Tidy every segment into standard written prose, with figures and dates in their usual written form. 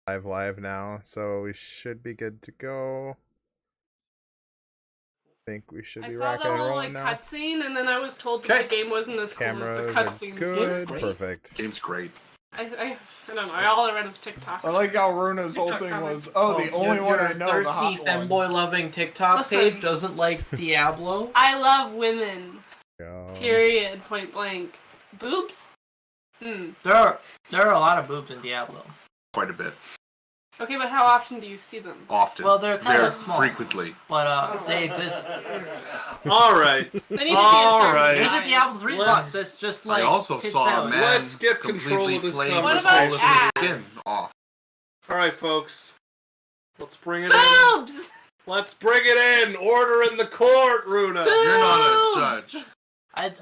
live now, so we should be good to go. I think we should be rocking and rolling now. I saw the whole cutscene, and then I was told that the game wasn't as cool as the cutscenes. Good, perfect. Game's great. I don't know. All I read was TikToks. I like how Runa's whole thing was, the only one I know, the hot thirsty femboy-loving TikTok page doesn't like Diablo. I love women. God. Period. Point blank. Boobs? There are a lot of boobs in Diablo. Quite a bit. Okay, but how often do you see them? Often. Well, they're kind of small. Frequently. But they exist. Alright. Alright. There's a Diablo 3 box that's just like. I also saw a man Let's get control of this conversation. What about ass? Skin off. Alright, folks. Let's bring it Boobs! in. Let's bring it in. Order in the court, Runa. Boobs! You're not a judge.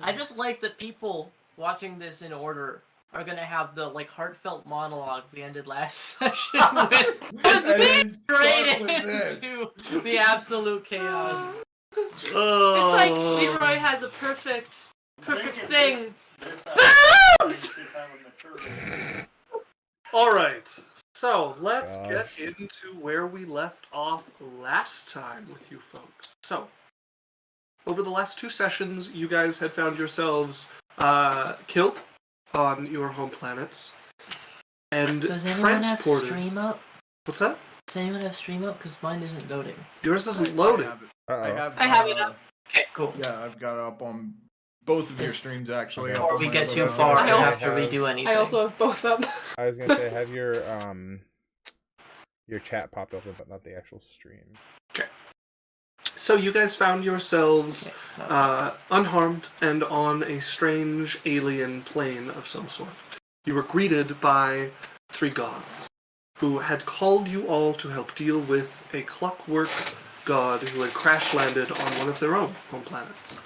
I just like that people watching this in order are gonna have the heartfelt monologue we ended last session with. Straight into the absolute chaos. It's like Leroy has a perfect thing. Boobs! Alright, so let's get into where we left off last time with you folks. So, over the last 2 sessions, you guys had found yourselves killed on your home planets and Does anyone have transported. stream up? What's that? Does anyone have stream up? Because mine isn't loading. Yours isn't loading. I I have it up. Okay, cool. Yeah, I've got it up on both of your streams actually. Before we get too far, I have to redo anything. I also have both up. I was gonna say, have your chat popped open, but not the actual stream. Okay. So you guys found yourselves unharmed and on a strange alien plane of some sort. You were greeted by 3 gods who had called you all to help deal with a clockwork god who had crash-landed on one of their own home planets.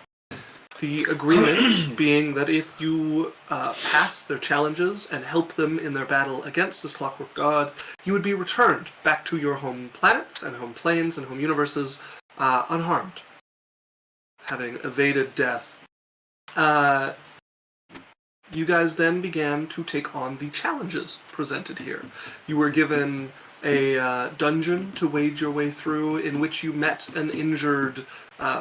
The agreement being that if you pass their challenges and help them in their battle against this clockwork god, you would be returned back to your home planets and home planes and home universes unharmed, having evaded death. You guys then began to take on the challenges presented here. You were given a dungeon to wade your way through in which you met an injured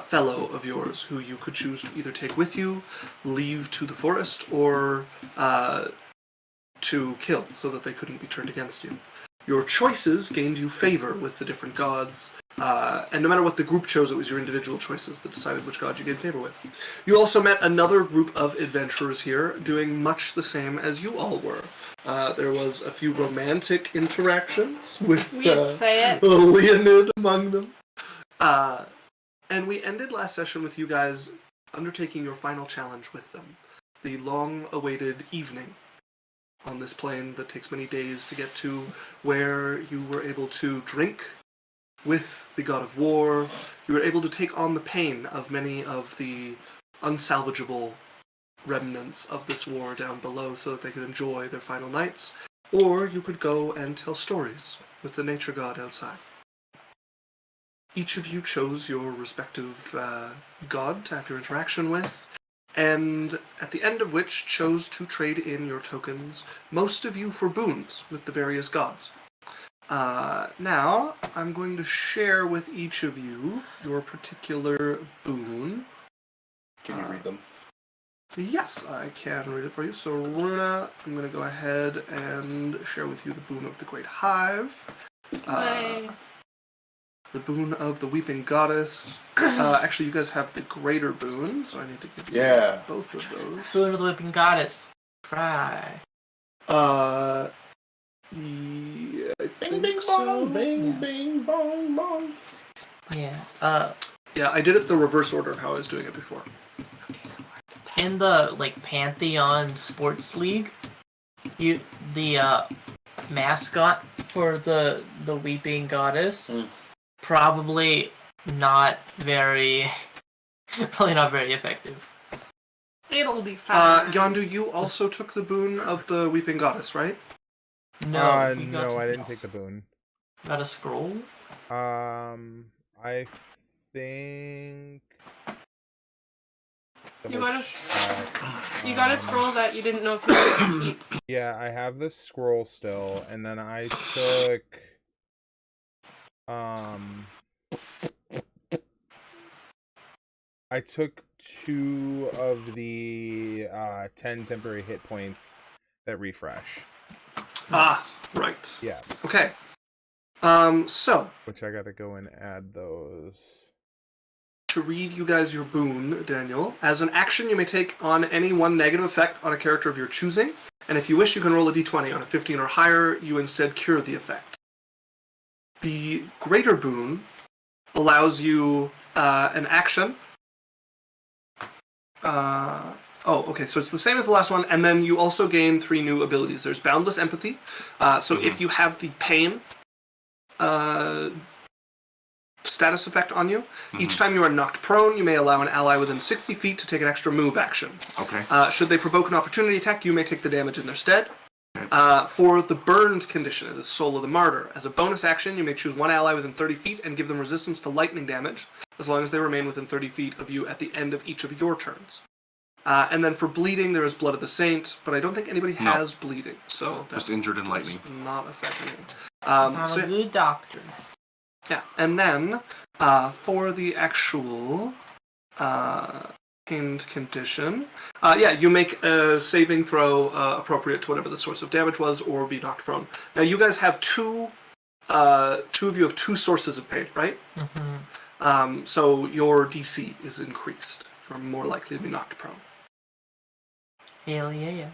fellow of yours who you could choose to either take with you, leave to the forest, or to kill so that they couldn't be turned against you. Your choices gained you favor with the different gods, and no matter what the group chose, it was your individual choices that decided which god you gained favor with. You also met another group of adventurers here, doing much the same as you all were. There was a few romantic interactions with Leonid among them. And we ended last session with you guys undertaking your final challenge with them. The long-awaited evening on this plane that takes many days to get to, where you were able to drink with the god of war. You were able to take on the pain of many of the unsalvageable remnants of this war down below so that they could enjoy their final nights. Or you could go and tell stories with the nature god outside. Each of you chose your respective god to have your interaction with, and at the end of which chose to trade in your tokens, most of you for boons with the various gods. Now, I'm going to share with each of you your particular boon. Can you read them? Yes, I can read it for you. So, Runa, I'm going to go ahead and share with you the boon of the Great Hive. The boon of the Weeping Goddess. Actually, you guys have the greater boon, so I need to give you both of those. Boon of the Weeping Goddess. Cry. Yeah, I Bing, bing, bong, bing, bing, bong, bong. Yeah. Yeah, I did it the reverse order of how I was doing it before. In the Pantheon Sports League, the mascot for the Weeping Goddess probably not very effective. It'll be fine. Yondu, you also took the boon of the Weeping Goddess, right? No, no, I didn't take the boon. Got a scroll? I think You gotta scroll that you didn't know if you could keep. Yeah, I have the scroll still, and then I took I took 2 of the 10 temporary hit points that refresh. Ah, right. Yeah. Okay. So Which I gotta go and add those. to read you guys your boon, Daniel, as an action you may take on any one negative effect on a character of your choosing, and if you wish you can roll a d20. On a 15 or higher, you instead cure the effect. The greater boon allows you an action. Okay, so it's the same as the last one, and then you also gain 3 new abilities. There's Boundless Empathy, so if you have the pain status effect on you, each time you are knocked prone, you may allow an ally within 60 feet to take an extra move action. Okay. Should they provoke an opportunity attack, you may take the damage in their stead. For the burned condition, it is Soul of the Martyr. As a bonus action, you may choose one ally within 30 feet and give them resistance to lightning damage, as long as they remain within 30 feet of you at the end of each of your turns. And then for bleeding, there is Blood of the Saint, but I don't think anybody has bleeding, so that's just injured in lightning. Not affecting it. I'm a good doctor. Yeah, and then for the actual pained condition, you make a saving throw appropriate to whatever the source of damage was, or be knocked prone. Now you guys have two of you have 2 sources of pain, right? Mm-hmm. So your DC is increased. You're more likely to be knocked prone. Hell yeah.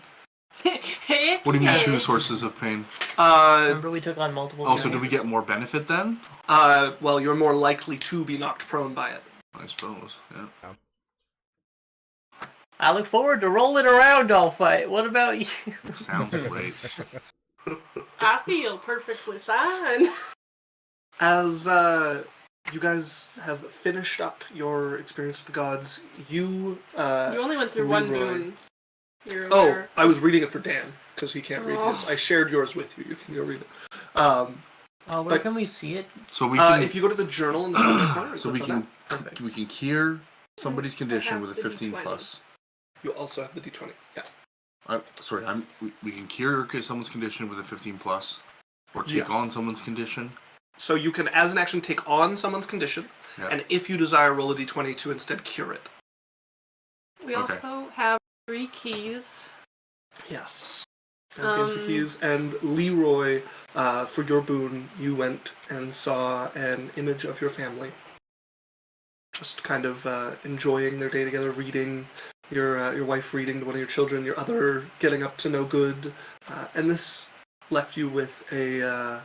What do you mean 2 sources of pain? Remember we took on multiple. Oh, so do we get more benefit then? Well, you're more likely to be knocked prone by it. I suppose, yeah. I look forward to rolling around all fight. What about you? Sounds great. I feel perfectly fine. As you guys have finished up your experience with the gods, you only went through one Leroy. boon. You're Oh, aware. I was reading it for Dan, because he can't read his. I shared yours with you. You can go read it. Where can we see it? So we can if you go to the journal in the top corner, so click on that. we can cure somebody's condition have with a the 15 D20. plus. You also have the D20. Yeah. We can cure someone's condition with a 15 plus, or take Yes. on someone's condition. So you can, as an action, take on someone's condition, and if you desire, roll a D20 to instead cure it. We also have 3 keys. Yes. As games for keys, and Leroy, for your boon, you went and saw an image of your family. Just kind of enjoying their day together, reading, your wife reading to one of your children, your other getting up to no good, and this left you with a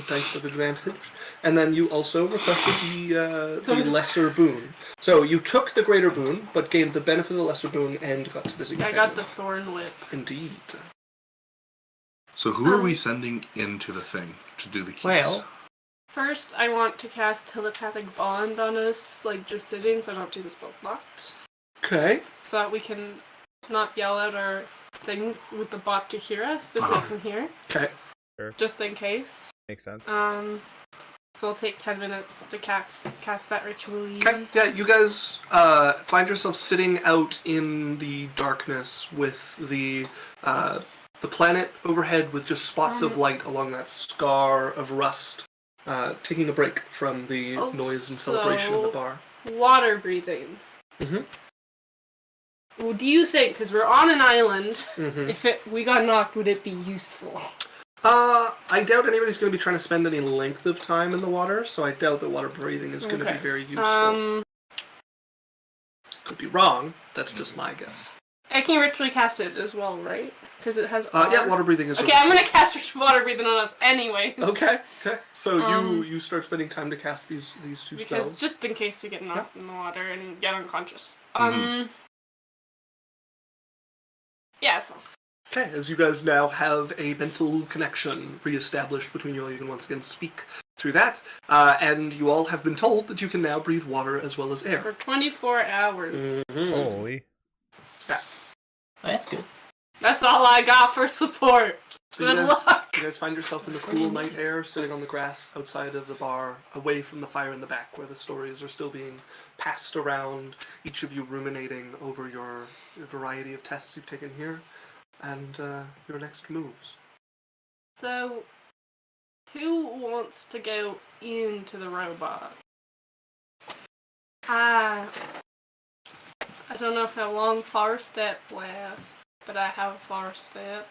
dice of advantage. And then you also requested the lesser boon. So you took the greater boon, but gained the benefit of the lesser boon and got to visit your I family. got the thorn whip. Indeed. So who are we sending into the thing to do the keys? Well, First, I want to cast telepathic bond on us, like just sitting, so I don't have to use a spell slot. Okay. So that we can not yell out our things with the bot to hear us if they can hear. Okay. Sure. Just in case. Makes sense. So it'll take 10 minutes to cast that ritually. Okay. Yeah, you guys find yourself sitting out in the darkness with the planet overhead with just spots of light along that scar of rust, taking a break from the noise and celebration in the bar. Water breathing. Mm-hmm. Well, do you think, because we're on an island, Mm-hmm. if we got knocked, would it be useful? I doubt anybody's going to be trying to spend any length of time in the water, so I doubt that water breathing is going to be very useful. Could be wrong. That's just my guess. I can ritually cast it as well, right? Because it has. Yeah, water breathing is. Okay, I'm gonna cast water breathing on us anyways. Okay. So you start spending time to cast these two because spells. just in case we get knocked in the water and get unconscious. Yeah. So. Okay, as you guys now have a mental connection reestablished between you all, you can once again speak through that, and you all have been told that you can now breathe water as well as air. For 24 hours. Mm-hmm. Holy. Yeah. that's good. That's all I got for support. So Good luck. you guys find yourself in the cool night air, sitting on the grass outside of the bar, away from the fire in the back, where the stories are still being passed around, each of you ruminating over your variety of tests you've taken here, and your next moves. So, who wants to go into the robot? I don't know how long Far Step lasts, but I have a Far Step.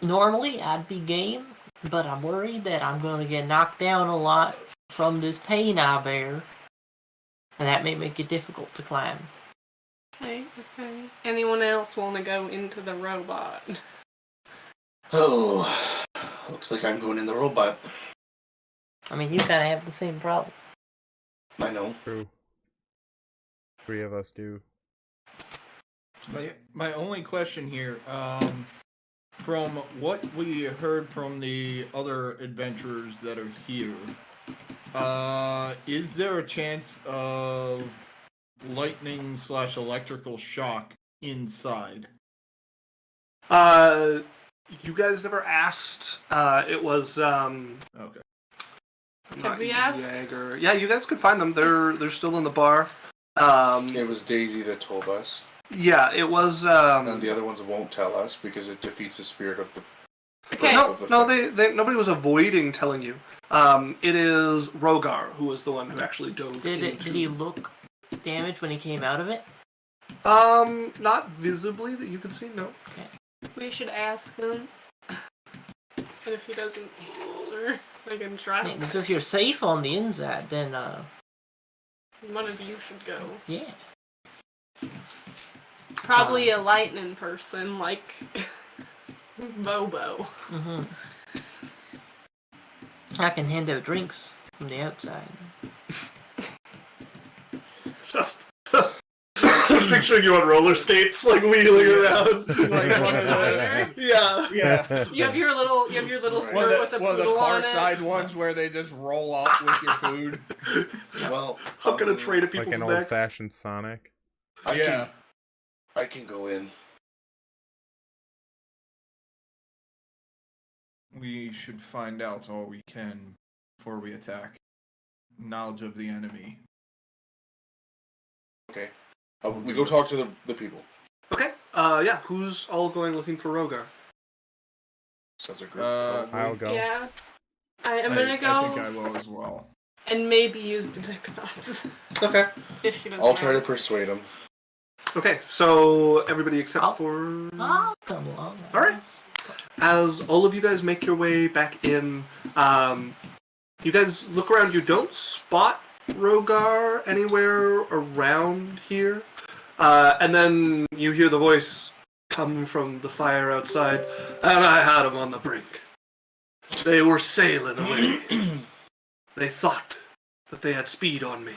Normally, I'd be game, but I'm worried that I'm going to get knocked down a lot from this pain I bear, and that may make it difficult to climb. Okay. Anyone else want to go into the robot? Oh, looks like I'm going in the robot. I mean, you kind of have the same problem. I know. True. 3 of us do. My only question here, from what we heard from the other adventurers that are here, is there a chance of lightning/electrical shock inside? You guys never asked. It was Okay. Did we ask? Jaeger. Yeah, you guys could find them. They're still in the bar. It was Daisy that told us. Yeah, it was. And the other ones won't tell us because it defeats the spirit of the. Okay. No, nobody was avoiding telling you. It is Rogar who was the one who actually dove Did he look damaged when he came out of it? Not visibly that you can see. No. We should ask him. And if he doesn't answer, we can try. Yeah, 'cause if you're safe on the inside, then One of you should go. yeah. Probably a lightning person like Bobo. Mm-hmm. I can hand out drinks from the outside. Just picturing you on roller skates, like wheeling around. Yeah. You have your little skirt with a One of the poodle far on it. side ones where they just roll up with your food. Well, I'm gonna trade at Like people's an necks. old-fashioned Sonic. I can go in. We should find out all we can before we attack. Knowledge of the enemy. Okay. We go talk to the people. Okay. Yeah. Who's all going looking for Rogar? As a group. I'll go. Yeah. I'm gonna go I think I will as well. and maybe use the dick knots. Okay. If he doesn't I'll try to ask. persuade him. Okay. So everybody except for. I'll come along. All right. As all of you guys make your way back in, you guys look around. You don't spot Rogar anywhere around here. And then you hear the voice come from the fire outside, and I had them on the brink. They were sailing away. They thought that they had speed on me.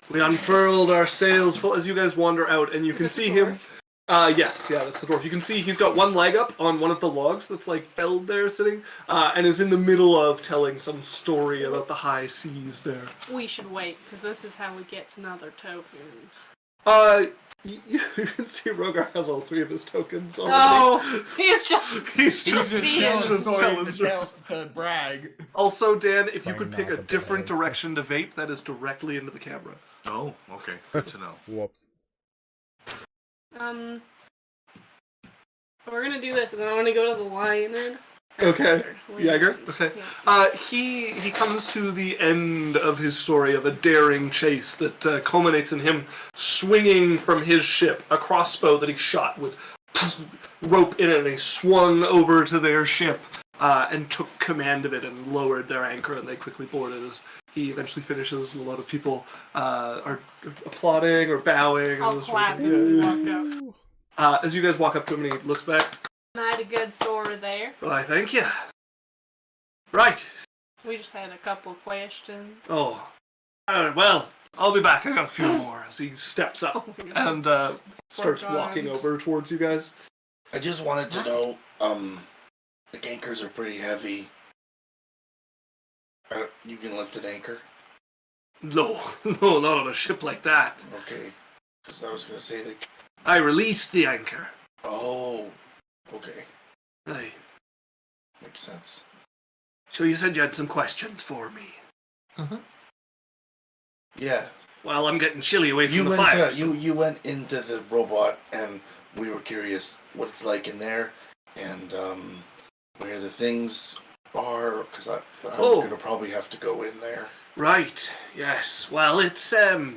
We unfurled our sails full as you guys wander out, and you can see him. Yes, yeah, that's the dwarf. You can see he's got one leg up on one of the logs that's like felled there sitting, and is in the middle of telling some story about the high seas there. We should wait, because this is how he gets another token. You can see Rogar has all 3 of his tokens already. Oh, he's just He's just being- telling the story. to brag. Also, Dan, if you could Bring pick a out the different bag. direction to vape, that is directly into the camera. Oh, okay. Good to know. Whoops. We're gonna do this, and then I want to go to the lion. Okay. Jaeger? Yeah. Okay. He comes to the end of his story of a daring chase that culminates in him swinging from his ship a crossbow that he shot with rope in it, and he swung over to their ship and took command of it and lowered their anchor, and they quickly boarded as he eventually finishes, and a lot of people are applauding or bowing. and I'll this sort of clap thing. as we Yeah. walk up. As you guys walk up to him, and he looks back. I had a good story there. Why, thank you. Right. We just had a couple questions. Oh. Well, I'll be back. I got a few more. As he steps up Oh my God. and starts God. walking over towards you guys. I just wanted to know, the anchors are pretty heavy. You can lift an anchor? No, not on a ship like that. Okay. Because I was going to say that... I released the anchor. Oh, okay. Aye. Makes sense. So you said you had some questions for me. Yeah. Well, I'm getting chilly away from You the went, fire. So... you went into the robot, and we were curious what it's like in there, and where the things are, because I'm going to probably have to go in there. Right, yes. Well, it's a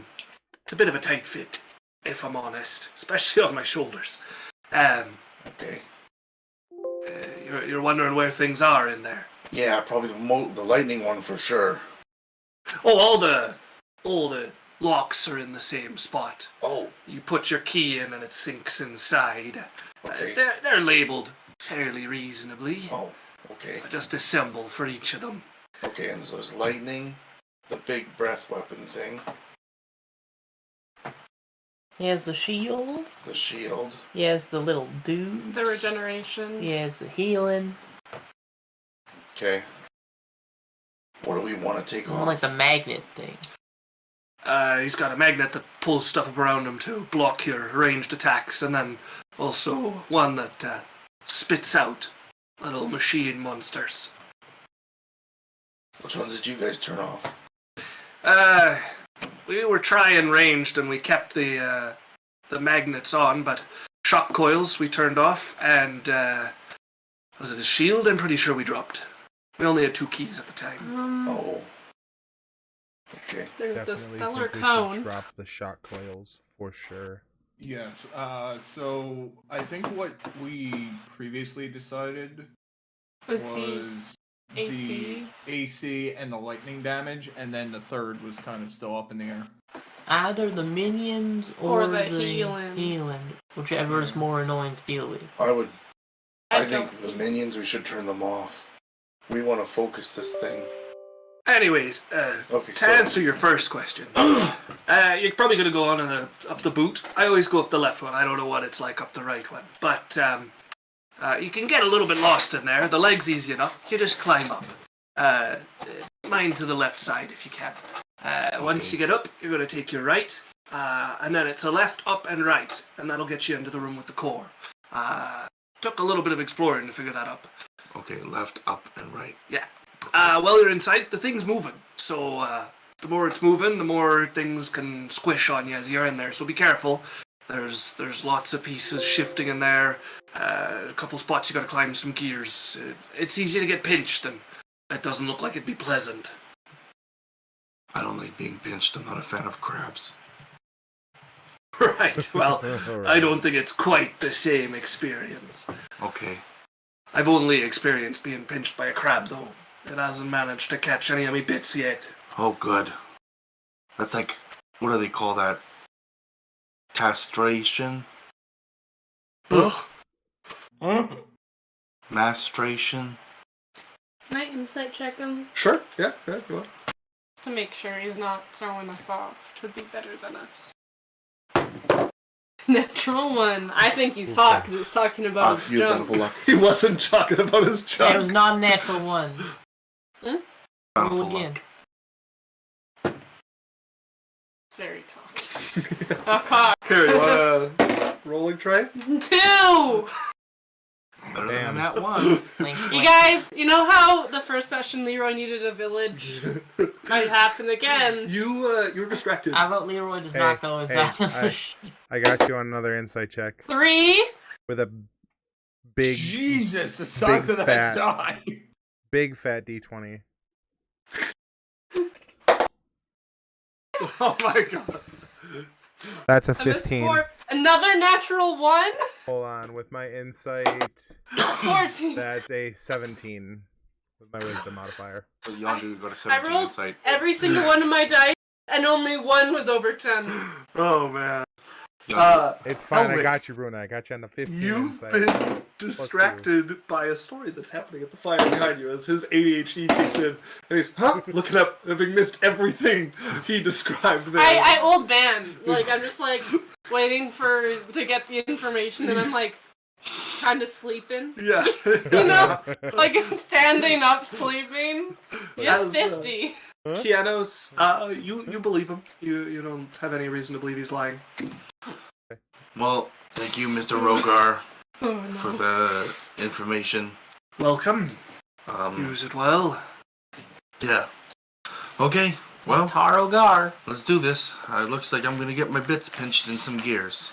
bit of a tight fit, if I'm honest, especially on my shoulders. Okay. You're wondering where things are in there? Yeah, probably the lightning one for sure. Oh, all the locks are in the same spot. Oh. You put your key in and it sinks inside. Okay. They're labeled fairly reasonably. Oh, okay. I just assemble for each of them. Okay, and so there's lightning, the big breath weapon thing, He has the shield. the shield. He has the little dude. The regeneration. He has the healing. Okay. What do we want to take off? Like the magnet thing. He's got a magnet that pulls stuff up around him to block your ranged attacks, and then also one that spits out little machine monsters. Which ones did you guys turn off? We were trying ranged, and we kept the magnets on, but shock coils we turned off, and was it a shield? I'm pretty sure we dropped. We only had 2 keys at the time. Oh. Okay. There's Definitely the stellar think we should cone. drop the shock coils for sure. Yes. So I think what we previously decided Was the AC. the AC and the lightning damage, and then the third was kind of still up in the air. Either the minions or the the healing. whichever is more annoying to deal with. I think the minions, we should turn them off. We want to focus this thing. Anyways, Okay, to answer your first question, you're probably going to go on up the boot. I always go up the left one. I don't know what it's like up the right one. But you can get a little bit lost in there. The leg's easy enough. You just climb up. Mine to the left side if you can. Once you get up, you're going to take your right. And then it's a left, up, and right. And that'll get you into the room with the core. Took a little bit of exploring to figure that up. Okay, left, up, and right. Yeah. While you're inside, the thing's moving. So the more it's moving, the more things can squish on you as you're in there. So be careful. There's lots of pieces shifting in there. A couple spots you gotta climb some gears. It's easy to get pinched, and it doesn't look like it'd be pleasant. I don't like being pinched. I'm not a fan of crabs. Right, well, I don't think it's quite the same experience. Okay. I've only experienced being pinched by a crab, though. It hasn't managed to catch any of me bits yet. Oh, good. That's like, what do they call that? Castration? Ugh. Mastration? Can I insight check him Sure, yeah, if you want. to make sure he's not throwing us off to be better than us? Natural 1. I think he's hot because it's talking about his junk. He wasn't talking about his It was junk. not a natural 1. Bountiful Roll again. luck. Very cocked. Cocked. Here, you want a rolling try? 2! Better Damn. than that one. Thanks, You Mike. guys, you know how the first session Leroy needed a village? Might happen again. You're distracted. How about Leroy does Hey, not go inside hey, the machine? I got you on another insight check 3. with a big, Jesus, the size big of that fat- die. big fat D20. Oh my god. That's a I missed 15. 4. Another natural 1? Hold on, with my insight, 14. that's a 17 with my wisdom modifier. So Yondu go to I 17 rolled insight. every single one of my dice, and only 1 was over 10. Oh man. Yondu. It's fine, I Elric, got you, Bruna. I got you on the 15 You've insight. been distracted by a story that's happening at the fire behind you as his ADHD kicks in. And he's looking up, having missed everything he described there. I old man. Like, I'm just like waiting to get the information, and I'm like kind of sleeping. Yeah. You know? Like standing up sleeping. He has As, 50. Huh? Kianos, you believe him. You don't have any reason to believe he's lying. Well, thank you, Mr. Rogar, Oh, no. for the information. Welcome. Use it well. Yeah. Okay, well, Taro Gar. let's do this. It looks like I'm gonna get my bits pinched in some gears.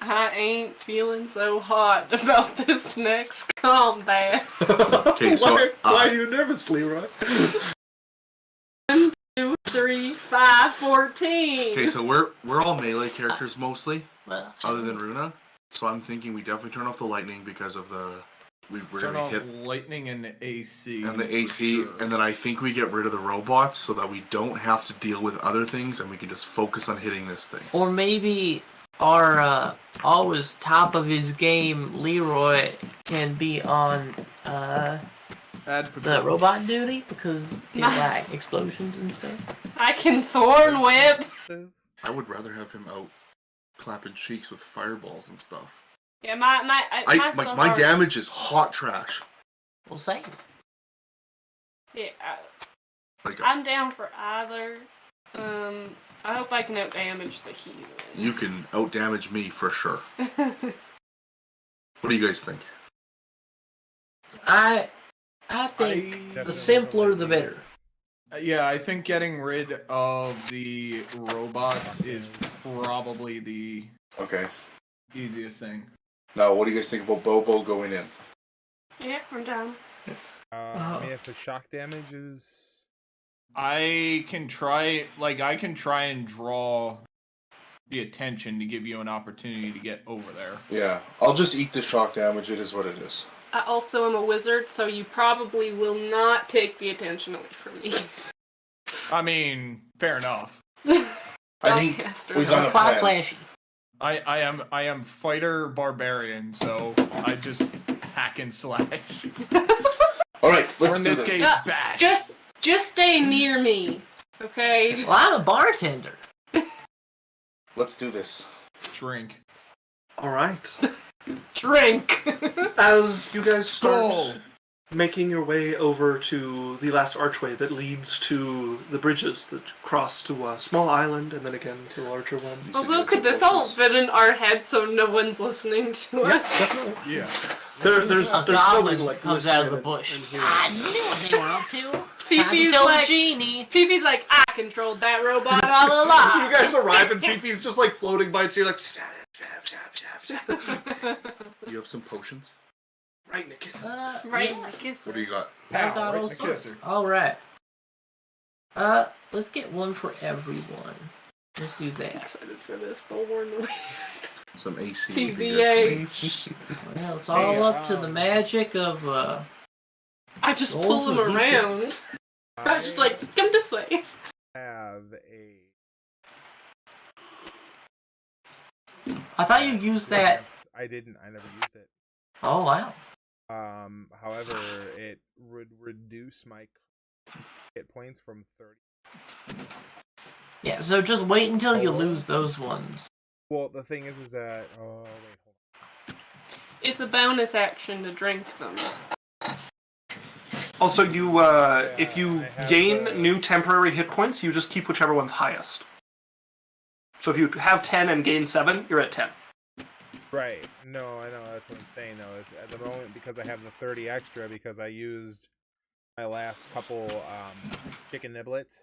I ain't feeling so hot about this next combat. Okay, so why are you nervous, Leroy? 1, 2, 3, 5, 14. okay, so we're all melee characters mostly, Well, other than Runa. So I'm thinking we definitely turn off the lightning because of we're Turn gonna off hit lightning and AC. and the for AC, sure. and then I think we get rid of the robots so that we don't have to deal with other things and we can just focus on hitting this thing. or maybe our always top of his game Leroy can be on Add the patrol. robot duty because it's like explosions and stuff. I can thorn whip. I would rather have him out clapping cheeks with fireballs and stuff. Yeah, my spells My are- damage is hot trash. We'll say. Yeah, Like I'm down for either. I hope I can outdamage the healing. you can out damage me for sure. What do you guys think? I think the simpler the better. Yeah, I think getting rid of the robots is probably the Okay. easiest thing. Now, what do you guys think about Bobo going in? Yeah, I'm down. I mean, if the shock damage is... I can try and draw the attention to give you an opportunity to get over there. Yeah, I'll just eat the shock damage. It is what it is. I also am a wizard, so you probably will not take the attention away from me. I mean, fair enough. I think we got a Quite plan. flashy. I am fighter barbarian, so I just hack and slash. All right, Or let's in do this this. case, bash. Just stay near me, okay? Well, I'm a bartender. Let's do this. Drink. All right. Drink. As you guys Skull. start making your way over to the last archway that leads to the bridges that cross to a small island and then again to a larger one. You said you Also, had could some this all potions. fit in our heads so no one's listening to Yeah, us? definitely. Yeah. There's A probably goblin like comes out of the listening bush. and hearing. I knew what they were up to. Fifi's Told like, Genie. Fifi's like, I controlled that robot all along. You guys arrive and Fifi's just like floating by to you like You have some potions? right, Nick. Right, Yeah. kiss What do you got? I got right all to sorts. kiss her. All right. Let's get one for everyone. Let's do I'm that. excited for this. They'll warn the way. Some AC. would be TVA. good for me. Well, it's all up to the magic of I just Rolls pull them of adhesive. around. I'm just like, come this way. have a... I thought you used that. I didn't. I never used it. Oh wow. However, it would reduce my hit points from 30. Yeah, so just wait until you Oh. lose those ones. Well, the thing is that... Oh, wait, hold It's a bonus action to drink them. Also, you if you I have gain the- new temporary hit points, you just keep whichever one's highest. So if you have 10 and gain 7, you're at 10. Right. No, I know. That's what I'm saying, though. Is at the moment, because I have the 30 extra, because I used my last couple chicken niblets,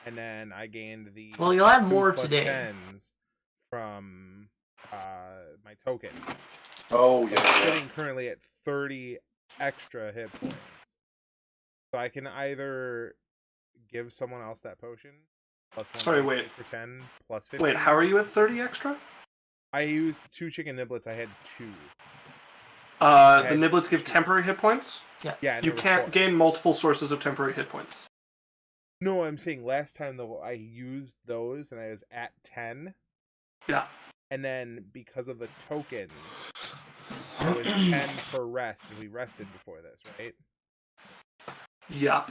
and then I gained the... Well, you'll have 2 more plus today. 10s from my token. Oh, I'm yeah. sitting currently at 30 extra hit points. So I can either give someone else that potion, plus 1 Sorry, d6 wait. for 10, plus 50. Wait, how are you at 30 extra? I used 2 chicken niblets. I had 2. The niblets give temporary hit points. Yeah, and You there were can't 4. gain multiple sources of temporary hit points. No, I'm saying last time though I used those and I was at 10. Yeah. And then because of the tokens, it was 10 per rest, and we rested before this, right? Yeah.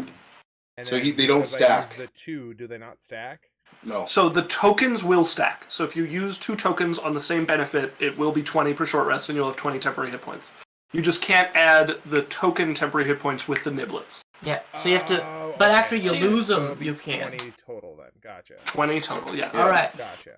And So then they don't because I stack. used the 2, do they not stack? No. So the tokens will stack. So if you use 2 tokens on the same benefit, it will be 20 per short rest, and you'll have 20 temporary hit points. You just can't add the token temporary hit points with the niblets. Yeah, so you have to. Oh, But okay. after you Two. lose So them, it'll be you can. 20 total then. Gotcha. 20 total, yeah. All right. Gotcha.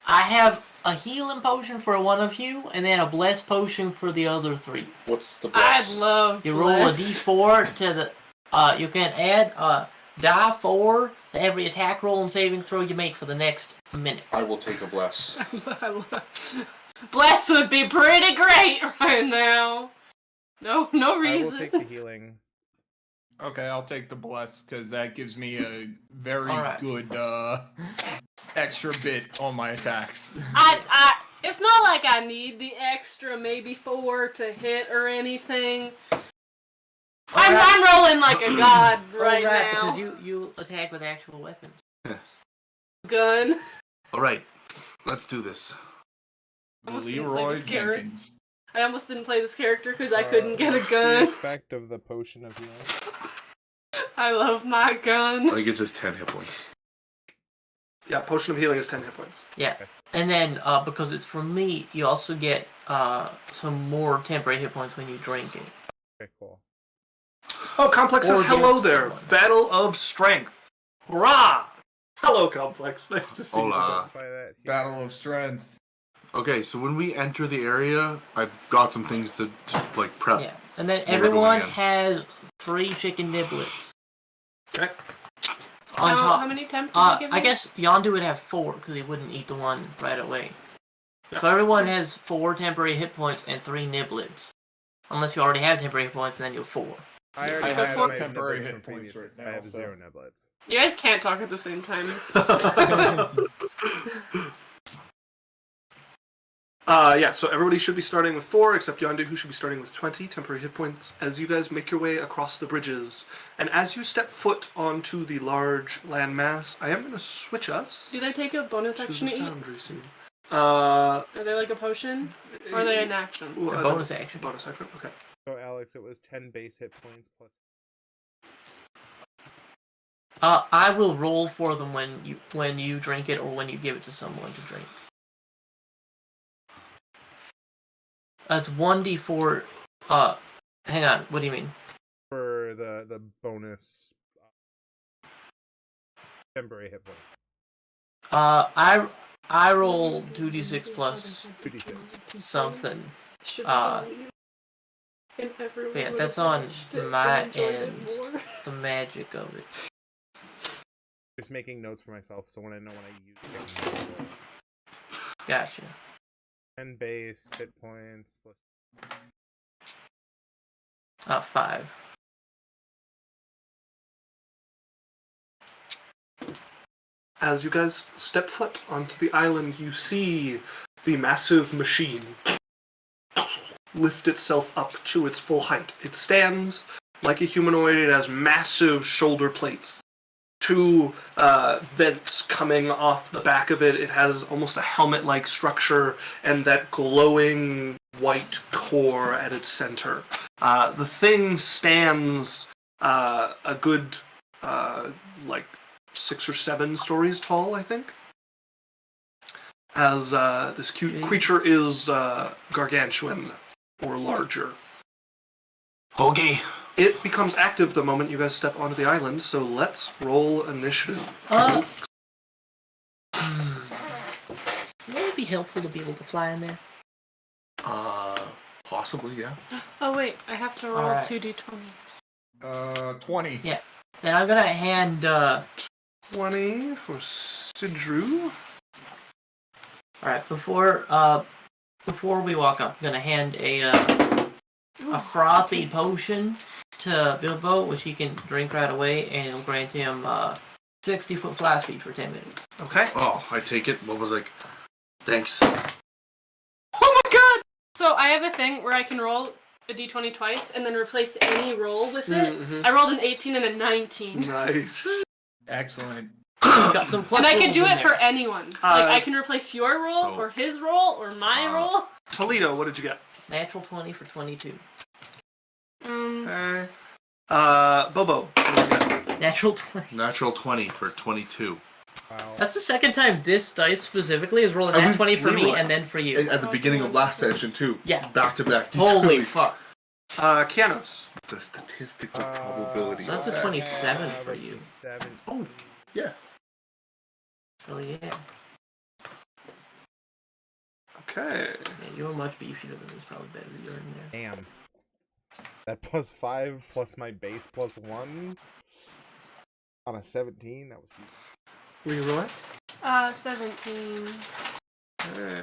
I have a healing potion for one of you, and then a bless potion for the other 3. What's the I'd bless? love You roll a bless. d4 to the. You can add a die 4 to every attack roll and saving throw you make for the next minute. I will take a bless. Bless would be pretty great right now. No I will reason. take the healing. Okay, I'll take the bless because that gives me a very Alright. good extra bit on my attacks. It's not like I need the extra maybe 4 to hit or anything. I'm rolling like a god right now. Because you attack with actual weapons. Gun. Alright, let's do this. Almost didn't play Leroy this character. Jenkins. I almost didn't play this character because I couldn't get a What's gun. The effect of the potion of healing. I love my gun. I think it's just 10 hit points. Yeah, Potion of Healing is 10 hit points. Yeah. And then, because it's from me, you also get some more temporary hit points when you drink it. Okay, cool. Oh, Complex says Or hello against there. someone. Battle of Strength. Hurrah! Hello, Complex. Nice to see Hola. Modify that here. Battle of Strength. Okay, so when we enter the area, I've got some things to like prep. Yeah. And then We're everyone going in. has 3 chicken niblets. you. Okay. On top. How many temp did they give I you? guess Yondu would have 4 because he wouldn't eat the one right away. So everyone has 4 temporary hit points and 3 niblets. Unless you already have temporary hit points, and then you have 4. I already I have have my temporary niblets hit from points previous. right I now, have so- 0 niblets. You guys can't talk at the same time. Yeah, so everybody should be starting with 4, except Yondu, who should be starting with 20 temporary hit points, as you guys make your way across the bridges. And as you step foot onto the large landmass, I am going to switch us Do they take a bonus to action the to eat? foundry scene. Are they like a potion? Or are they an action? Well, A bonus action. Bonus action, okay. So Alex, it was 10 base hit points plus. I will roll for them when you drink it or when you give it to someone to drink. It's 1d4. Hang on. What do you mean? For the bonus temporary hit point. I roll 2d6 plus 2d6. something. Should Uh, and everyone yeah, would that's have on watched it my and enjoyed it end. more. The magic of it. Just making notes for myself so when I know when I use it. Gotcha. 10 base hit points plus. 5. As you guys step foot onto the island, you see the massive machine lift itself up to its full height. It stands like a humanoid. It has massive shoulder plates, 2 vents coming off the back of it. It has almost a helmet-like structure and that glowing white core at its center. The thing stands a good, like 6 or 7 stories tall, I think. As this cute creature is gargantuan or larger. Okay. It becomes active the moment you guys step onto the island, so let's roll initiative. Would it be helpful to be able to fly in there? Possibly, yeah. Oh wait, I have to roll Alright. 2d20s. 20. Yeah. Then I'm gonna hand. 20 for Sidru. Alright, before we walk up, I'm gonna hand a frothy potion to Bilbo, which he can drink right away, and it'll grant him 60-foot fly speed for 10 minutes. Okay. Oh, I take it. What was like? Thanks. Oh my god! So I have a thing where I can roll a d20 twice and then replace any roll with it. Mhm. I rolled an 18 and a 19. Nice. Excellent. Got some And I can rolls do in it there. for anyone. Like, I can replace your roll, so- or his roll, or my roll. Toledo, what did you get? Natural 20 for 22. Okay. Bobo, what did you get? Natural 20. Natural 20 for 22. Wow. That's the second time this dice specifically is rolling And nat we 20 for me reroll. and then for you. At the beginning of last session, too. Yeah. Back to back. Holy fuck. Kianos. the statistical probability. So that's a 27 for you. 17. Oh, yeah. Oh yeah. Okay. Yeah, you're much beefier than this. Probably better you're in there. Damn. That +5 plus my base +1 on a 17. That was huge. Were you rolling? 17. Hey.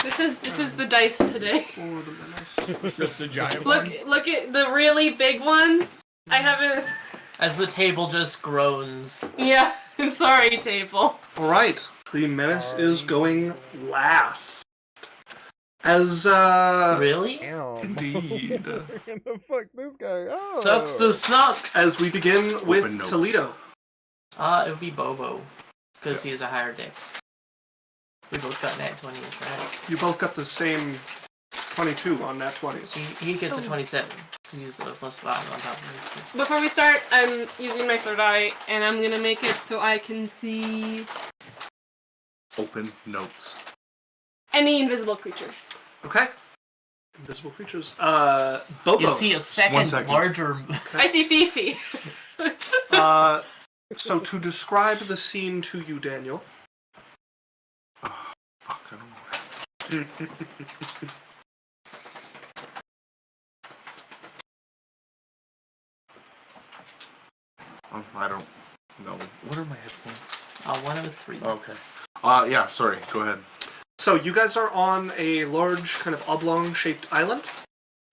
This is the dice today. For the menace. Just a giant one. Look at the really big one. I haven't. As the table just groans. Yeah. Sorry, table. All right. The menace is going last. As Really? Damn. Indeed. We're gonna fuck this guy up. Sucks to suck. As we begin with notes. Toledo. It would be Bobo, because he has a higher dex. We both got nat 20s, right? You both got the same 22 on nat 20s. He gets a 27, because he's a +5 on top of it. Before we start, I'm using my third eye, and I'm gonna make it so I can see Open notes. any invisible creature. Okay. Invisible creatures. Bobo. You see a second larger... I see Fifi. So to describe the scene to you, Daniel. Oh, fuck, I don't know. I don't know. What are my headphones? 103. Okay. Yeah, sorry. Go ahead. So you guys are on a large kind of oblong-shaped island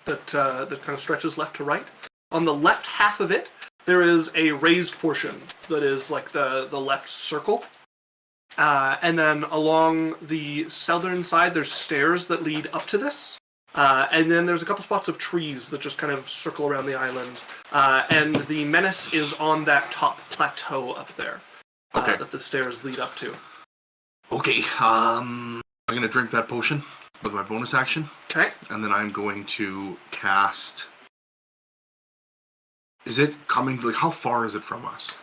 that kind of stretches left to right. On the left half of it, there is a raised portion that is like the left circle. And then along the southern side, there's stairs that lead up to this. And then there's a couple spots of trees that just kind of circle around the island. And the menace is on that top plateau up there. Okay. That the stairs lead up to. Okay, I'm gonna drink that potion with my bonus action, Okay. and then I'm going to cast... Is it coming, like, how far is it from us?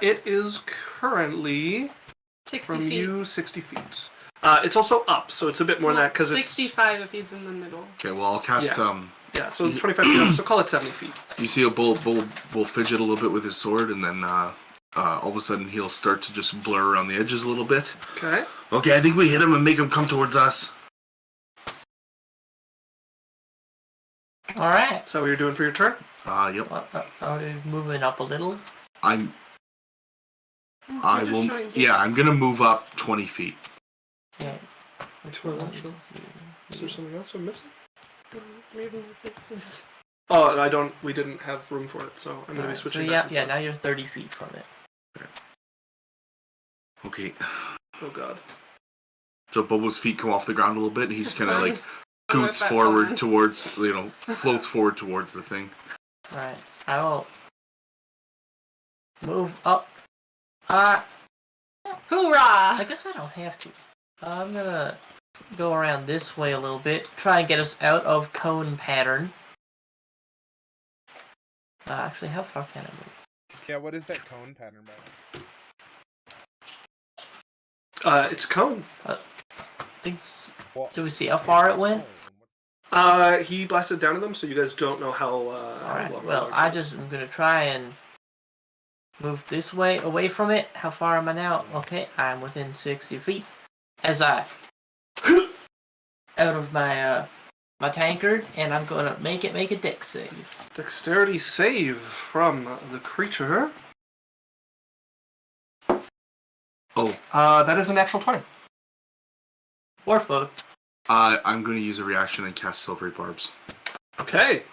It is currently 60 from feet. you 60 feet. It's also up, so it's a bit more than that because it's 65 if he's in the middle. Okay, well, I'll cast, yeah. So 25 feet up, so call it 70 feet. You see a bull fidget a little bit with his sword, and then, all of a sudden he'll start to just blur around the edges a little bit. Okay. Okay, I think we hit him and make him come towards us. Alright. Is that what you're doing for your turn? Yep. Are we moving up a little? I Just will, showing yeah, I'm gonna move up 20 feet. Yeah. Which Sure, one? sure. Is there something else I'm missing? Moving the fixes. Oh, we didn't have room for it, so I'm going to be Alright, switching so back yeah, and now you're 30 feet from it. Okay. forth. Oh god. So Bobo's feet come off the ground a little bit, and he just kind of like Oh, scoots that's forward fun. towards, floats forward towards the thing. Alright, I will move up. Hoorah! I guess I don't have to. I'm gonna go around this way a little bit, try and get us out of cone pattern. Actually, how far can I move? Yeah, what is that cone pattern, by It's a cone. Well, Do we see how far it went? He blasted down to them, so you guys don't know how Alright, long well, the I large just am gonna try and move this way, away from it. How far am I now? Okay, I'm within 60 feet. As I out of my my tankard, and I'm gonna make a dex save. Dexterity save from the creature. Oh, That is a natural 20. Or fucked. I'm going to use a reaction and cast Silvery Barbs. Okay.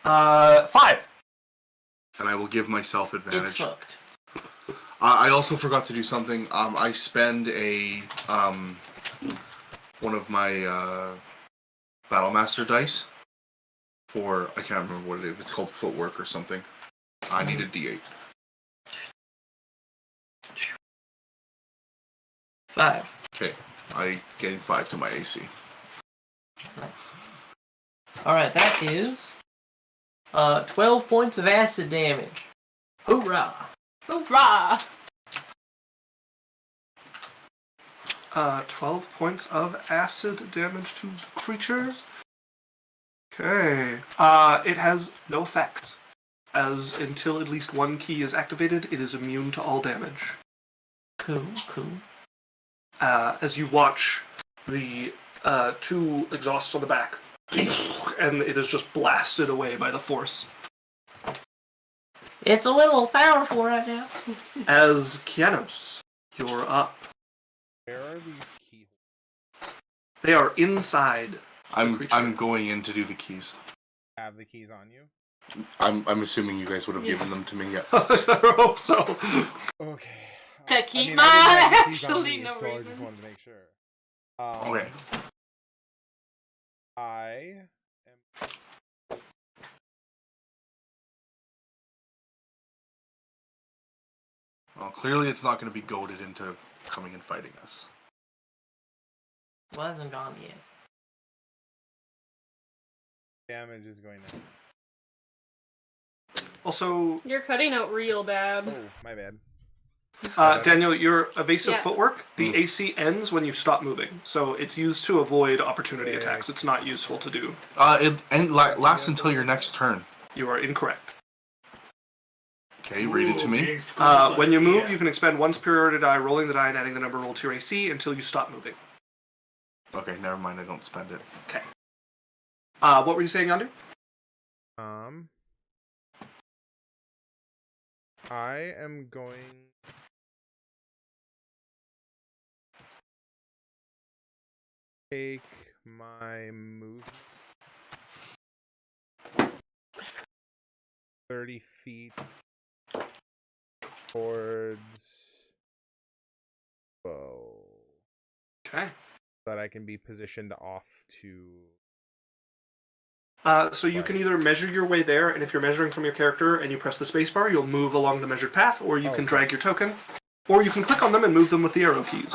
5. And I will give myself It's advantage. fucked. I also forgot to do something. I spend a one of my Battlemaster dice for, I can't remember what it is. It's called footwork or something. I need a D8. 5. Okay, I gain 5 to my AC. Nice. Alright, that is 12 points of acid damage. Hoorah! Hoorah! 12 points of acid damage to the creature. Okay. It has no effect, as until at least one key is activated, it is immune to all damage. Cool. As you watch the 2 exhausts on the back, and it is just blasted away by the force. It's a little powerful right now. As Kianos, you're up. Where are these keys? They are inside. I'm going in to do the keys. Have the keys on you? I'm assuming you guys would have given them to me. Yeah. I hope so. Okay. To keep I mine, didn't have the keys on actually, me, no so I reason. just wanted to make sure. Okay. I am. Well, clearly it's not going to be goaded into coming and fighting us. Well, hasn't gone yet. Damage is going down. Also, You're cutting out real bad. Oh, my bad. Daniel, your evasive Yeah. footwork, the AC ends when you stop moving. So it's used to avoid opportunity Yeah. attacks. It's not useful to do. It lasts until your next turn. You are incorrect. Okay, read it to me. When you move, you can expend 1 superiority die, rolling the die and adding the number rolled to your AC until you stop moving. Okay, never mind. I don't spend it. Okay. What were you saying, Yondu? I am going. Take my move 30 feet towards bow. Okay. That I can be positioned off to. So you can either measure your way there, and if you're measuring from your character and you press the spacebar, you'll move along the measured path, or you can drag your token, or you can click on them and move them with the arrow keys.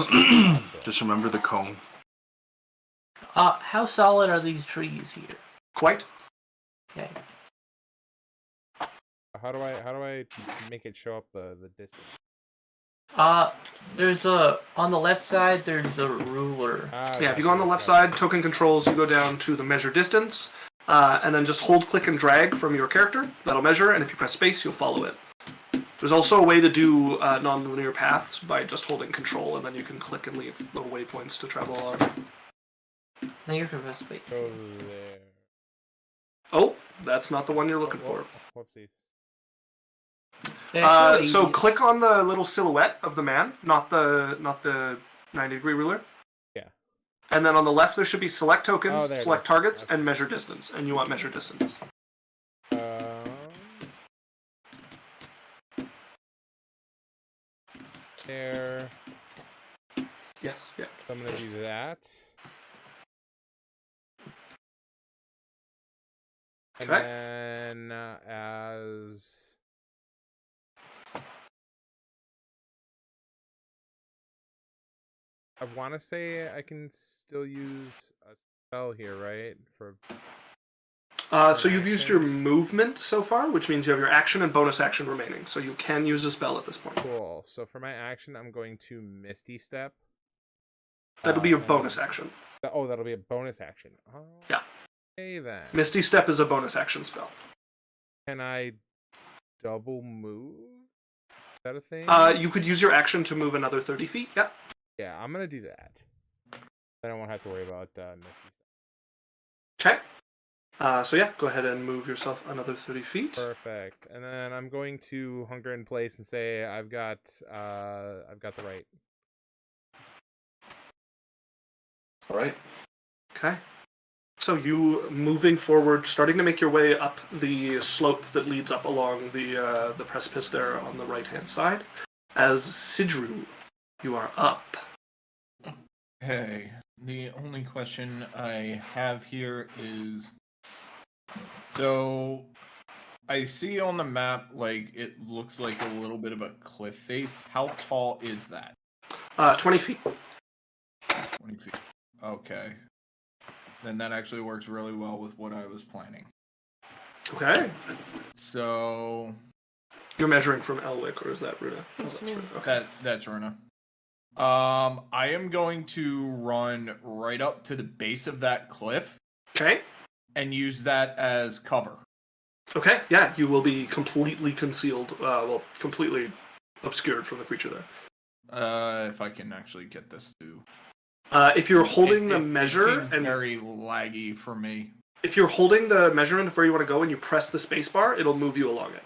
Just remember the cone. How solid are these trees here? Quite. Okay. How do I make it show up the distance? There's on the left side, there's a ruler. Yeah, if you go on the left side, token controls, you go down to the measure distance, and then just hold, click, and drag from your character. That'll measure, and if you press space, you'll follow it. There's also a way to do non-linear paths by just holding control, and then you can click and leave little waypoints to travel along. Now you can press space. Go there. Oh, that's not the one you're looking for. Whoopsies. So click on the little silhouette of the man, not the 90-degree ruler. Yeah. And then on the left there should be select tokens, there it select is. targets, Okay. and measure distance. And you want measure distance. There. Yes. Yeah. So I'm gonna do that. And Okay. then as I want to say I can still use a spell here, right? So you've used your movement so far, which means you have your action and bonus action remaining. So you can use a spell at this point. Cool. So for my action, I'm going to Misty Step. That'll be your and- bonus action. Oh, that'll be a bonus action. Oh, Yeah. Okay then. Misty Step is a bonus action spell. Can I double move? Is that a thing? You could use your action to move another 30 feet. Yeah. Yeah, I'm gonna do that. Then I won't have to worry about Misty Step. Okay. So yeah, go ahead and move yourself another 30 feet. Perfect. And then I'm going to hunger in place and say I've got the right. All right. Okay. So you moving forward, starting to make your way up the slope that leads up along the precipice there on the right-hand side. As Sidru, you are up. Okay. The only question I have here is, so I see on the map like it looks like a little bit of a cliff face. How tall is that? 20 feet. 20 feet. Okay. Then that actually works really well with what I was planning. Okay. So You're measuring from Elwick, or is that Runa? Oh, that's Runa. Okay. that's Runa. I am going to run right up to the base of that cliff Okay. and use that as cover. Okay, yeah, you will be completely concealed, completely obscured from the creature there. If I can actually get this to... If you're holding the it measure... seems and very laggy for me. if you're holding the measurement of where you want to go and you press the space bar, it'll move you along it.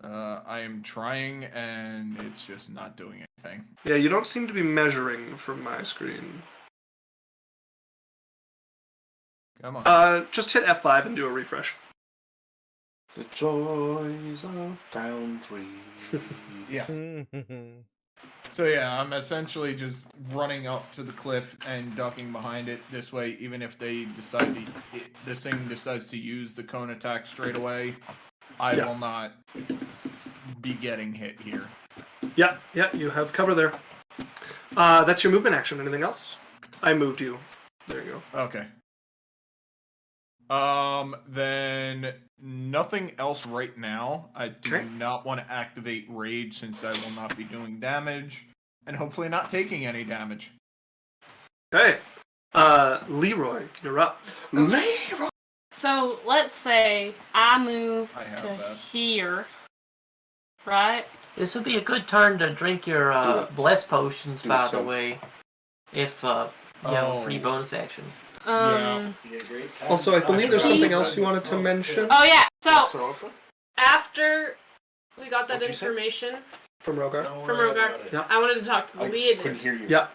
I am trying, and it's just not doing anything. Yeah, you don't seem to be measuring from my screen. Come on. Just hit F5 and do a refresh. The joys of Foundry. Yes. So yeah, I'm essentially just running up to the cliff and ducking behind it. This way, even if they decide this thing decides to use the cone attack straight away, I will not be getting hit here. Yeah, you have cover there. That's your movement action. Anything else? I moved you. There you go. Okay. Then nothing else right now. I do not want to activate Rage since I will not be doing damage, and hopefully not taking any damage. Okay. Leroy, you're up. Leroy! So let's say I move to that. here, right? This would be a good turn to drink your bless potions, Do it, by the son. way. If you have a free bonus action. Also, I believe there's something else you wanted to mention. Oh yeah. So after we got that What'd you say? information From Rogar. from Rogar, Yeah. I wanted to talk to the I lead, couldn't hear you. Yeah.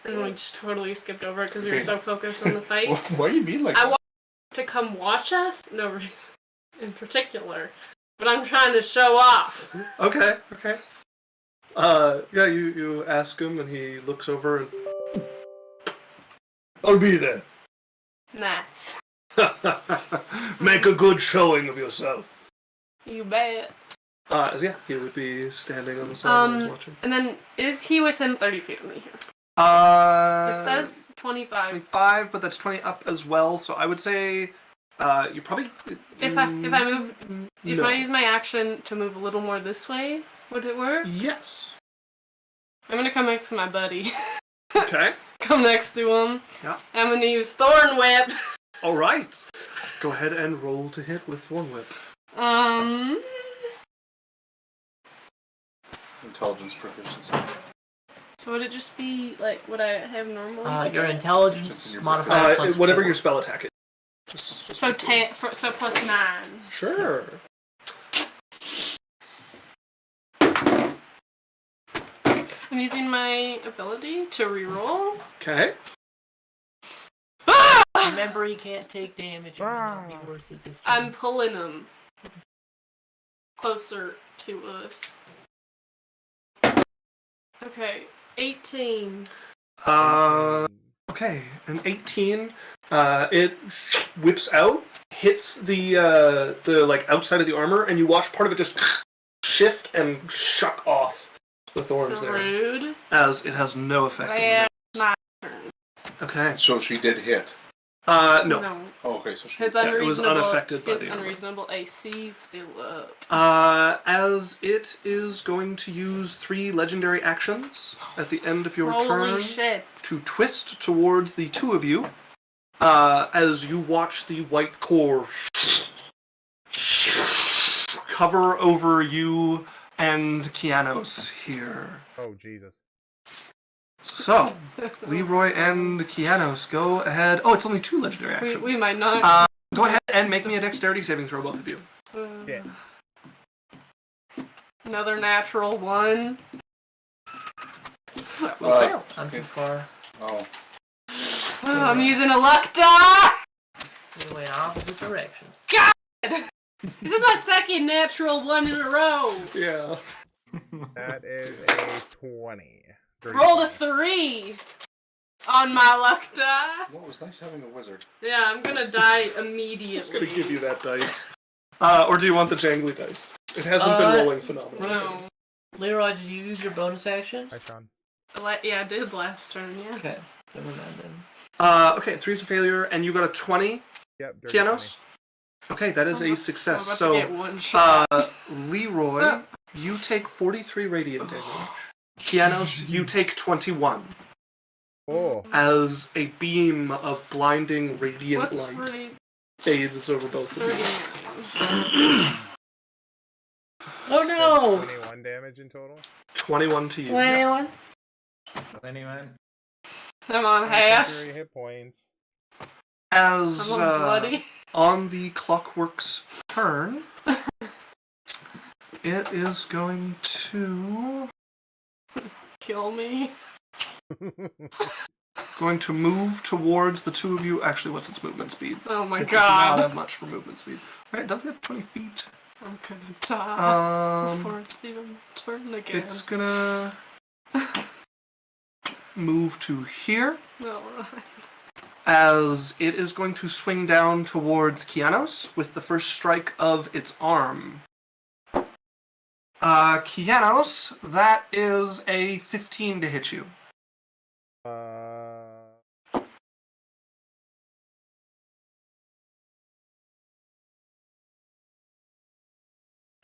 and we just totally skipped over it because we were Okay. so focused on the fight. Why are you being like I that? want to come watch us, no reason in particular, but I'm trying to show off. Okay. Yeah, you ask him, and he looks over and... I'll be there. Nice. Make a good showing of yourself. You bet. Yeah, he would be standing on the sidelines watching. And then is he within 30 feet of me here? It says 25. 25, but that's 20 up as well, so I would say you probably... If I move, if no. I use my action to move a little more this way, would it work? Yes. I'm gonna come next to my buddy. Okay. Come next to him. Yeah. I'm gonna use Thorn Whip. All right. Go ahead and roll to hit with Thorn Whip. Intelligence proficiency. So would it just be like what I have normally? Your Just intelligence in your modifier plus Whatever 4. your spell attack is. Just So so plus 9. Sure. I'm using my ability to reroll. Okay. Remember, he can't take damage. It may not be worth it this time. I'm pulling him closer to us. Okay, 18. Okay, an 18. It whips out, hits the like outside of the armor, and you watch part of it just shift and shuck off the thorns there, Rude. as it has no effect. on Yeah, you. my Okay. So she did hit. No. No. Oh, okay, so she His Yeah, it was unreasonable, unaffected by his the armor. unreasonable AC still up. As it is going to use 3 legendary actions at the end of your Holy turn shit. to twist towards the two of you, as you watch the white core cover over you and Kianos here. Oh, Jesus. So, Leroy and Kianos, go ahead. Oh, it's only 2 legendary actions. We might not. Go ahead and make me a dexterity saving throw, both of you. Yeah. Another natural 1. That will fail. I'm too far. Oh. Oh, I'm using a luck die! We went opposite direction. This is my second natural 1 in a row. Yeah. That is a 20. Rolled a 3 on my luck die. Well, it was nice having a wizard. Yeah, I'm gonna die Just gonna immediately. give you that dice. Or do you want the jangly dice? It hasn't been rolling phenomenally. No. Leroy, did you use your bonus action? Hi, Sean. Yeah, I did last turn, yeah. Okay, never mind then. Okay, 3 is a failure, and you got a 20, Yep. dirty Kianos? Okay, that is a success. I'm about to So, get one shot. Leroy, you take 43 radiant damage. Kianos, you take 21. Oh. as a beam of blinding radiant What's light 30, bathes over both of you. 39? Oh no! 21 damage in total. 21 to you. 21? Anyway. I'm on half. Temporary hit points. As I'm all bloody. on the Clockwork's turn, it is going to Kill me. move towards the two of you. Actually, what's its movement speed? Oh my It does not god. have much for movement speed. Right, it does get 20 feet. I'm gonna die before it's even turned again. It's gonna move to here, Alright. as it is going to swing down towards Kianos with the first strike of its arm. Kianos, that is a 15 to hit you.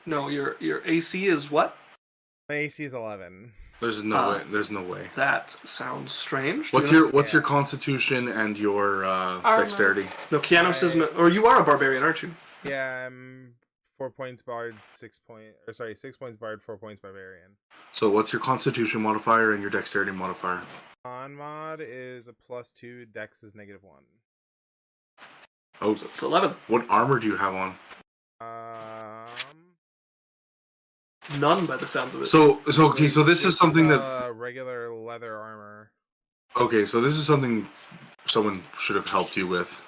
No, your AC is what? My AC is 11. There's no way. There's no way. That sounds strange. What's your constitution and your dexterity? No, Kianos isn't. Or you are a barbarian, aren't you? Yeah, I'm 4 points bard, 6 points bard, 4 points barbarian. So what's your constitution modifier and your dexterity modifier? Con mod is a +2, dex is -1. Oh, So it's 11. what armor do you have on? None by the sounds of it. So okay, so this is something that regular leather armor. okay, so this is something someone should have helped you with.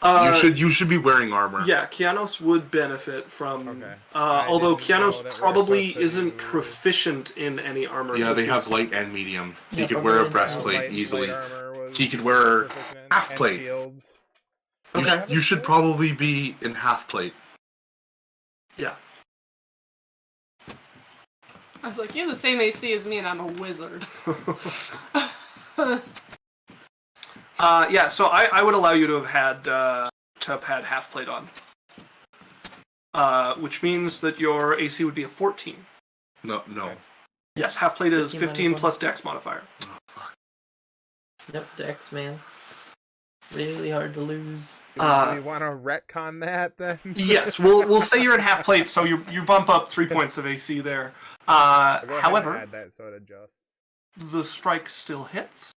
Uh, You should be wearing armor. Yeah, Kianos would benefit from. Okay. Although didn't know Kianos that we were probably supposed to isn't do- proficient in any armor. Yeah, so they he's- have light and medium. He Yeah, could wear a barbarian. breastplate Light easily. armor was He could wear proficient in, half and plate. shields. Okay. You should probably be in half plate. Yeah. I was like, you have the same AC as me and I'm a wizard. Yeah. So I would allow you to have had half plate on. Which means that your AC would be a 14. No. Okay. Yes, half plate is 15 15 minus plus Dex modifier. Oh, fuck. Yep, Dex, man. Really hard to lose. Do we want to retcon that then? Yes, we'll say you're in half plate, so you bump up 3 points of AC there. I'll go ahead and However, add that so it adjusts. the strike still hits,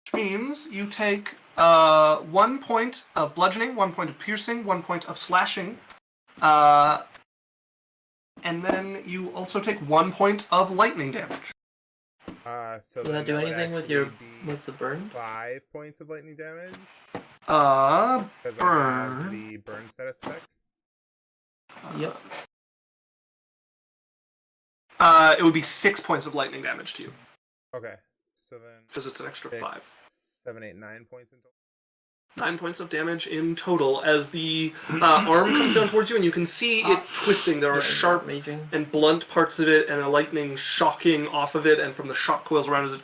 which means you take 1 point of bludgeoning, 1 point of piercing, 1 point of slashing, and then you also take 1 point of lightning damage. So Will then that do would anything with actually be the burn? 5 points of lightning damage? Burn. Because I have the burn status effect. Yep. It would be 6 points of lightning damage to you, Okay. So then because it's an extra 6, 5. 7, 8, 9 points in total. 9 points of damage in total as the arm comes down towards you, and you can see it twisting. There are Yeah, sharp raging. and blunt parts of it, and a lightning shocking off of it, and from the shock coils around as it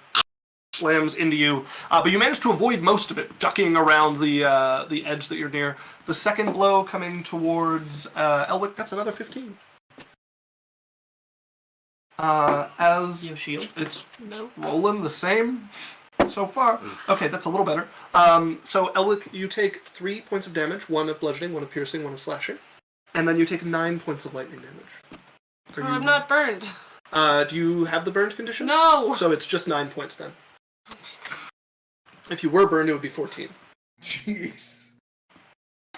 slams into you. But you manage to avoid most of it, ducking around the edge that you're near. The second blow coming towards Elwick, that's another 15. As You have shield? it's Nope. rolling the same so far. Okay, that's a little better. So Elwick, you take 3 points of damage, 1 of bludgeoning, 1 of piercing, 1 of slashing, and then you take 9 points of lightning damage. Are I'm not burned. Do you have the burned condition? No! So it's just 9 points then. If you were burned, it would be 14. Jeez.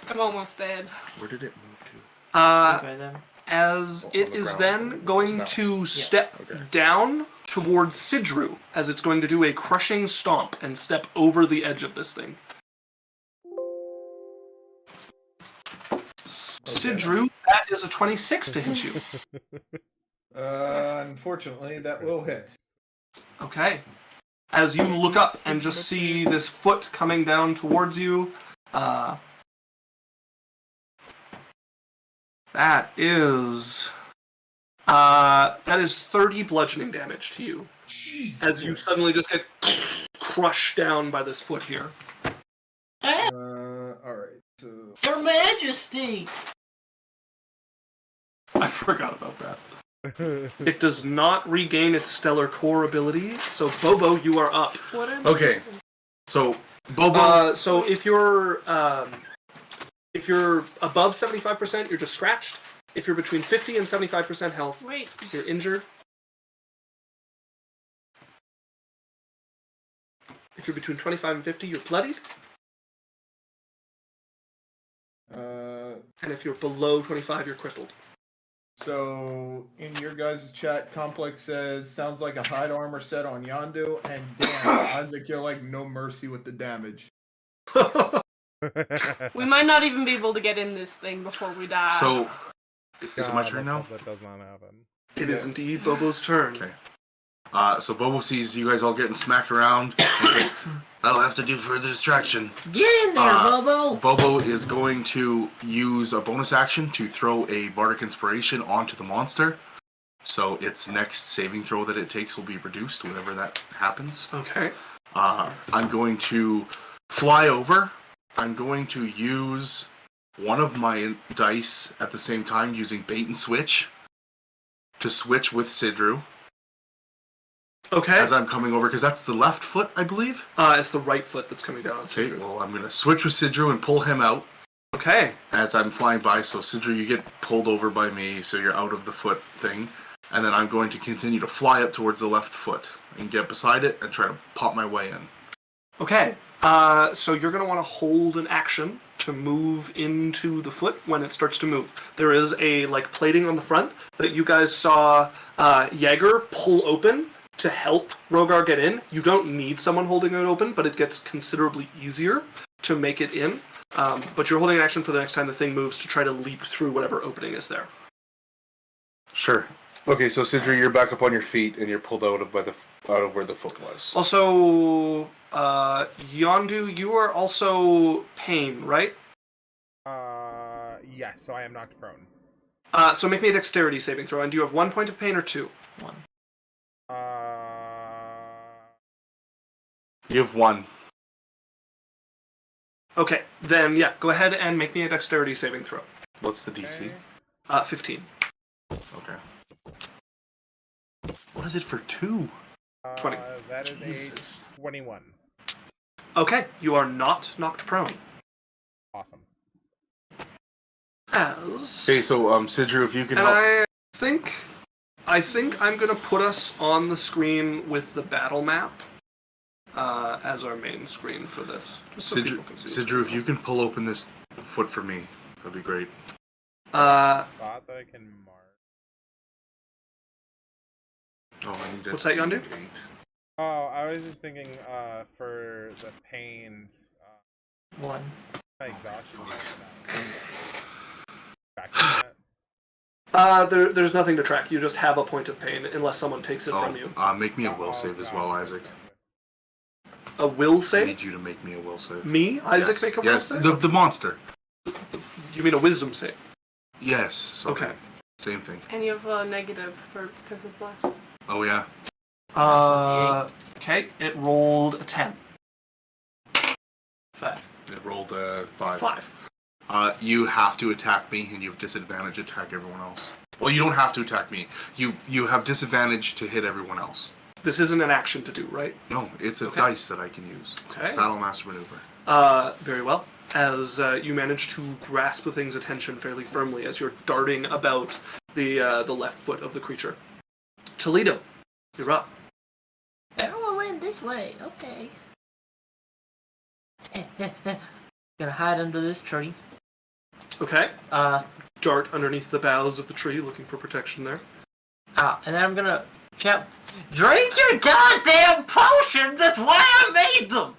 I'm almost dead. Where did it move to? Okay, then. As On it the is ground. then It's going now. to step Okay. down towards Sidru, as it's going to do a crushing stomp and step over the edge of this thing. Sidru, that is a 26 to hit you. Unfortunately, that will hit. Okay. As you look up and just see this foot coming down towards you, that is 30 bludgeoning damage to you. As you suddenly just get crushed down by this foot here. Alright, so... Your Majesty! I forgot about that. It does not regain its stellar core ability. So Bobo, you are up. What are Okay. those? So Bobo. So if you're above 75%, you're just scratched. If you're between 50 and 75% health, Wait. you're injured. If you're between 25 and 50, you're bloodied. And if you're below 25, you're crippled. So, in your guys' chat, Complex says, sounds like a hide armor set on Yondu, and damn, Isaac, you're like no mercy with the damage. We might not even be able to get in this thing before we die. So, is it my God, turn let's now? hope that does not happen. It is indeed Bobo's turn. Okay. So Bobo sees you guys all getting smacked around. And he's like, that'll have to do for the distraction. Get in there, Bobo! Bobo is going to use a bonus action to throw a Bardic Inspiration onto the monster. So its next saving throw that it takes will be reduced whenever that happens. Okay. I'm going to fly over. I'm going to use one of my dice at the same time using Bait and Switch to switch with Sidru. Okay. As I'm coming over, because that's the left foot, I believe. It's the right foot that's coming down on Okay, Sidru. well, I'm going to switch with Sidru and pull him out Okay. as I'm flying by. So, Sidru, you get pulled over by me, so you're out of the foot thing. And then I'm going to continue to fly up towards the left foot and get beside it and try to pop my way in. Okay. So you're going to want to hold an action to move into the foot when it starts to move. There is a plating on the front that you guys saw Jaeger pull open to help Rogar get in. You don't need someone holding it open, but it gets considerably easier to make it in. But you're holding an action for the next time the thing moves to try to leap through whatever opening is there. Sure. Okay, so Sidru, you're back up on your feet and you're pulled out of where the foot was. Also, Yondu, you are also pain, right? Yes, so I am knocked prone. So make me a dexterity saving throw. And do you have 1 point of pain or 2? 1. You have 1. Okay, then yeah, go ahead and make me a dexterity saving throw. What's the DC? 15. Okay. What is it for 2? 20. That is Jesus. a 21. Okay, you are not knocked prone. Awesome. As Okay, so Sidru, if you can and help. I think I'm gonna put us on the screen with the battle map as our main screen for this. Just so people can see the Sidru, if you can pull open this foot for me, that'd be great. Spot that I can mark. Oh, I need What's that, Yondu? 8. Oh, I was just thinking for the pain, 1. my exhaustion. There's nothing to track. You just have a point of pain unless someone takes it from you. Make me a will save as well, Isaac. A will I save? need you to make me a will save. Me? Isaac Yes. make a will Yes, save? the monster. You mean a wisdom save? Yes. So Okay. Same thing. And you have a negative because of bless. Oh yeah. Okay, it rolled a 10. 5. It rolled 5. 5. You have to attack me, and you have disadvantage to attack everyone else. Well, you don't have to attack me. You have disadvantage to hit everyone else. This isn't an action to do, right? No, it's a Okay. dice that I can use. Okay. Battle Master Maneuver. Very well. As you manage to grasp the thing's attention fairly firmly as you're darting about the left foot of the creature. Toledo, you're up. Everyone went this way. Okay. Gonna hide under this tree. Okay. Drink Dart underneath the boughs of the tree, looking for protection there. and then I'm gonna shout, drink your goddamn potions! That's why I made them!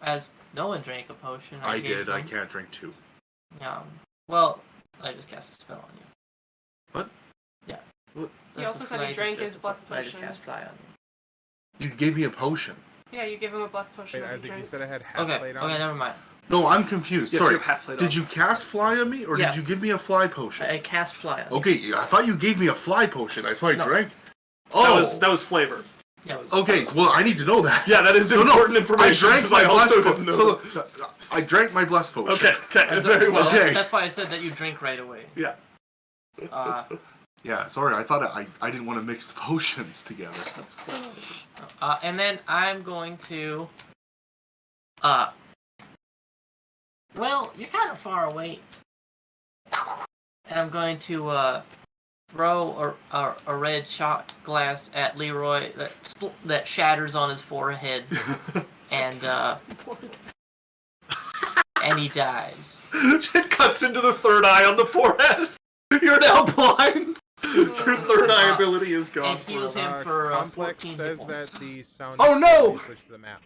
As no one drank a potion. I gave did. I them. can't drink 2. Well, I just cast a spell on you. What? Yeah. What? He also said he drank his blessed I just potion. cast fly on you. You gave me a potion. Yeah, you give him a blessed potion Wait, that he Isaac, you drank. said I had half Okay, plate on. okay, never mind. No, I'm confused. Yes, Sorry. you have half plate Did on. you cast fly on me, or Yeah. did you give me a fly potion? I cast fly on you. Okay, I thought you gave me a fly potion. That's why I No. drank. That Oh, was flavor. Yeah. okay. Well, I need to know that. Yeah, that is So, no, important I information. drank 'cause my I also blessed didn't know potion. that. So, I drank my blessed potion. Okay, And very well. Okay. That's why I said that you drink right away. Yeah. Yeah, sorry, I thought I didn't want to mix the potions together. That's cool. And then I'm going to, well, you're kind of far away. And I'm going to, throw a red shot glass at Leroy that shatters on his forehead. And he dies. It cuts into the third eye on the forehead. You're now blind. Your third eye ability is gone. And heals him Uh, for Complex 14 says hit that points. the sound. Oh, no! Switch to the map.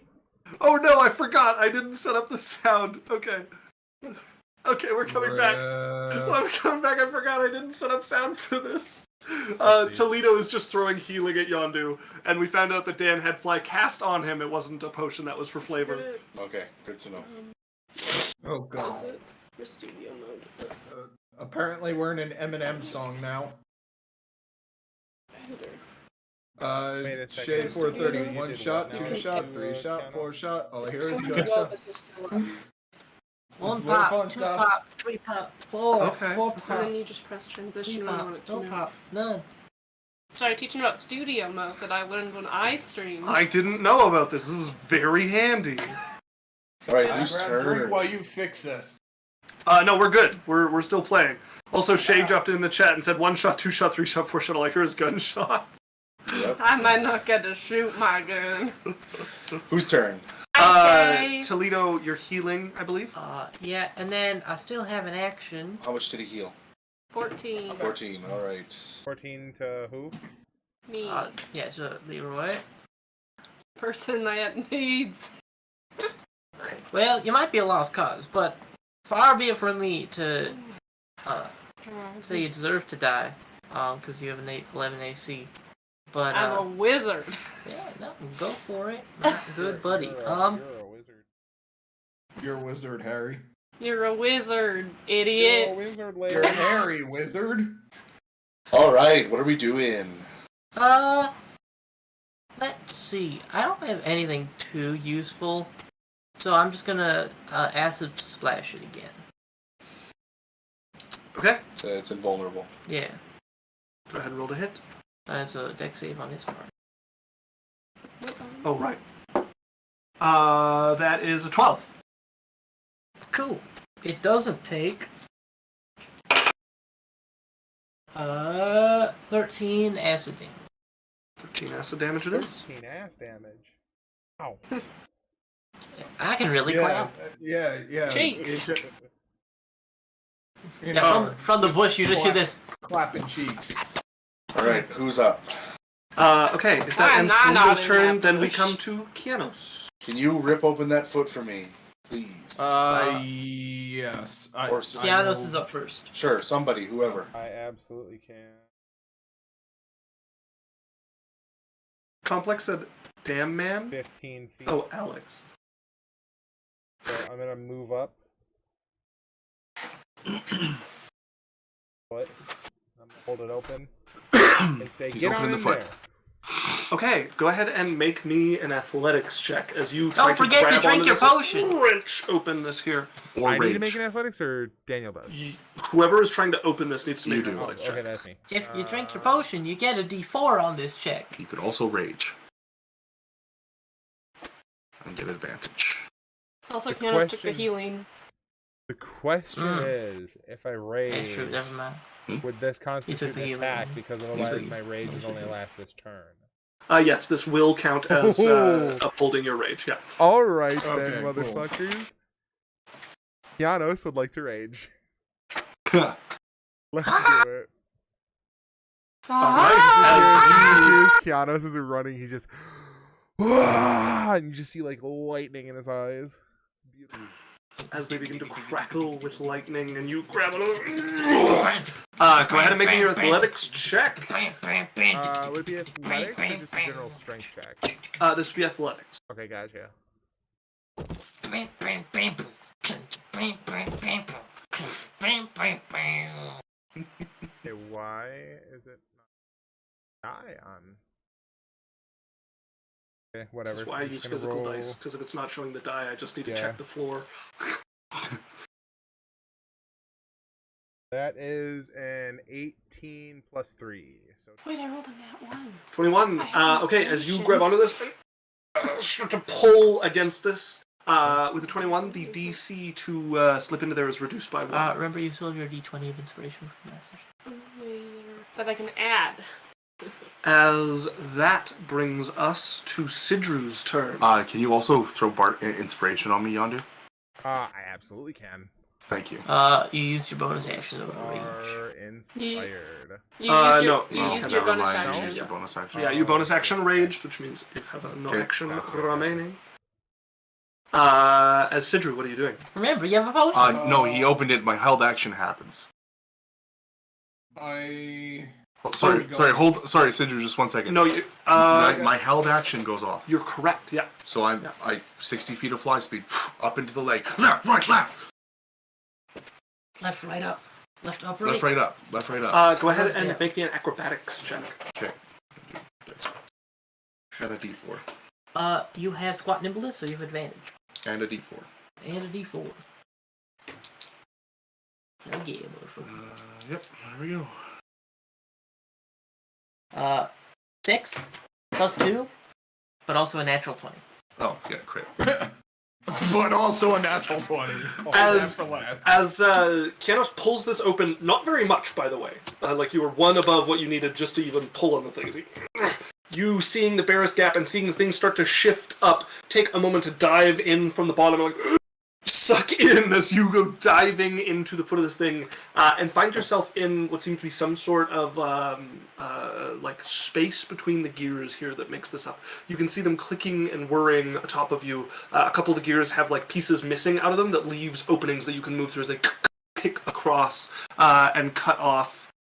Oh no, I forgot. I didn't set up the sound. Okay. Okay, we're coming back. I'm coming back. I forgot I didn't set up sound for this. Toledo is just throwing healing at Yondu, and we found out that Dan had fly cast on him. It wasn't a potion that was for flavor. Okay, good to know. Oh god. For studio mode. Apparently we're in an Eminem song now. Editor. Wait a second. Shade 430. You One did shot, what now? two shot, You, 3 shot, Keanu? 4 shot. Oh, here is Studio gunshot. Office is still up. One This is where pop, fun two stops. pop, 3 pop, 4. Okay. 4 And pop, then you just press 3 transition when you pop, want it to no move. pop, none. Sorry, teaching about studio mode that I learned when I streamed. I didn't know about this. This is very handy. Alright, I whose grab a drink turn? while you fix this. No, we're good. We're still playing. Also, Shay jumped in the chat and said 1 shot, 2 shot, 3 shot, 4 shot. All I hear is gunshot. Yep. I might not get to shoot my gun. Whose turn? Okay. Toledo, you're healing, I believe. Yeah, and then I still have an action. How much did he heal? 14. 14, alright. 14 to who? Me. Yeah, so Leroy. Person that needs. Well, you might be a lost cause, but far be it from me to say you deserve to die, because you have an 11 AC. But I'm a wizard. yeah, no, go for it. Not good, buddy. You're a wizard. You're a wizard, Harry. You're a wizard, You're a idiot. wizard, You're lady. Harry, wizard. Alright, what are we doing? Let's see. I don't have anything too useful, so I'm just gonna acid splash it again. Okay. It's invulnerable. Yeah, Go ahead and roll to hit. that's a deck save on his part. Oh, right. That is a 12. Cool. It doesn't take 13 acid damage. 13 acid damage it is. 13 ass damage. Ow. I can really Yeah, clap. yeah. Cheeks. It- you Yeah, know, from the bush, you just hear this. clapping cheeks. Alright, who's up? Okay, if that I'm ends not Toledo's in turn, that then we bush. come to Kianos. Can you rip open that foot for me? Please. Yes. Or Kianos is up first. Sure, somebody, whoever. I absolutely can. Complex said, damn man. 15 feet. Oh, Alex. So I'm gonna move up. What? I'm gonna hold it open and say, He's "Get opening on the in foot." there." Okay, go ahead and make me an athletics check as you Don't try forget to grab drink onto your this potion. wrench open this here. Or I rage. need to make an athletics, or Daniel does. Whoever is trying to open this needs to You make do. an athletics Okay, check. that's me. If you drink your potion, you get a D4 on this check. You could also rage. And get advantage. Also, The Kianos took the question- healing. The question is, if I That's rage, true, never mind. would this constitute the an healing. attack? Because otherwise, my rage is only last this turn. Yes, this will count as upholding your rage, yeah. All right Okay, then, cool. motherfuckers. Kianos would like to rage. Let's do it. Alright, As Kianos is running, he just and you just see like lightning in his eyes. It's beautiful. as they begin to crackle with lightning and you grab it over. Go ahead and make me your athletics check. Would it be athletics or just a general strength check? This would be athletics. Okay, gotcha. Okay, why is it not die on? Okay, whatever. This is why I I'm use just gonna physical roll- dice, because if it's not showing the die, I just need to Yeah. check the floor. That is an 18 plus 3. So Wait, I rolled a nat 1. 21. I have Okay, as you inspiration. grab onto this, start to pull against this. With a 21, the DC to slip into there is reduced by 1. Remember, you still have your D20 of inspiration from last session. That I can add. As that brings us to Sidru's turn. Can you also throw inspiration on me, Yondu? I absolutely can. Thank you. You used your bonus action of Are rage. inspired. You used your, no. you Oh, used your never bonus mind. action. Use your bonus action. Yeah, you bonus action raged, which means you have no Okay. action remaining. As Sidru, what are you doing? Remember, you have a potion. No, he opened it. My held action happens. I. Oh, sorry, sorry, Sidru, just 1 second. No, you. My held action goes off. You're correct. Yeah. So I 60 feet of fly speed up into the lake. Left, right, left. Left, right, up. Left, up, right. Left, right, up. Left, right, up. Go ahead and Yeah. make me an acrobatics check. Okay. And a D4. You have squat nimbleness, so you have advantage. And a D4. And a D4. Oh yeah, motherfucker. Yep. There we go. 6 plus 2, but also a natural 20. Oh, yeah, crit. But also a natural 20. As For last. Kianos pulls this open, not very much, by the way. Like you were 1 above what you needed just to even pull on the things. You seeing the Barris gap and seeing the things start to shift up, take a moment to dive in from the bottom, like suck in as you go diving into the foot of this thing, and find yourself in what seems to be some sort of like space between the gears here that makes this up. You can see them clicking and whirring atop of you. A couple of the gears have like pieces missing out of them that leaves openings that you can move through as they kick across and cut off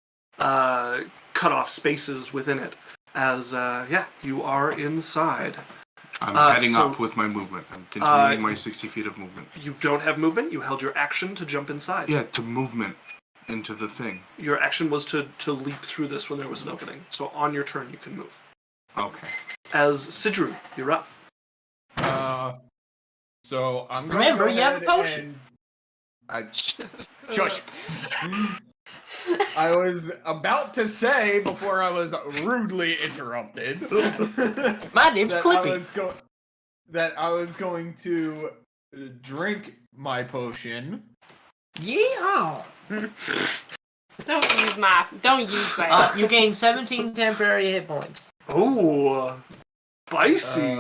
spaces within it. As you are inside. I'm heading up with my movement. I'm continuing my 60 feet of movement. You don't have movement. You held your action to jump inside. Yeah, to movement into the thing. Your action was to leap through this when there was an opening. So on your turn, you can move. Okay. As Sidru, you're up. So I'm going Remember, to go you have a ahead potion. Shush. I was about to say before I was rudely interrupted. My name's Clippy. That I was going to drink my potion. Yeah. Don't use my. You gain 17 temporary hit points. Oh, spicy.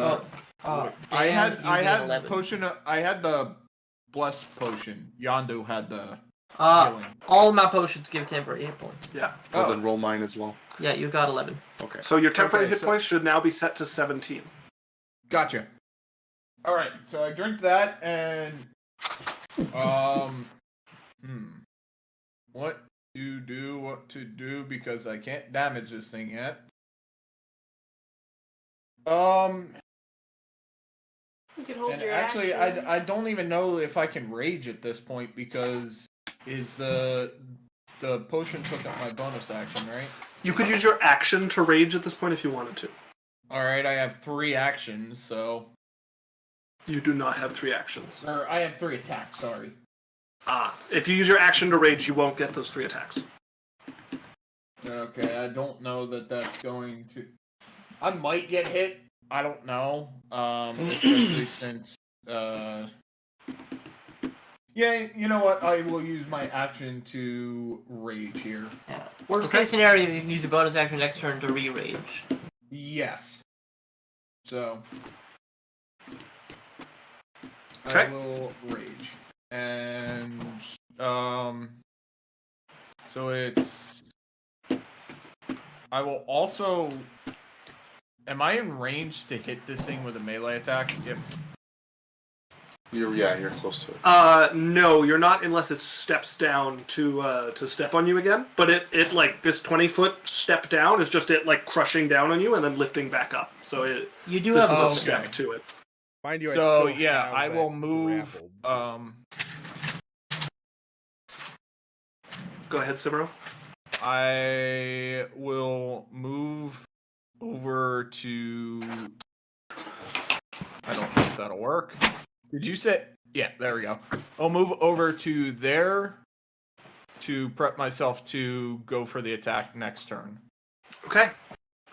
I had 11. potion. I had the blessed potion. Yondu had the healing. All my potions give temporary hit points. Yeah. Well, then roll mine as well. Yeah, you got 11. Okay. So your temporary Okay, hit points should now be set to 17. Gotcha. All right, so I drink that and what to do because I can't damage this thing yet. You can hold And your actually, action. I don't even know if I can rage at this point because is the potion took up my bonus action, right? You could use your action to rage at this point if you wanted to. All right, I have 3 actions, so You do not have 3 actions. or I have 3 attacks. Sorry. If you use your action to rage, you won't get those 3 attacks. Okay, I don't know that that's going to. I might get hit. I don't know. Especially since. Yeah, you know what? I will use my action to rage here. Yeah. Worst case scenario, you can use a bonus action next turn to re-rage. Yes. So. Okay. I will rage. And. So it's. I will also. Am I in range to hit this thing with a melee attack? If. You're close to it. No, you're not unless it steps down to step on you again. But it like this 20-foot step down is just it like crushing down on you and then lifting back up. So You do this have is a a step to it. Mind you, I So still yeah, have I that will move. grapple. Go ahead, Simero. I will move over to. I don't know if that'll work. Did you say? Yeah, there we go. I'll move over to their to prep myself to go for the attack next turn. Okay.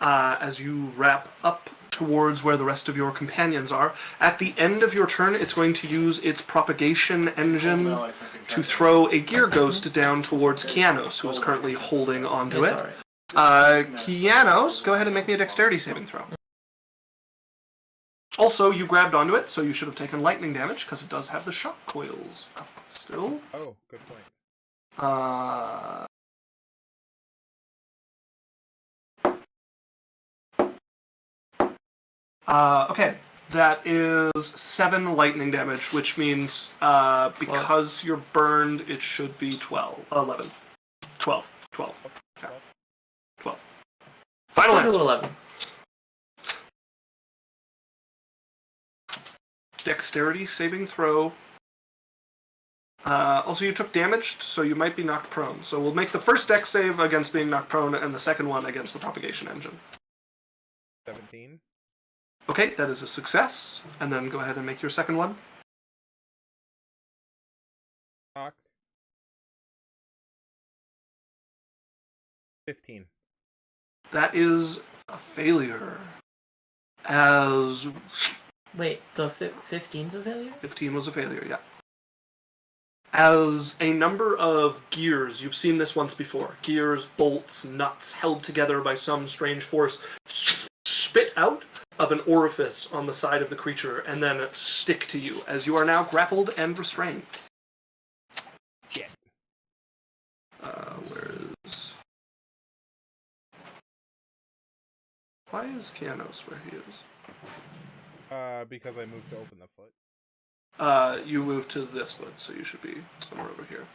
As you wrap up towards where the rest of your companions are, at the end of your turn, it's going to use its propagation engine to throw a gear ghost down towards Kianos, who is currently holding onto it. Kianos, go ahead and make me a dexterity saving throw. Also, you grabbed onto it, so you should have taken lightning damage, because it does have the shock coils up still. Oh, good point. Okay, that is 7 lightning damage, which means because you're burned, it should be 12. 11. 12. 12. Okay. 12. Final answer. 11. Dexterity saving throw. Also, you took damage, so you might be knocked prone. So we'll make the first dex save against being knocked prone, and the second one against the propagation engine. 17. Okay, that is a success. And then go ahead and make your second one. Knocked. 15. That is a failure. As Wait, the 15's a failure? 15 was a failure, yeah. As a number of gears, you've seen this once before, gears, bolts, nuts held together by some strange force, spit out of an orifice on the side of the creature and then stick to you, as you are now grappled and restrained. Shit. Where is... Why is Kianos where he is? Because I moved to open the foot. You moved to this foot, so you should be somewhere over here.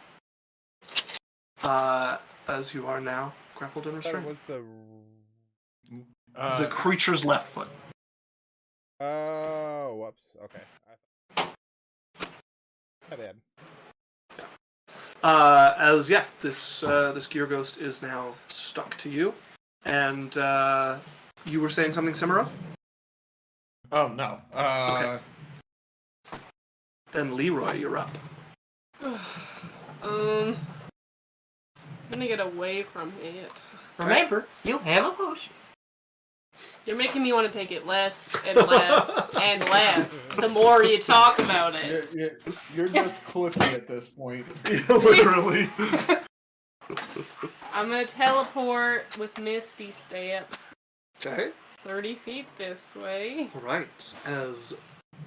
As you are now, grappled and I thought it restrained. was the... The creature's left foot. Oh, whoops. Okay. My bad. This gear ghost is now stuck to you, and you were saying something, Samuro? Oh, no. Okay. Then Leroy, you're up. I'm gonna get away from it. Remember, you have a potion. You're making me want to take it less and less and less the more you talk about it. You're just Cliffy at this point. Literally. I'm gonna teleport with Misty Step Okay. 30 feet this way. Alright. As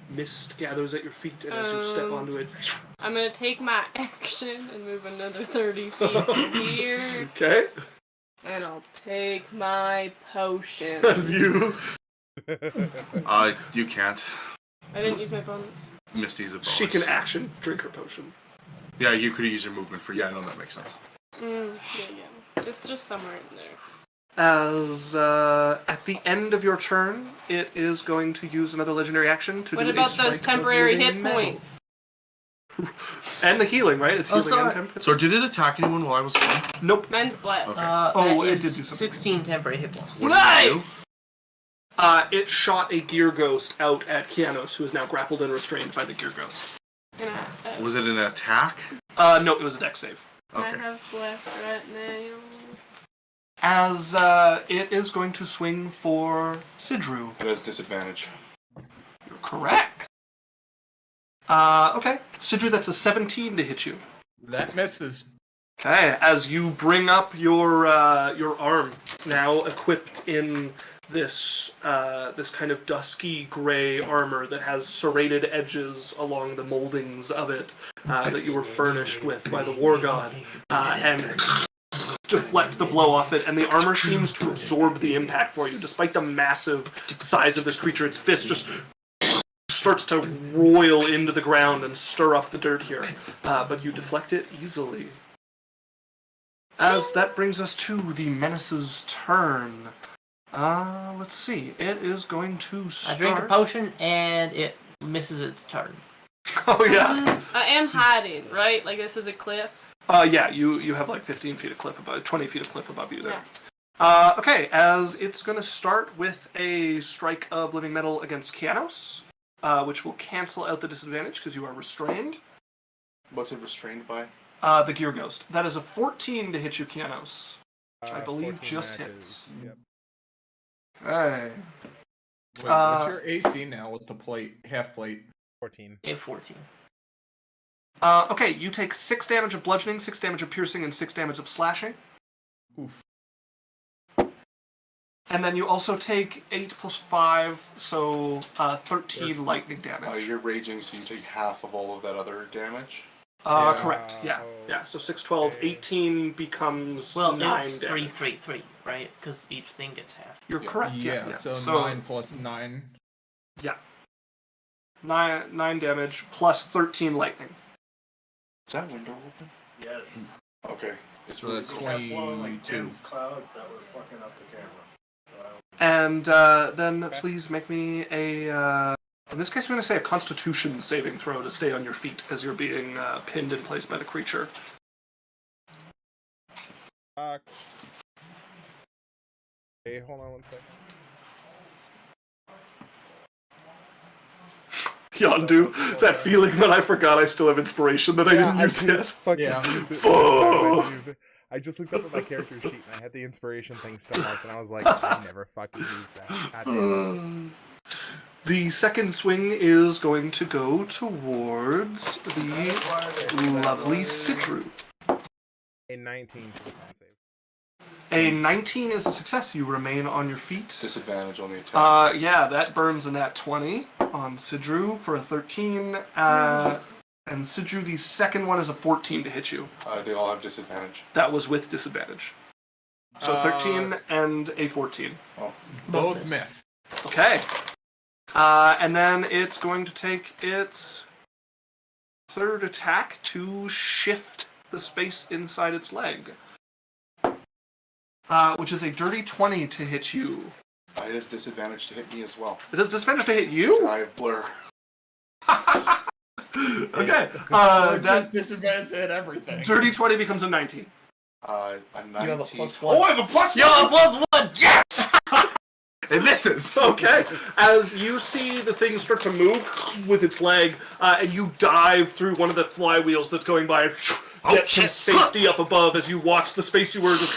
mist gathers at your feet and as you step onto it. I'm gonna take my action and move another 30 feet here. Okay. And I'll take my potion. As you... You can't. I didn't use my bonus. Misty's a bonus. She can action drink her potion. Yeah, you could use your movement for... Yeah, no, that makes sense. Yeah. It's just somewhere in there. As at the end of your turn, it is going to use another legendary action to What do about a strike those of temporary living hit metal. points? And the healing, right? It's healing and temporary. So did it attack anyone while I was gone? Nope. Mine's blessed. Oh, that it did is do something. 16 temporary hit points. What did it do? Nice! It shot a gear ghost out at Kianos, who is now grappled and restrained by the gear ghost. Was it an attack? No, it was a dex save. I Okay. have blessed right now. As it is going to swing for Sidru. It has disadvantage. You're correct. Okay. Sidru, that's a 17 to hit you. That misses. Okay, as you bring up your arm, now equipped in this kind of dusky gray armor that has serrated edges along the moldings of it that you were furnished with by the war god, and deflect the blow off it, and the armor seems to absorb the impact for you. Despite the massive size of this creature, its fist just starts to roil into the ground and stir up the dirt here, but you deflect it easily. As that brings us to the Menace's turn. Let's see. It is going to I start... drink a potion and it misses its turn. Oh, yeah. I am hiding, right? Like this is a cliff. Yeah, you have like 15 feet of cliff above, 20 feet of cliff above you there. Nice. Okay, as it's going to start with a strike of living metal against Kianos, which will cancel out the disadvantage because you are restrained. What's it restrained by? The Gear Ghost. That is a 14 to hit you, Kianos. Which I believe 14 just matches. hits. Yep. Hey. Wait, what's your AC now with the plate, half plate? 14. A 14. Okay, you take 6 damage of bludgeoning, 6 damage of piercing, and 6 damage of slashing. Oof. And then you also take 8 plus 5, so 13 lightning damage. You're raging, so you take half of all of that other damage. Yeah. Correct. Yeah. Yeah. So 6, 12, Okay. 18 becomes Well, 9 it's damage. 3, 3, 3, right? Because each thing gets half. You're Yeah. correct. Yeah, Yeah. so 9 plus 9. Yeah. 9 damage plus 13 lightning. Is that window open? Yes. Okay. It's So really that's cool. Kept blowing like 22. dense clouds that were fucking up the camera. So And then please make me a. In this case, I'm going to say a Constitution saving throw to stay on your feet as you're being pinned in place by the creature. Okay, hold on one second. Yondu, that feeling when I forgot I still have inspiration that I didn't use yet. Fucking Yeah. used it. Fuck. I just looked up at my character sheet and I had the inspiration thing still marked and I was like, I never fucking used that. God damn it. The second swing is going to go towards the lovely Sidru. A 19 for the con save. A 19 is a success. You remain on your feet. Disadvantage on the attack. Yeah, that burns a nat 20 on Sidru for a 13. And Sidru, the second one is a 14 to hit you. They all have disadvantage. That was with disadvantage. So 13 and a 14. Oh. Both miss. Okay. And then it's going to take its third attack to shift the space inside its leg. Which is a dirty 20 to hit you. It has disadvantage to hit me as well. It has disadvantage to hit you? I have blur. Okay. That disadvantage hit everything. Dirty 20 becomes a 19. A 19. You have a +1. Oh, I have a plus You have a +1! Yes! It misses. Okay. As you see the thing start to move with its leg, and you dive through one of the flywheels that's going by and get some shit. safety up above as you watch the space you were just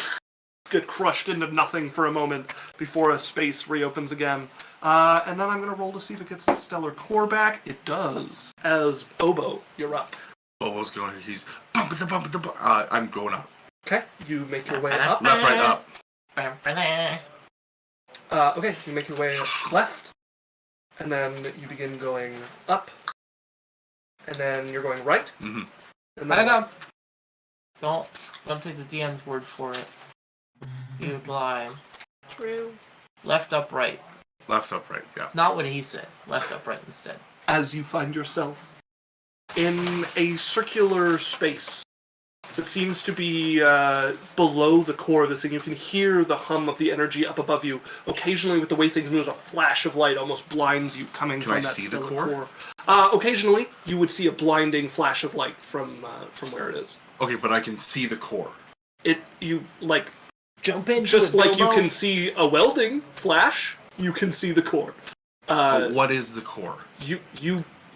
get crushed into nothing for a moment before a space reopens again. And then I'm going to roll to see if it gets its stellar core back. It does. As Obo, you're up. Bobo's going. He's bumping. I'm going up. Okay. You make your way up. Left, right, up. Okay, you make your way left, and then you begin going up, and then you're going right, Mm-hmm. and Back then up! Don't take the DM's word for it. You lie. True. Left, up, right. Left, up, right. Yeah. Not what he said. Left, up, right instead. as you find yourself in a circular space that seems to be below the core of this thing. You can hear the hum of the energy up above you. Occasionally, with the way things move, a flash of light almost blinds you coming Can from I that see the stellar core? Occasionally, you would see a blinding flash of light from where it is. Okay, but I can see the core. Jump in. Just like you can see a welding flash, you can see the core. But what is the core?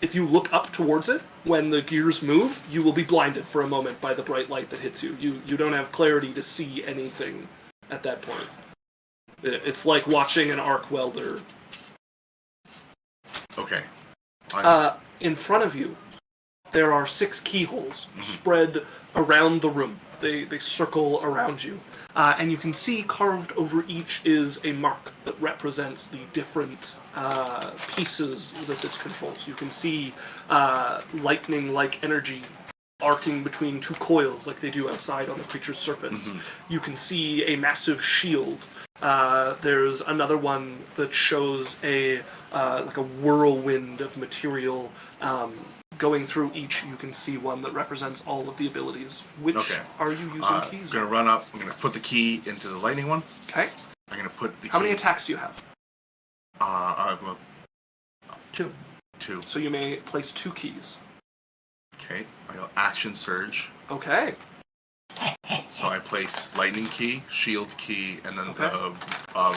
If you look up towards it, when the gears move, you will be blinded for a moment by the bright light that hits you. You don't have clarity to see anything at that point. It's like watching an arc welder. Okay. In front of you, there are 6 keyholes spread around the room. They circle around you. And you can see carved over each is a mark that represents the different pieces that this controls. You can see lightning-like energy arcing between 2 coils like they do outside on the creature's surface. You can see a massive shield. There's another one that shows a whirlwind of material going through each. You can see one that represents all of the abilities. Which are you using keys? I'm gonna run up. I'm gonna put the key into the lightning one. Okay. I'm gonna put the. How key... many attacks do you have? I have 2. 2. So you may place 2 keys. Okay. I got action surge. Okay. So I place lightning key, shield key, and then the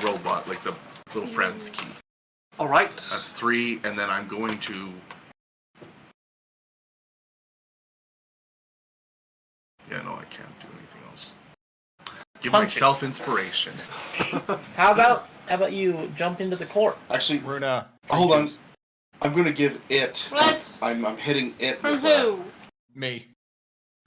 robot, like the little friend's key. All right. That's 3, and then I'm going to No, I can't do anything else. Give Punch it. myself inspiration. How about you jump into the court? Actually, Runa. hold on. I'm gonna give it. What? I'm hitting it From with who? Me.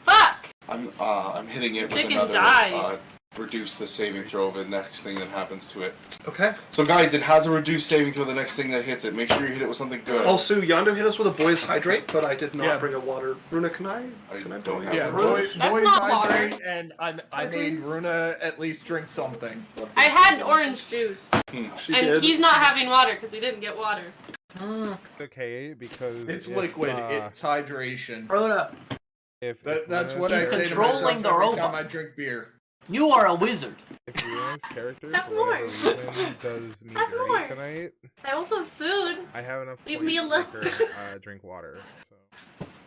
Fuck! I'm hitting it with Chicken another died. reduce the saving throw of the next thing that happens to it. Okay. So guys, it has a reduced saving throw the next thing that hits it. Make sure you hit it with something good. Also, Yondu hit us with a boy's hydrate, but I did not Yeah. bring a water. Runa, can I don't borrow have Yeah, it. Runa? That's boys not hydrate, and I made Runa at least drink something. I had orange juice. She And did. he's not having water because he didn't get water. Okay, because It's if, liquid. It's hydration. Rhoda, if That's Runa's what I He's say to controlling myself the every robot. time I drink beer. you are a wizard. If Runa's character, Have for whatever more. reason, does me Have dirty more. tonight, I also have food. I have enough Leave points me to alone. make her drink water. So.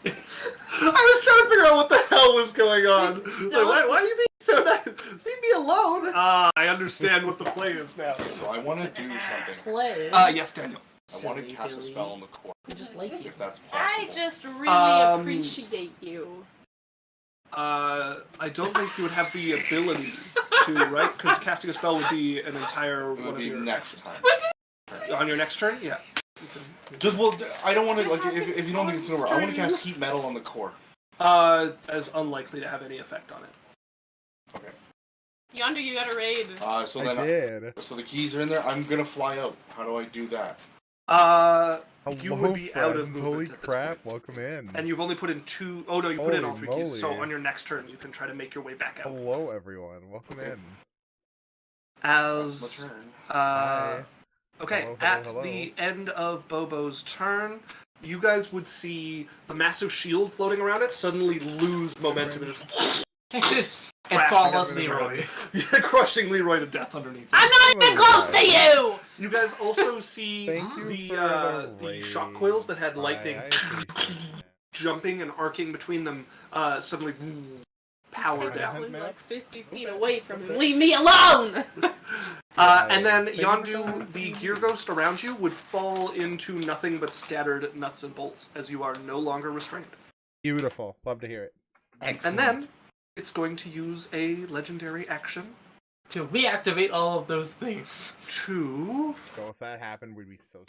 I was trying to figure out what the hell was going on. No. Like, why are you being so nice? Leave me alone. Ah, I understand what the play is now. So I want to do something. Play. Yes, Daniel. I want to cast a spell on the core, I just like you. if that's I possible. just really appreciate you. I don't think you would have the ability to, right? Because casting a spell would be an entire It one would of be your next time. on your next turn. Yeah. Just I don't want to like if you don't think it's over. I want to cast heat metal on the core. As unlikely to have any effect on it. Okay. Yondu, you got a raid. So I then did. so the keys are in there. I'm gonna fly out. How do I do that? You Hello, would be out of friends. movement Holy at this crap! point. Welcome in. And you've only put in two. Oh no, you put in all Holy three keys. So moly. on your next turn, you can try to make your way back out. Hello, everyone. Welcome Okay. in. As That's my turn. Hi. okay, Hello, at hello. the end of Bobo's turn, you guys would see the massive shield floating around it suddenly lose momentum and just And Crashing fall into on the Leroy. crushing Leroy to death underneath. I'm not even close to you! You guys also see Thank you the for shock coils that had lightning I appreciate that. jumping and arcing between them suddenly power Take down. it like 50 feet away from him. Leave me alone! And then Thank you for Yondu, coming. the gear ghost around you, would fall into nothing but scattered nuts and bolts, as you are no longer restrained. Beautiful. Love to hear it. And then it's going to use a legendary action To reactivate all of those things. to... So if that happened, we'd be so.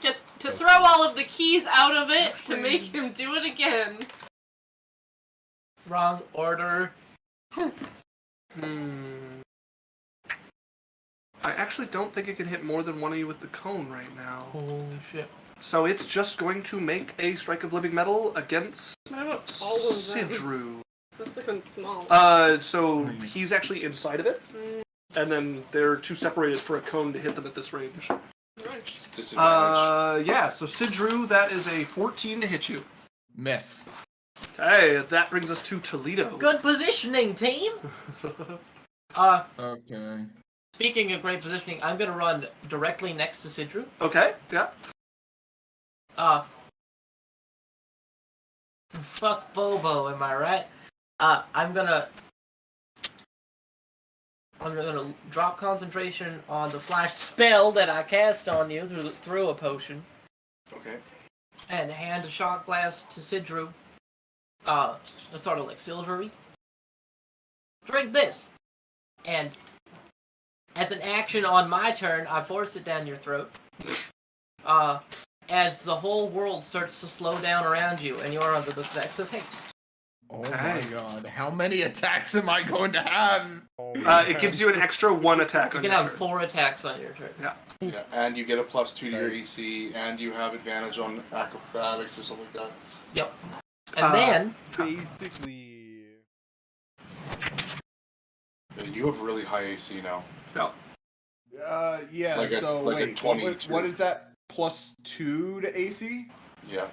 To throw all of the keys out of it to make him do it again. Wrong order. I actually don't think it can hit more than one of you with the cone right now. Holy shit. So it's just going to make a strike of living metal against What about all of them? Sidru. That's looking small. So he's actually inside of it, and then they're too separated for a cone to hit them at this range. Disadvantage. Yeah, so Sidru, that is a 14 to hit you. Miss. Okay, that brings us to Toledo. Good positioning, team! Okay. Speaking of great positioning, I'm gonna run directly next to Sidru. Okay, yeah. Fuck Bobo, am I right? I'm gonna drop concentration on the flash spell that I cast on you through a potion, Okay. and hand a shot glass to Sidru. It's sort of like silvery. Drink this, and as an action on my turn, I force it down your throat. As the whole world starts to slow down around you, and you are under the effects of haste. Oh my god. How many attacks am I going to have? Oh, It gives you an extra 1 attack You on can your have turn. 4 attacks on your turn. Yeah, and you get a +2 to your AC, and you have advantage on acrobatics or something like that. Yep. And then basically. Yeah, you have really high AC now. Yeah, Like a- so like a wait, 22. what is that? +2 to AC? Yeah.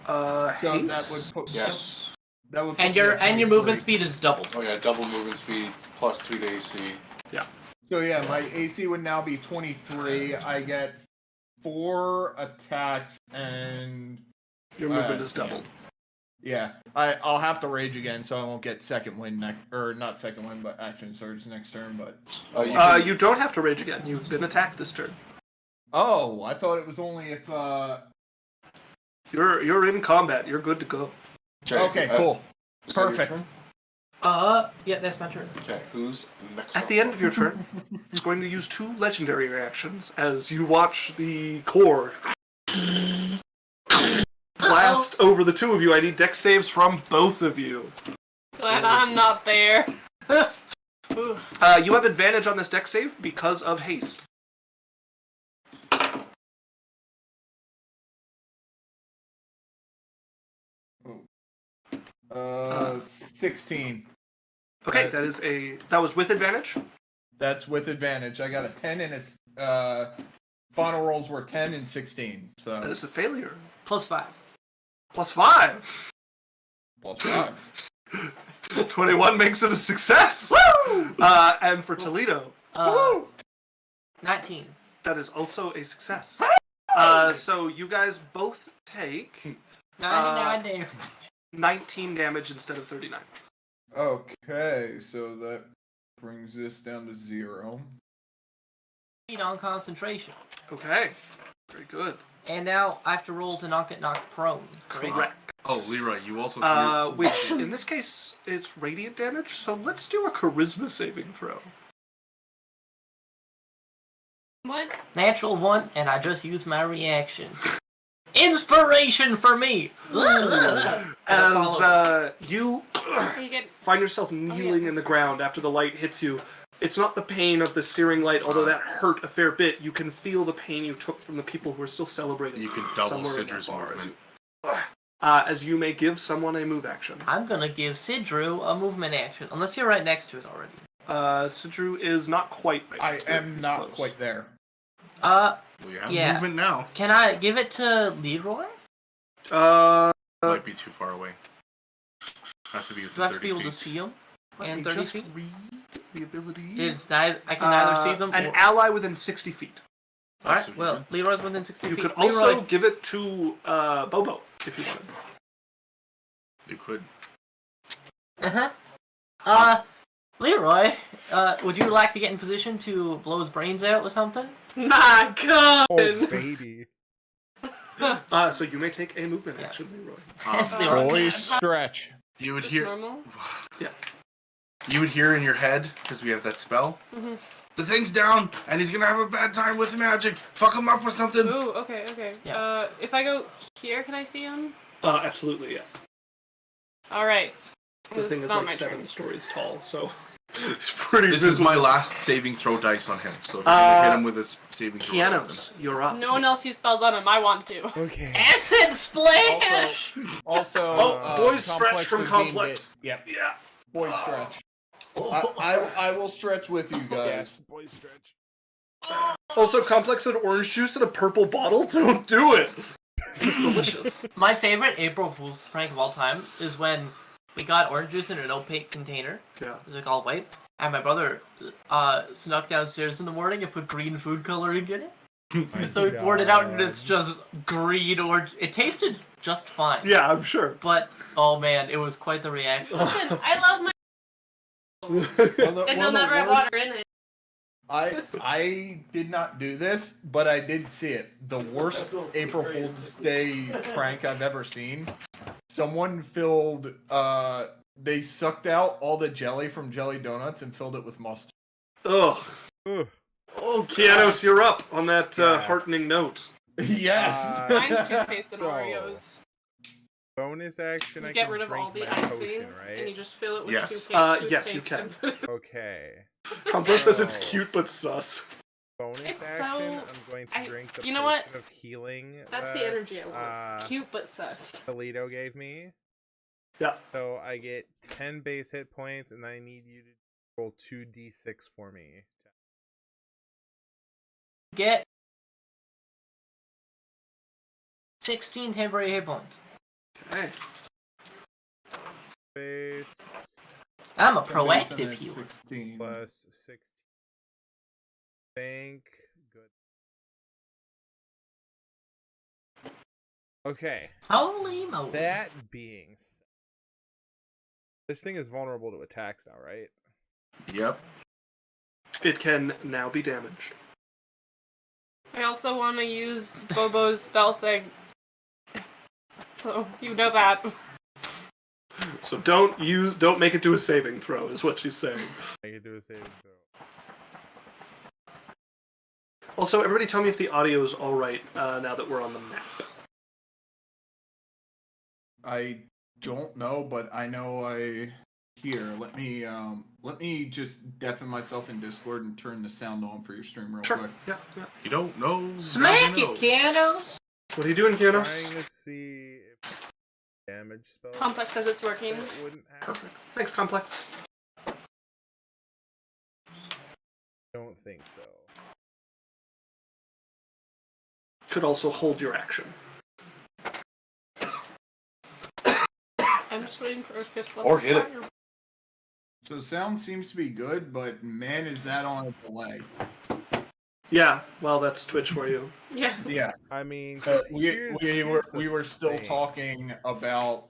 So Haste? that would put Yes. that would and put me your at movement 23. speed is doubled. Oh yeah, double movement speed +2 to AC. So yeah, my AC would now be 23. I get 4 attacks and Your movement is doubled. yeah. I'll have to rage again, so I won't get second wind or not second wind, but action surge next turn. But You don't have to rage again. You've been attacked this turn. oh, I thought it was only if. You're in combat. You're good to go. Okay, cool, is that your perfect. turn? Yeah, that's my turn. Okay, who's next? At the end of your turn, it's going to use 2 legendary reactions as you watch the core blast over the 2 of you. I need dex saves from both of you. Glad I'm not there. You have advantage on this dex save because of haste. 16. Okay, that was with advantage? That's with advantage. I got a 10 and final rolls were 10 and 16. So That is a failure. +5. +5. +5. 21 makes it a success. Woo! And for Toledo, 19. that is also a success. So you guys both take 99 damage. 19 damage instead of 39. Okay, so that brings this down to 0. Feed on concentration. Okay, very good. And now I have to roll to not get knocked prone. Correct. Oh, Leroy, you also. Which in this case it's radiant damage. So let's do a charisma saving throw. What? Natural 1, and I just used my reaction. Inspiration for me! As you You get find yourself kneeling in the ground after the light hits you. It's not the pain of the searing light, although that hurt a fair bit. You can feel the pain you took from the people who are still celebrating. You can double somewhere in that Sidra's bar movement. as you may give someone a move action. I'm gonna give Sidru a movement action, unless you're right next to it already. Sidru is not quite right. I next to it. am He's not close. quite there. Well, you have Yeah. movement now. Can I give it to Leroy? Might be too far away. Has to be Do within I have 30 to be able to feet. see him? Let And me 30 just feet? read the ability. I can neither see them An or... ally within 60 feet. Alright, well, Leroy's within 60 You feet. could also Leroy. give it to Bobo if you wanted. You could. Leroy, would you like to get in position to blow his brains out or something? my God. Oh, baby. So you may take a movement action, Leroy. Yes, Leroy. Boys stretch. You would Just hear. normal? You would hear in your head because we have that spell. Mhm. The thing's down, and he's gonna have a bad time with magic. Fuck him up with something. Ooh, okay. Yeah. If I go here, can I see him? Absolutely, yeah. Alright. The This thing is is not like my 7 turn. stories tall, so it's pretty. This is my last saving throw dice on him, so if you're gonna hit him with this saving throw. or Pianos, you're up. No one else used spells on him. I want to. Okay. Acid splash! Also, boys stretch Complex from is being complex. hit. Yep. Yeah. Boys stretch. I will stretch with you guys. Yes, boy stretch. Also, complex and orange juice in a purple bottle. Don't do it. It's delicious. My favorite April Fool's prank of all time is when we got orange juice in an opaque container. Yeah. It was like all white. And my brother snuck downstairs in the morning and put green food coloring in it. So we poured it out and it's just green orange. It tasted just fine. Yeah, I'm sure. But, oh man, it was quite the reaction. Listen, I love my. And they'll never have water in it. I did not do this, but I did see it. The worst April Fool's Day prank I've ever seen. Someone filled, they sucked out all the jelly from jelly donuts and filled it with mustard. Ugh. Ugh. Oh, Kianos, you're up on that Yes. heartening note. Yes. Mine's toothpaste and So, Oreos. Bonus action. You I get can rid of drink all the my icing, potion, and you right? just fill it with Yes. toothpaste. Yes, you can. and put it- Okay. Complex says it's Oh. cute but sus. Bonus It's action. so- I'm going to I- drink the you know what? potion of healing. That's the that, energy I want. Cute but sus. Toledo gave me. Yeah. So I get 10 base hit points, and I need you to roll 2d6 for me. Get 16 temporary hit points. Okay. Base I'm a proactive healer. 16. plus 16. Thank good. Okay. Holy moly. That being said, this thing is vulnerable to attacks now, right? Yep. It can now be damaged. I also want to use Bobo's spell thing. So, you know that. So don't make it do a saving throw, is what she's saying. Make it do a saving throw. Also, everybody tell me if the audio is alright now that we're on the map. I don't know, but I know I hear. Let me just deafen myself in Discord and turn the sound on for your stream real quick. Yeah. You don't know. Smack you it, Kianos! What are you doing, Kianos? Trying to see if damage spell. Complex says it's working. Wouldn't have. Perfect. Thanks, Complex. Don't think so. Could also hold your action. I'm just waiting for a 5th level. Or hit it. fire. So sound seems to be good, but man, is that on a delay? Yeah, well, that's Twitch for you. Yeah. Yeah. I mean, We were still thing. talking about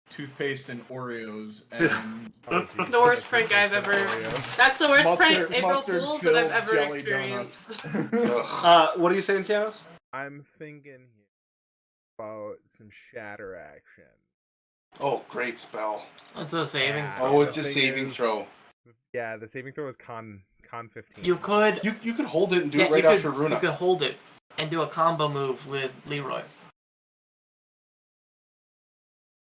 toothpaste and Oreos and Oh, geez. The worst prank I've ever. Oreos. That's the worst prank Mustard- April mustard Fools that I've filled ever jelly experienced. Ugh. What are you saying, Kianos? I'm thinking about some shatter action. Oh, great spell. It's a saving. Yeah. throw. Oh, it's a The thing saving is- throw. Yeah, the saving throw is con 15. You could. You could hold it and do yeah, it right you after could, Runa. You could hold it and do a combo move with Leroy.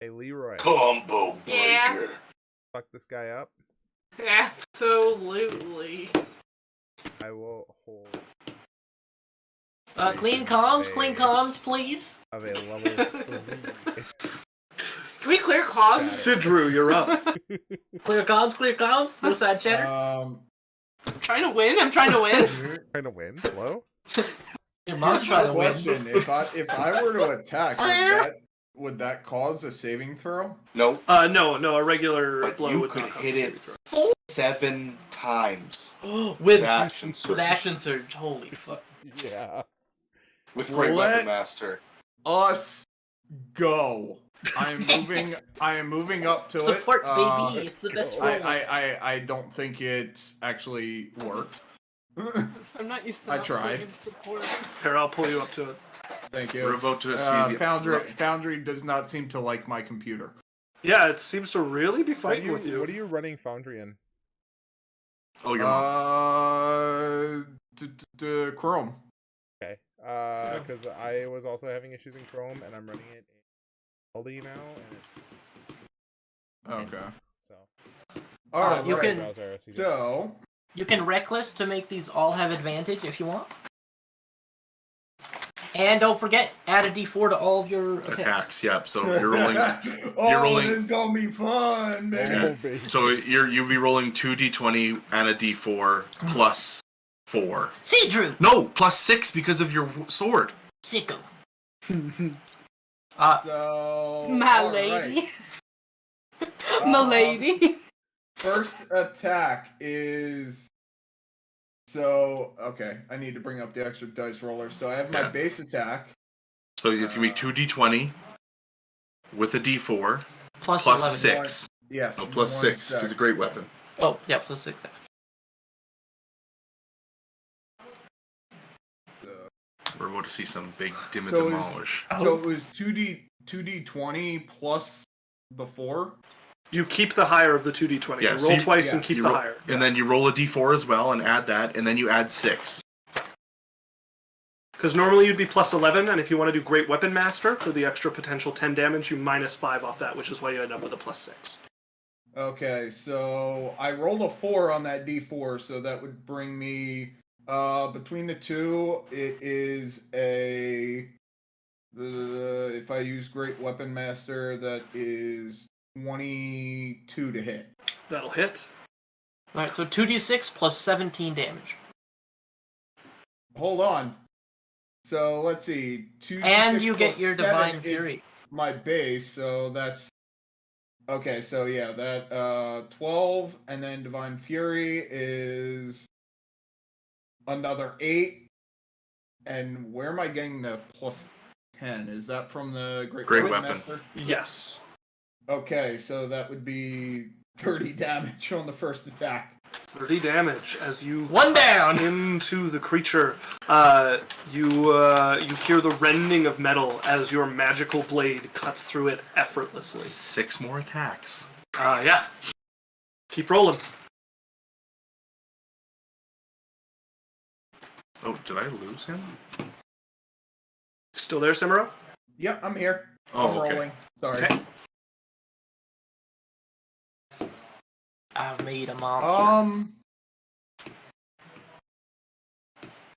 Hey, Leroy, Combo breaker. Yeah. fuck this guy up. Absolutely. I will hold Clean comms, please. of a level 3. Can we clear comms? Sidru, you're up. Clear comms. No side chatter. I'm trying to win. I'm trying to win. Trying to win? Hello? Your mom's Here's my trying to win. question: if I were to attack, would that cause a saving throw? No, No, a regular but blow you would could not cause hit a it saving throw. 7 times with with action surge. with action surge. Holy fuck. Yeah. With Great Let- Weapon Master. Us go. I am moving up to Support, it. baby. It's the best roll. I don't think it's actually worked. I'm not used to I not tried. fucking support. Here, I'll pull you up to it. Thank you. We're about to see the Foundry does not seem to like my computer. Yeah, it seems to really be What fighting with you. What are you running Foundry in? Oh, your mom. Chrome. Okay. Because I was also having issues in Chrome, and I'm running it in LD now, and Okay. so. All right. you Right, can- browser, so you So You can reckless to make these all have advantage if you want. And don't forget, add a d4 to all of your attacks. Attacks, yep. So you're rolling. oh, rolling- this is gonna be fun, man. Oh, baby. So you'll be rolling 2d20 and a d4 plus 4. See, Drew! No, plus 6 because of your sword. Sicko. So My all right. lady. My lady. First attack is okay. I need to bring up the extra dice roller. So I have my Yeah. base attack. So it's gonna be 2d20 with a d4 Plus plus 11. 6. Yes. No, plus one 6. sec. It's a great weapon. Oh, yeah, plus 6. We're about to see some big dim So demolish. So it was 2d20 plus the 4. You keep the higher of the 2d20. Yeah, you so roll you- twice yeah, and keep You the roll- higher. And then you roll a d4 as well and add that, and then you add 6. Because normally you'd be plus 11, and if you want to do Great Weapon Master for the extra potential 10 damage, you minus 5 off that, which is why you end up with a plus 6. Okay, so I rolled a 4 on that d4, so that would bring me between the two. It is a if I use Great Weapon Master, that is 22 to hit. That'll hit. Alright, so 2d6 plus 17 damage. Hold on. So let's see. 2d6 And you get plus your 7 Divine is Fury. My base, so that's okay. So yeah, that 12, and then Divine Fury is another 8. And where am I getting the plus 10? Is that from the Great Weapon. Master? Yes. Okay, so that would be 30 damage on the first attack. 30 damage as you One cut down into the creature. You hear the rending of metal as your magical blade cuts through it effortlessly. 6 more attacks. Yeah. Keep rolling. Oh, did I lose him? Still there, Simuro? Yep, I'm here. Oh, I'm okay. rolling. Sorry. Okay. I've made a monster.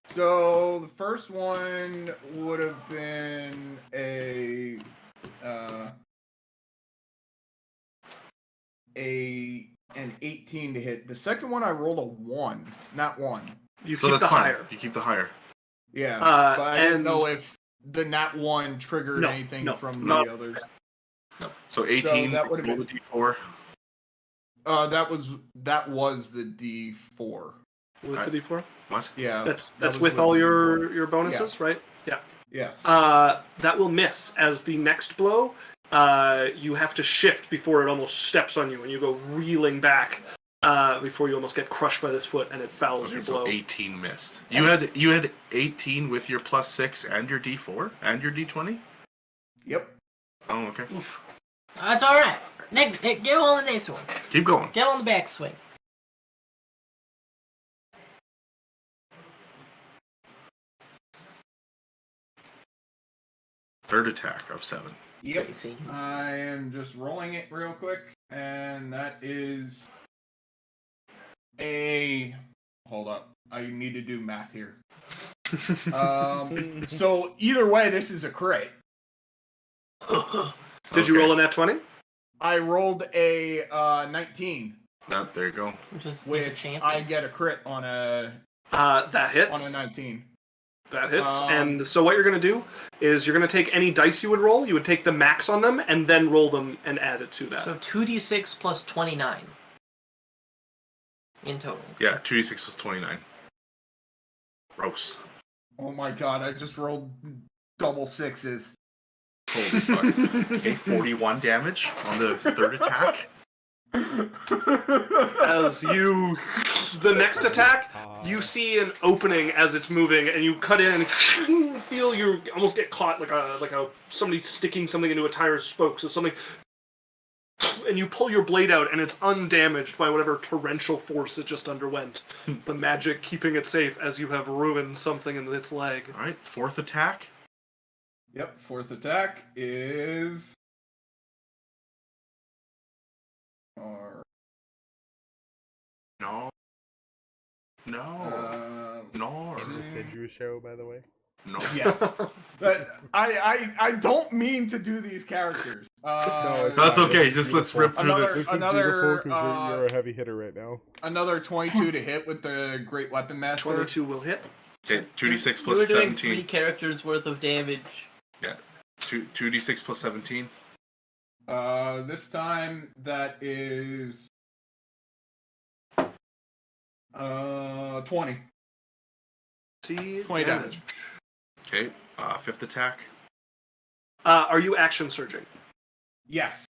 So the first one would have been an 18 to hit. The second one I rolled a 1, not 1. You So keep that's the fine. higher. You keep the higher. Yeah, Uh, but I didn't and- know if the nat 1 triggered No, anything no, from no. the others. So 18, that would've roll been- the d4. That was the D4. With the D4? What? Yeah, That's that was with all the your D4. bonuses, Yes. right? Yeah. Yes. That will miss. As the next blow, you have to shift before it almost steps on you, and you go reeling back before you almost get crushed by this foot, and it fouls Okay, your so blow. 18 missed. You had 18 with your +6 and your d4 and your d20. Yep. Oh, okay. That's alright. Get on the next one. Keep going. Get on the backswing. Third attack of 7. Yep. Crazy. I am just rolling it real quick, and that is a. Hold up. I need to do math here. So either way, this is a crit. Did you roll a nat 20? I rolled a 19, There you go. He's a which champion. I get a crit on a That hits. on a 19. That hits. And so what you're going to do is you're going to take any dice you would roll, you would take the max on them, and then roll them and add it to that. So 2d6 plus 29 in total. Yeah, 2d6 was 29. Gross. Oh my god! I just rolled double 6s. Holy fuck. Okay, 41 damage on the third attack. As the next attack, you see an opening as it's moving, and you cut in, and you feel you almost get caught like a somebody sticking something into a tire's spokes or something, and you pull your blade out, and it's undamaged by whatever torrential force it just underwent. The magic keeping it safe as you have ruined something in its leg. All right, fourth attack. Yep. Fourth attack is. No. No. No. Is this a Drew show, by the way? No. Yes. But I don't mean to do these characters. No, it's That's not. okay. It's Just let's rip through Another- this. This is Another, beautiful because you're a heavy hitter right now. Another 22 to hit with the Great Weapon Master. 22 will hit. Okay, 2d6 You were plus doing 17. 3 characters worth of damage. Yeah. 2d6 plus 17. This time that is 20. 20 damage. Okay, fifth attack. Are you action surging? Yes.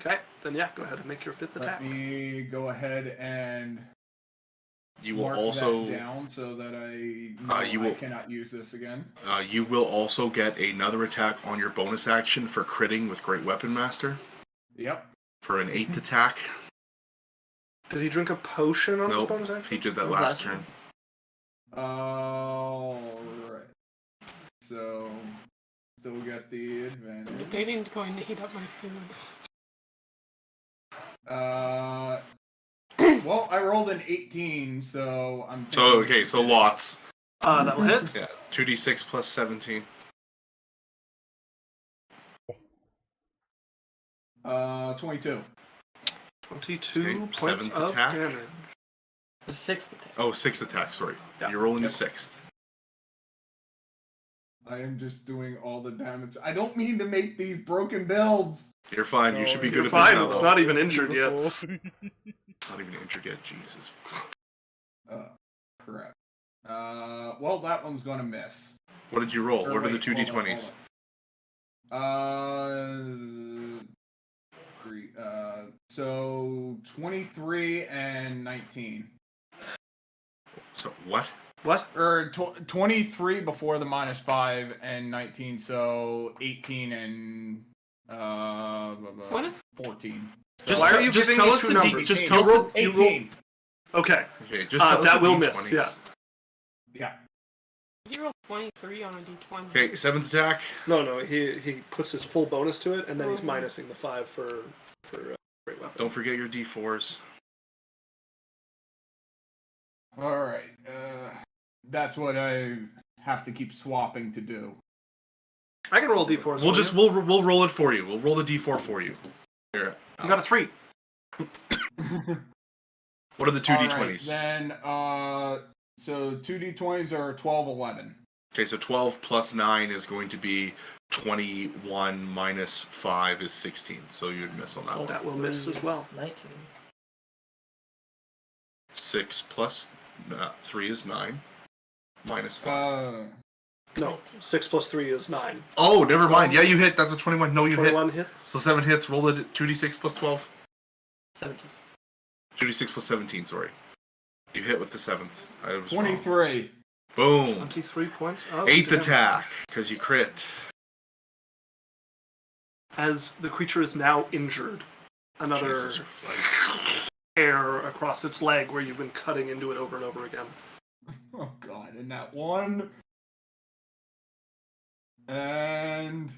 Okay, then yeah, go ahead and make your fifth attack. Let me go ahead and You will mark also that down so that I know I cannot use this again. you will also get another attack on your bonus action for critting with Great Weapon Master Yep. for an 8th attack. Did he drink a potion on his Nope, bonus action? he did that His last last turn. Alright. So still got the advantage. Debating going to heat up my food. Well, I rolled an 18, so I'm So thinking- okay, so lots. That will hit. Yeah, 2d6 plus 17. 22. 22 Okay, points seventh of attack. damage. The 6th attack. Oh, 6th attack. Sorry, Yeah. you're rolling Yep. the 6th. I am just doing all the damage. I don't mean to make these broken builds. You're fine. You should be You're good at fine. this It's now. not even injured yet. It's not even injured yet. Jesus. Correct. Well, that one's gonna miss. What did you roll? Or What are the wait, two hold on, d20s? So 23 and 19. So what? What? Or 23 before the -5 and 19, so 18 and What is? 14. Just Why tell- are you just giving tell me us two the D- numbers? just You tell us roll- the- you roll- 18. Okay. Okay, just tell us That the will D20s. miss. Yeah. Yeah. You rolled 23 on a d20. Okay, 7th attack. No. He puts his full bonus to it, and then he's Mhm. minusing the 5 for great weapon. Don't forget your D4s. All right. That's what I have to keep swapping to do. I can roll d4s. We'll for just you. we'll roll it for you. We'll roll the D4 for you. Here. You got a 3. What are the two All right, D20s? then, so 2 D20s are 12, 11. Okay, so 12 plus 9 is going to be 21 minus 5 is 16. So you'd miss on that one. That will miss as well. 19. 6 plus 3 is 9. Minus 5. No, 6 plus 3 is 9. Oh, never mind. Yeah, you hit. That's a 21. No, you hit. 21 hits. So 7 hits. Roll the 2d6 plus 12. 17. 2d6 plus 17, sorry. You hit with the 7th. I was wrong. 23. Boom. 23 points. Oh, 8th damn. attack, because you crit. As the creature is now injured. Another Jesus Christ. hair across its leg where you've been cutting into it over and over again. Oh god, and that one. And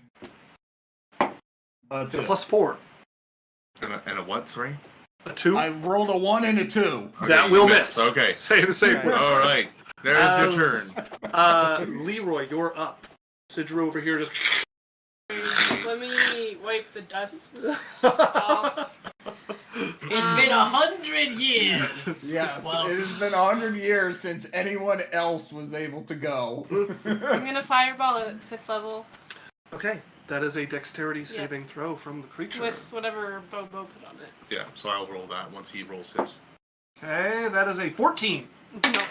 It's a two. +4. And a what, sorry? A 2. I rolled a 1 and a 2. Okay, That you will miss. miss. Okay. Save word. All right. There's your turn. Leroy, you're up. Sidra over here just. Let me wipe the dust off. It's been 100 years. Yes, Well- it has been 100 years since anyone else was able to go. I'm gonna fireball at 5th level Okay, that is a dexterity saving throw from the creature. with whatever Bobo put on it. Yeah, so I'll roll that once he rolls his. Okay, that is a 14. No.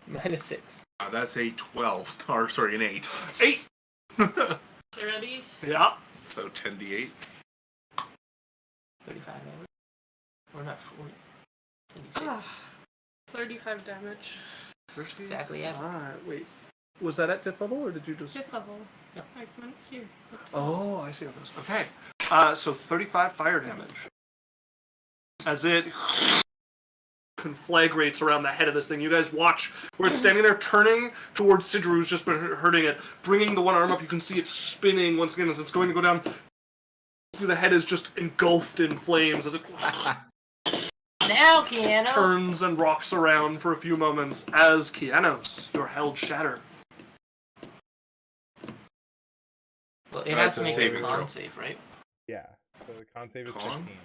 -6. That's a 12. Or, sorry, an 8. 8. You ready? Yeah. So 10d8. 35 damage. Or not 40. 26. Ah, 35 damage. Exactly, yeah. Wait, was that at 5th level or did you just? 5th level. Yeah. I went here. Oh, I see what it is. Okay. So 35 fire damage. As it conflagrates around the head of this thing. You guys watch where it's standing there, turning towards Sidra, who's just been hurting it, bringing the one arm up. You can see it spinning once again as it's going to go down. The head is just engulfed in flames as it Now, Keanu. turns and rocks around for a few moments as Kianos, your held shatter. Well, it That's has to a make a saving con throw. save, right? Yeah. So the con save is Con? 15.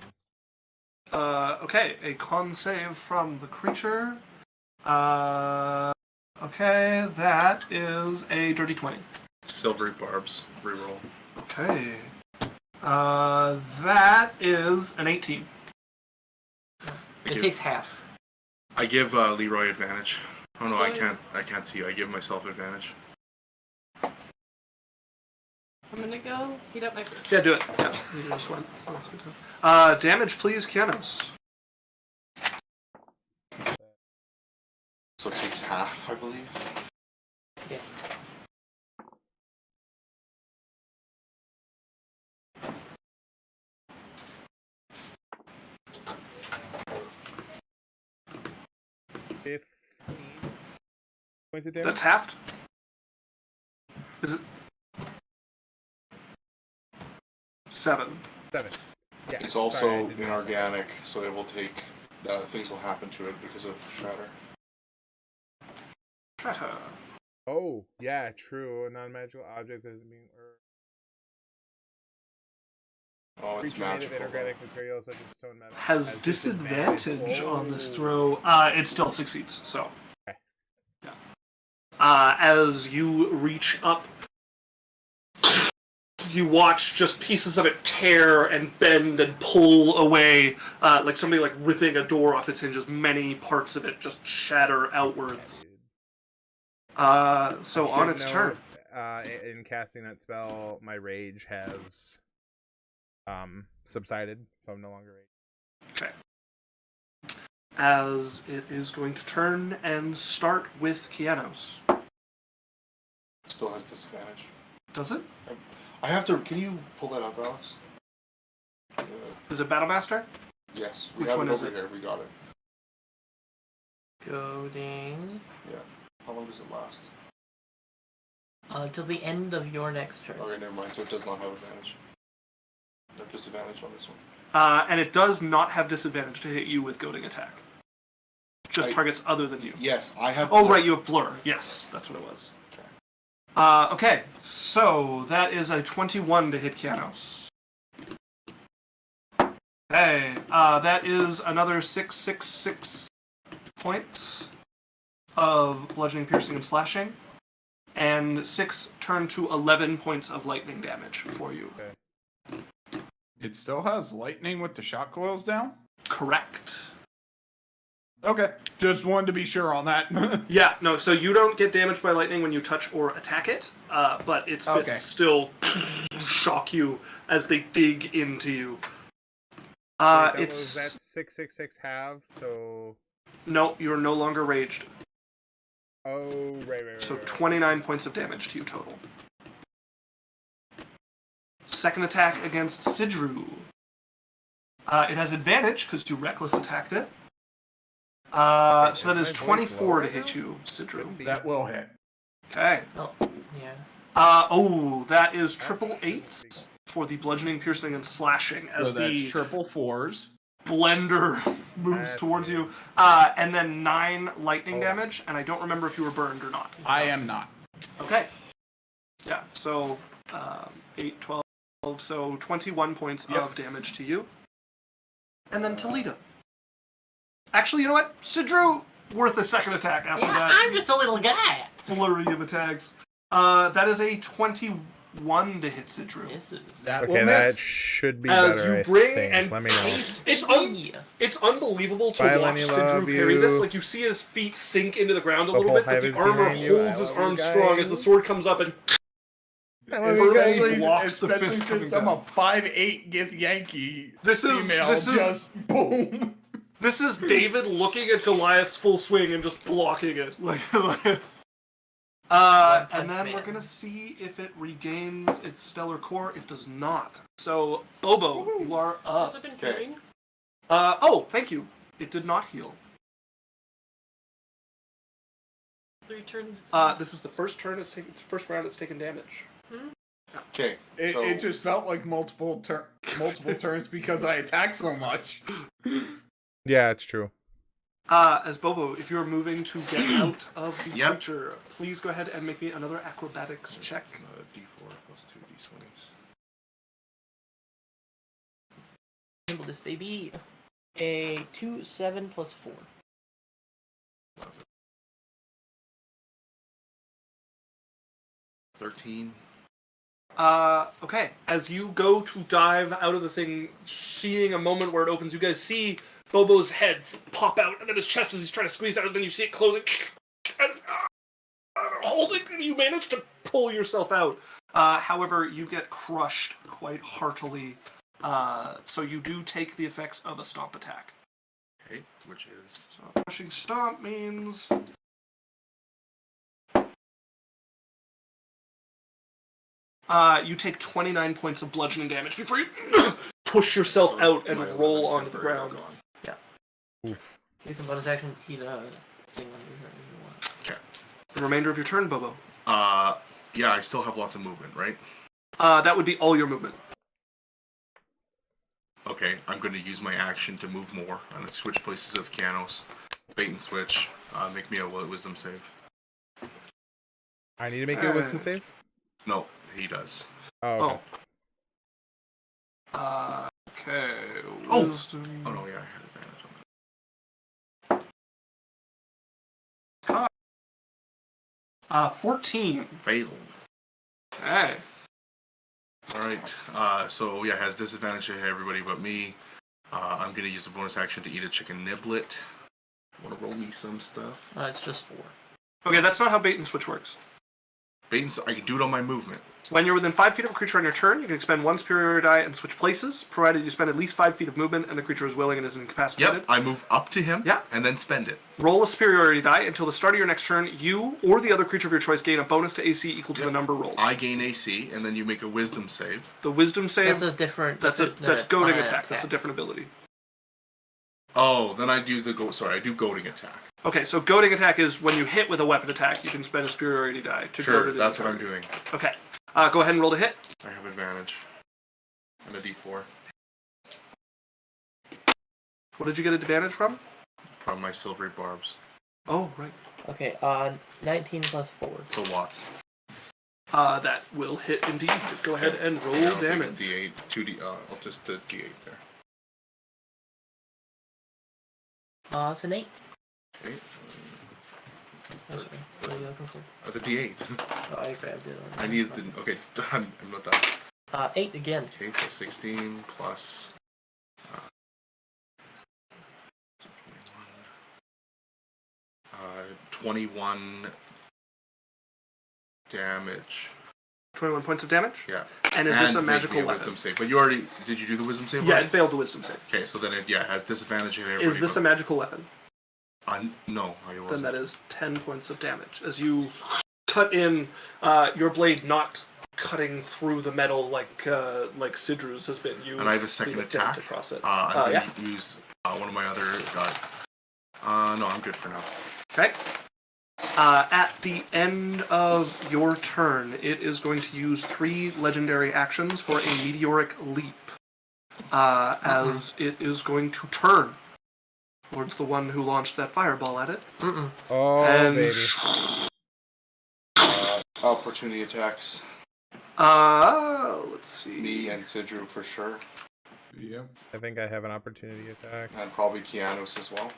Okay, a con save from the creature. Okay, that is a dirty 20. Silvery barbs. Reroll. Okay. That is an 18. It takes half. I give Leroy advantage. Oh no, I Sorry. can't see you. I give myself advantage. I'm gonna go heat up my food. Yeah, do it. Yeah, you just went. Damage, please, Kianos. So it takes half, I believe. Yeah. $15 points of damage. That's halved. Is it 7? 7. Yeah. It's sorry, I also didn't know. inorganic, so it will take. Things will happen to it because of shatter. Shatter. Oh, yeah, true. A non-magical object is being Oh, it's creature made of magical. inorganic materials such as stone metal Has disadvantage on this Oh. throw. It still succeeds, so. Okay. Yeah. As you reach up, you watch just pieces of it tear and bend and pull away, like somebody like ripping a door off its hinges. Many parts of it just shatter outwards. So on its turn. In casting that spell, my rage has subsided, so I'm no longer rage. Okay. as it is going to turn and start with Kianos. It still has disadvantage. Does it? I have to. Can you pull that up, Alex? Is it Battlemaster? Yes. We Which have one it is over it? here. We got it. Goading. Yeah. How long does it last? Till the end of your next turn. Okay, never mind. So it does not have advantage. No disadvantage on this one. And it does not have disadvantage to hit you with goading attack. Just targets other than you. Yes, I have. Oh, right, you have blur. Yes, that's what it was. Okay. Okay, so that is a 21 to hit Kianos. Okay, that is another 666 points of bludgeoning, piercing, and slashing. And 6 turn to 11 points of lightning damage for you. Okay. It still has lightning with the shot coils down? Correct. Okay, just wanted to be sure on that. Yeah, no, so you don't get damaged by lightning when you touch or attack it, but its fists still shock you as they dig into you. Wait, It's... that 666 have, so... No, you're no longer raged. Oh, right. So 29 points of damage to you total. Second attack against Sidru. It has advantage because you reckless attacked it. So that is 24 to hit you, Sidru. That will hit. Okay. Oh, yeah. That is triple eights for the bludgeoning, piercing, and slashing as So that's the triple fours. blender moves That's towards good. you. And then 9 lightning damage, and I don't remember if you were burned or not. I am not. Okay. Yeah, so 8, 12, so 21 points of damage to you. And then Toledo. Actually, you know what? Sidru, worth a second attack after Yeah, that I'm just a little guy. flurry of attacks. That is a 21 to hit Sidru. This is... That will Okay, that miss. should be As better, you bring I think. and Let me know. It's unbelievable to Bye, watch Lenny, Sidru love carry this. you. Like, you see his feet sink into the ground a The little whole bit, but hive the is armor behind you. I holds his love you arm strong as the guys. sword comes up and Especially, blocks the especially fist coming since I'm down. a 5'8" gift Yankee This is- female, this is- just boom. This is David looking at Goliath's full swing and just blocking it. And then we're gonna see if it regains its stellar core. It does not. So, Bobo, you are up. Has it been carrying? Oh, thank you. It did not heal. 3 turns. This is the first turn. First round. It's taken damage. Okay. It, So it just felt like multiple turns because I attacked so much. Yeah, it's true. As Bobo, if you're moving to get out of the Yep. creature, please go ahead and make me another acrobatics check. D4 plus 2 D20s. Handle this baby. A 2, 7 plus 4. 13. Okay. As you go to dive out of the thing, seeing a moment where it opens, you guys see Bobo's head pop out, and then his chest as he's trying to squeeze out, and then you see it closing. And, holding, and you manage to pull yourself out. However, you get crushed quite heartily. So you do take the effects of a stomp attack. Okay, which is... So crushing stomp means... you take 29 points of bludgeoning damage before you push yourself out and roll onto the ground. Oof. You can bonus action eat a thing on your turn if you want. Okay. The remainder of your turn, Bobo. Yeah, I still have lots of movement, right? That would be all your movement. Okay, I'm going to use my action to move more. I'm going to switch places of Kianos. Bait and switch. Make me a wisdom save. I need to make you a wisdom save? No, he does. Oh, okay. Okay. Oh. Wisdom. Oh no, yeah, I had advantage on 14. that. Fail. Okay. Alright, so yeah, has disadvantage to everybody but me. I'm going to use a bonus action to eat a chicken niblet. Want to roll me some stuff? It's just 4. Okay, that's not how bait and switch works. I can do it on my movement. When you're within 5 feet of a creature on your turn, you can expend 1 superiority die and switch places, provided you spend at least 5 feet of movement and the creature is willing and isn't incapacitated. Yep, I move up to him and then spend it. Roll a superiority die. Until the start of your next turn, you or the other creature of your choice gain a bonus to AC equal to the number rolled. I gain AC, and then you make a wisdom save. The wisdom save... That's a different... That's goading attack. That's a different ability. Oh, then I'd use the I do goading attack. Okay, so goading attack is when you hit with a weapon attack, you can spend a superiority die to Sure, goad it. that's what I'm doing. Okay. Go ahead and roll to hit. I have advantage. And a D4. What did you get advantage from? From my silvery barbs. Oh, right. Okay, 19 plus 4. So watts. That will hit indeed. Go ahead and roll Yeah, I'll damage. take a D8, I'll just do D8 there. It's an 8. Okay. What are you looking for? The D8. Oh, I grabbed it. I needed the... Okay, I'm not done. 8 again. Okay, so 16 plus... 21 damage. 21 points of damage? Yeah. And is this a make magical me a weapon? wisdom save. But you already... Did you do the wisdom save Yeah, already? it failed the wisdom save. Okay, so then it has disadvantage in everybody. Is this a magical weapon? No, it wasn't. Then that is 10 points of damage. As you cut in, your blade not cutting through the metal like Sidru's has been. You and I have a second leave a dent attack. across it. I'm going to use one of my other... no, I'm good for now. Okay. At the end of your turn, it is going to use 3 legendary actions for a meteoric leap. As it is going to turn towards the one who launched that fireball at it. Oh, And- baby. Opportunity attacks. Let's see. Me and Sidru for sure. Yep. I think I have an opportunity attack. And probably Keanu's as well.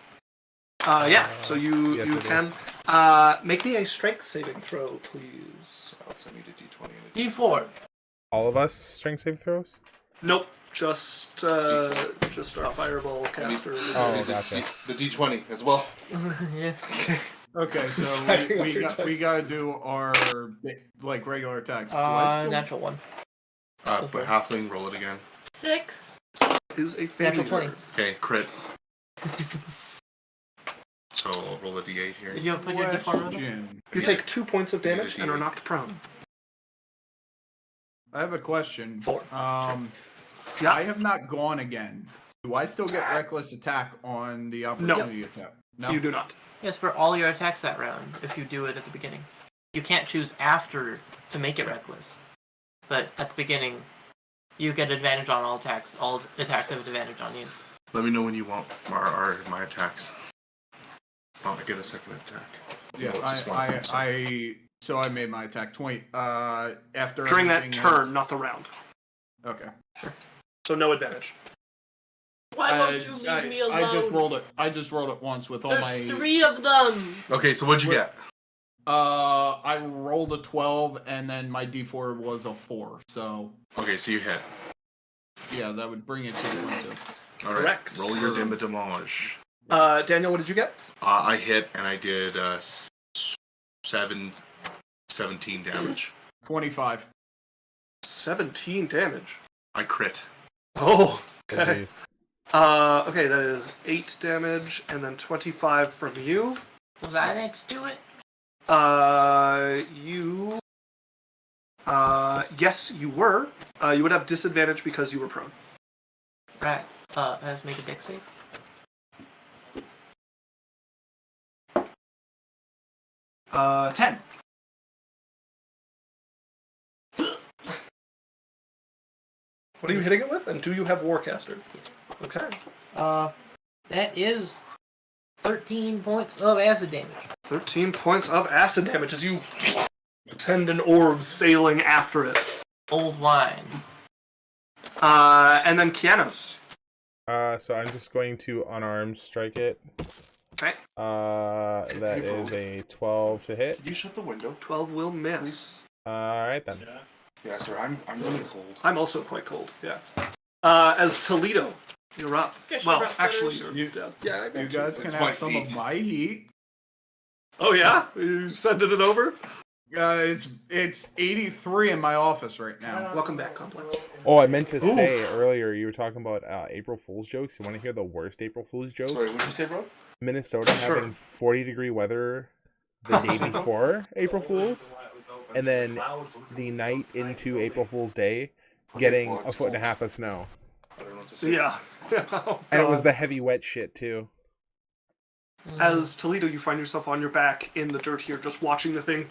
Yeah, so you yes, you I can. Make me a strength saving throw, please. So I need a D20 and a D4. All of us strength save throws? Nope, just our fireball caster. Oh, gotcha. The D20 as well. Yeah. Okay, so Stacking up your we dice. gotta do our regular attacks. Do I still- Natural 1. But halfling, roll it again. 6. Is a failure. Natural 20. Okay, crit. So I'll roll a D8 here. Did you put your D4 on? Question. You take 2 points of I need a damage and are D8. knocked prone. I have a question. 4. Yeah. I have not gone again. Do I still get reckless attack on the opportunity attack? No. You do not. Yes, for all your attacks that round, if you do it at the beginning. You can't choose after to make it reckless. But at the beginning, you get advantage on all attacks. All attacks have advantage on you. Let me know when you want my attacks. Oh, I get a second attack. Yeah, No, it's just one time, so I made my attack 20. After During that everything turn, else- not the round. Okay. So no advantage. Why won't you leave me alone? I just rolled it once with all There's my. 3 of them. Okay, so what'd you get? I rolled a 12 and then my D4 was a 4. So Okay, so you hit. yeah, that would bring it to 22. All right. Correct. Roll your damage. Daniel, what did you get? I hit and I did 17 damage. 25. 17 damage. I crit. Oh, Oh, okay. jeez. Okay, that is 8 damage, and then 25 from you. Was I next to it? Yes, you were. You would have disadvantage because you were prone. Right. Let's make a dex save. Uh, 10. What are you hitting it with? And do you have Warcaster? Yes. Okay. That is 13 points of acid damage. 13 points of acid damage as you send an orb sailing after it. Old wine. And then Kianos. So I'm just going to unarmed strike it. Okay. That is a 12 to hit. Can you shut the window? 12 will miss. Alright then. Yeah, sir. I'm really cold. I'm also quite cold, yeah. As Toledo, you're up. Guess you're Well, up actually, first. you're dead. Yeah, I You got guys It's can my have some feet. of my heat. Oh, yeah? You sending it over? It's 83 in my office right now. Welcome back, Complex. Oh, I meant to say earlier, you were talking about April Fool's jokes. You want to hear the worst April Fool's joke? Sorry, what did you say, bro? Minnesota having 40-degree weather the day before April Fool's, and then the night into April Fool's Day, getting a foot and a half of snow. I don't know what to So say. yeah. Oh, And it was God. the heavy wet shit, too. As Toledo, you find yourself on your back in the dirt here, just watching the thing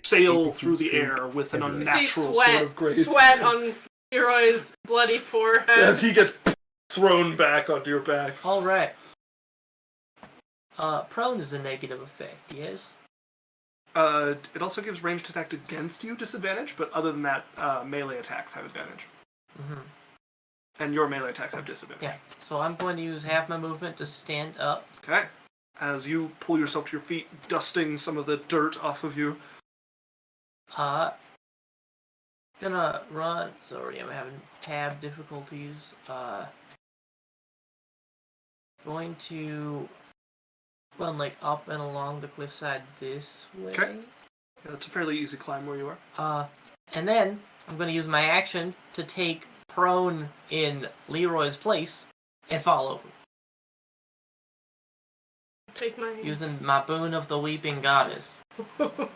sail through the air with an See unnatural sweat, sort of grace. sweat on Leroy's bloody forehead. As he gets thrown back onto your back. All right. Prone is a negative effect, yes? It also gives ranged attack against you disadvantage, but other than that, melee attacks have advantage. Mm-hmm. And your melee attacks have disadvantage. Yeah, so I'm going to use half my movement to stand up. Okay. As you pull yourself to your feet, dusting some of the dirt off of you. Gonna run. Sorry, I'm having tab difficulties. Going to run like up and along the cliffside this way. Okay. Yeah, that's a fairly easy climb where you are. And then I'm gonna use my action to take prone in Leroy's place and fall over. Take my hand. Using my boon of the weeping goddess. Okay.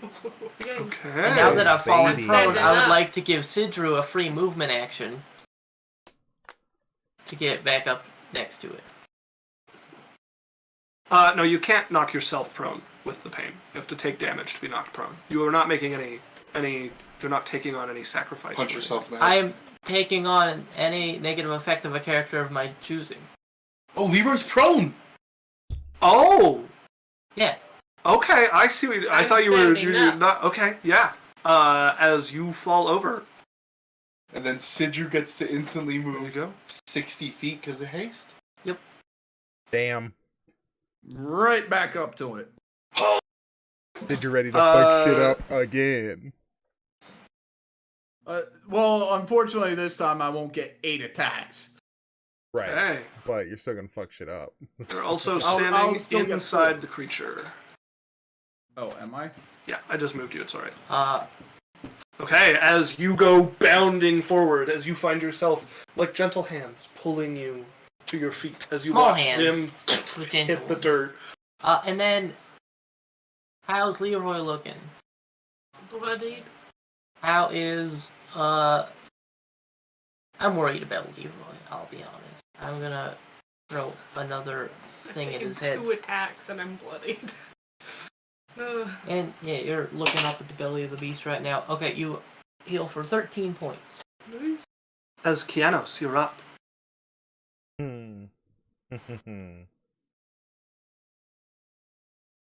And now that I've fallen baby. prone, I would Up. like to give Sidru a free movement action to get back up next to it. No, you can't knock yourself prone with the pain. You have to take damage to be knocked prone. You are not making you're not taking on any sacrifice. Punch or yourself in the I head. am taking on any negative effect of a character of my choosing. Oh, Leroy's prone! Oh! Yeah. Okay, I see what I I'm thought you were standing you're up. not okay, yeah. As you fall over. And then Sidru gets to instantly There you move go. 60 feet because of haste. Damn. Right back up to it. Did you ready to fuck shit up again? Well, unfortunately, this time I won't get 8 attacks. Right. Okay. But you're still gonna fuck shit up. You're also I'll standing still get inside four. the creature. Oh, am I? Yeah, I just moved you, it's alright. Uh, Okay, as you go bounding forward, as you find yourself like gentle hands pulling you to your feet as you Small watch hands. him with gentle hit the ones. dirt. And then, how's Leroy looking? Bloodied. How is, I'm worried about Leroy, I'll be honest. I'm gonna throw another thing at Taking his head. 2 attacks and I'm bloodied. Ugh. And, yeah, you're looking up at the belly of the beast right now. Okay, you heal for 13 points. As Kianos, you're up. Hmm.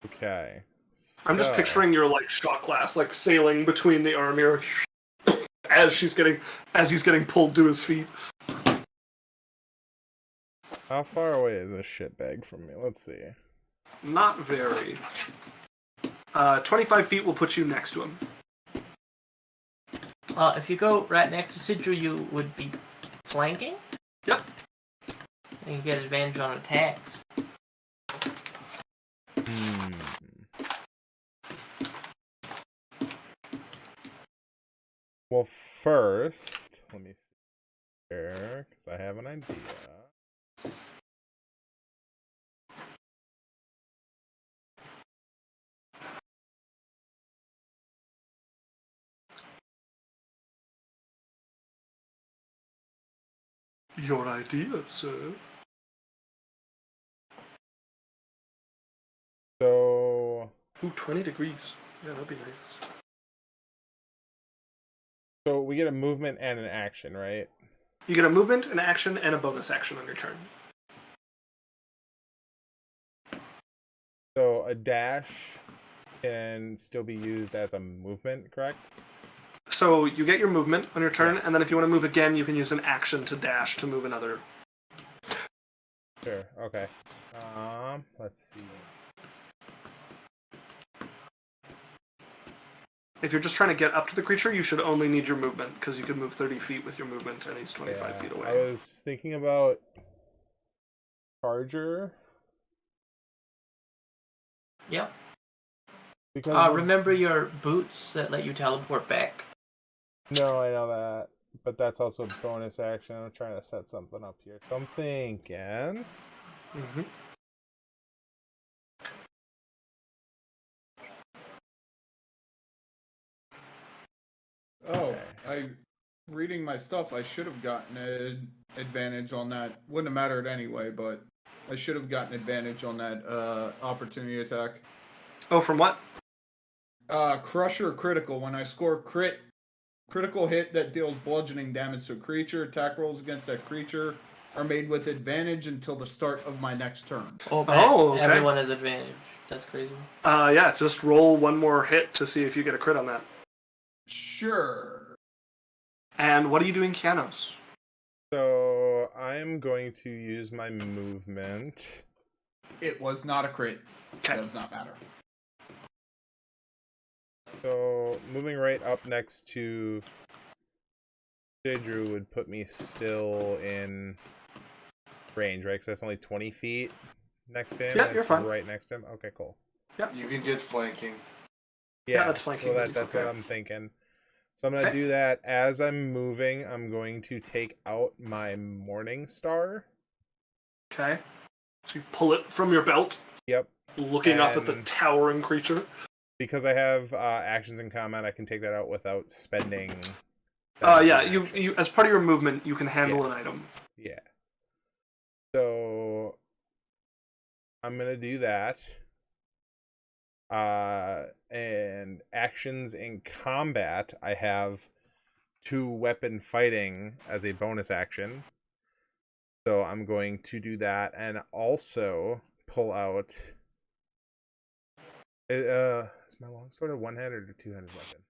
Okay. I'm just so- picturing your like shot glass like sailing between the arm here as he's getting pulled to his feet. How far away is this shitbag from me? Let's see. Not very. 25 feet will put you next to him. If you go right next to Sidru, you would be flanking? Yep. And you get advantage on attacks. Hmm. Well, first, let me see here, because I have an idea. Your idea, sir. So, Ooh, 20 degrees. Yeah, that'd be nice. so we get a movement and an action, right? You get a movement, an action, and a bonus action on your turn. So a dash can still be used as a movement, correct? So you get your movement on your turn, and then if you want to move again, you can use an action to dash to move another. Sure. Okay. Let's see. If you're just trying to get up to the creature, you should only need your movement, because you can move 30 feet with your movement, and he's 25 feet I away. was thinking about Charger. Yep. Because remember your boots that let you teleport back? no, I know that, but that's also a bonus action. I'm trying to set something up here. So I'm thinking. Mm-hmm. Oh, reading my stuff, I should have gotten an advantage on that. Wouldn't have mattered anyway, but I should have gotten advantage on that opportunity attack. Oh, from what? Crusher critical. When I score critical hit that deals bludgeoning damage to a creature, attack rolls against that creature are made with advantage until the start of my next turn. Oh, okay. Everyone has advantage. That's crazy. Yeah, just roll one more hit to see if you get a crit on that. Sure. And what are you doing, Kianos? So I'm going to use my movement. It was not a crit. Okay. Does not matter. So moving right up next to Sidru would put me still in range, right? Because that's only 20 feet next to him. Yeah, you're fine. Right next to him. Okay, cool. You can get flanking. Yeah, that's flanking. So that's Okay. what I'm thinking. So I'm gonna do that as I'm moving. I'm going to take out my Morning Star. Okay. So you pull it from your belt. Yep. Looking up at the And- towering creature. Because I have actions in combat, I can take that out without spending. Yeah, action. you as part of your movement, you can handle an item. Yeah. So I'm gonna do that. And actions in combat, I have 2 weapon fighting as a bonus action. So I'm going to do that and also pull out. Is my longsword a one-handed or two-handed weapon?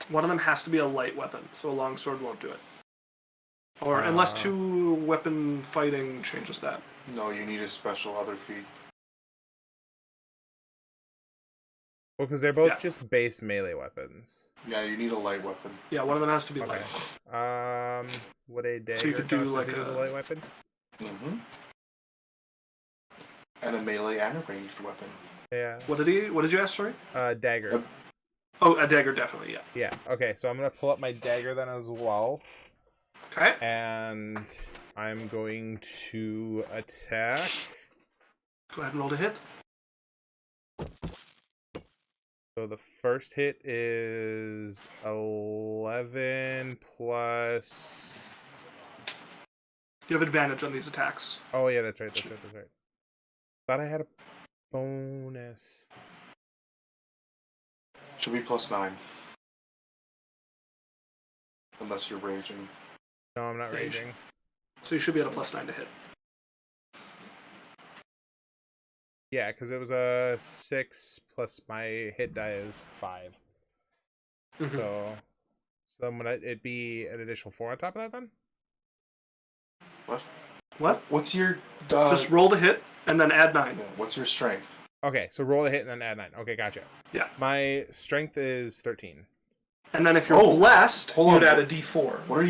One of them has to be a light weapon, so a longsword won't do it. Or unless 2 weapon fighting changes that. No, you need a special other feat. Well, because they're both just base melee weapons. Yeah, you need a light weapon. Yeah, one of them has to be Okay. light. Would a dagger So you could do constitute like as a light weapon? Mm-hmm. And a melee and a ranged weapon. Yeah. What did you ask, sorry? Dagger. Oh, a dagger, definitely, yeah. Yeah. Okay, so I'm gonna pull up my dagger then as well. Okay. And I'm going to attack. Go ahead and roll to hit. So the first hit is 11 plus. You have advantage on these attacks. Oh yeah, that's right. Thought I had a bonus. Should be +9. Unless you're raging. No, I'm not raging. So you should be at a +9 to hit. Yeah, because it was a 6 plus my hit die is 5. Mm-hmm. So then would it be an additional 4 on top of that then? What? What's your... Just roll to hit and then add 9. Yeah, what's your strength? Okay, so roll the hit and then add 9. Okay, gotcha. Yeah. My strength is 13. And then if you're blessed, hold you'd on. add a d4. What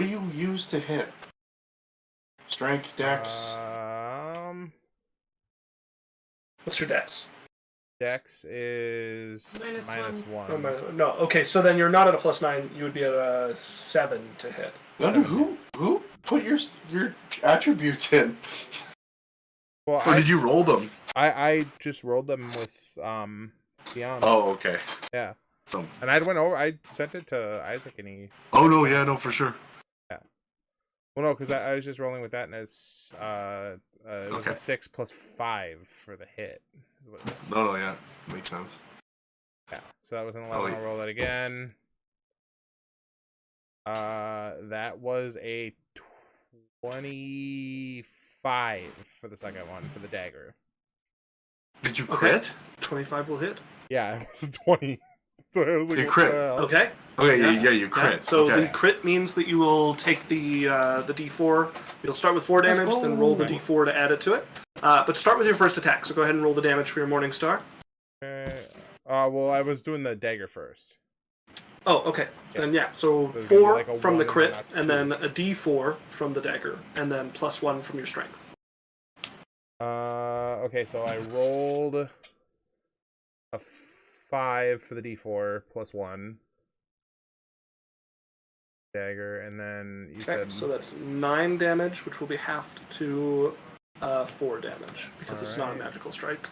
do you use to hit? Strength, dex? What's your dex? Dex is minus one. Oh, no, okay, so then you're not at a +9, you would be at a 7 to hit. Yondu, who put your attributes in? Well, Or did you roll them? I just rolled them with Beyond. Oh, okay. Yeah. So. And I sent it to Isaac and he. Oh no, yeah, no, for sure. Yeah. Well, no, because I was just rolling with that and it's it was a 6 plus 5 for the hit. No, yeah, makes sense. Yeah. So that was an 11. I'll roll that again. That was a 25 for the second one for the dagger. Did you crit? 25 will hit. Yeah, it was a 20. So I was like, You what crit. the hell? Okay. Okay, yeah, you crit. So okay. the crit means that you will take the d4. You'll start with 4 damage, then roll the d4 to add it to it. But start with your first attack. So go ahead and roll the damage for your Morning Star. Well, I was doing the dagger first. Oh, okay. Yeah. Then yeah, so So it's 4 gonna be like a from the 1, crit, not and 2. then a d4 from the dagger, and then +1 from your strength. Okay, so I rolled a 5 for the D4 plus 1 dagger, and then you Okay, said so that's 9 damage, which will be halved to 4 damage because it's not a Alright. magical strike.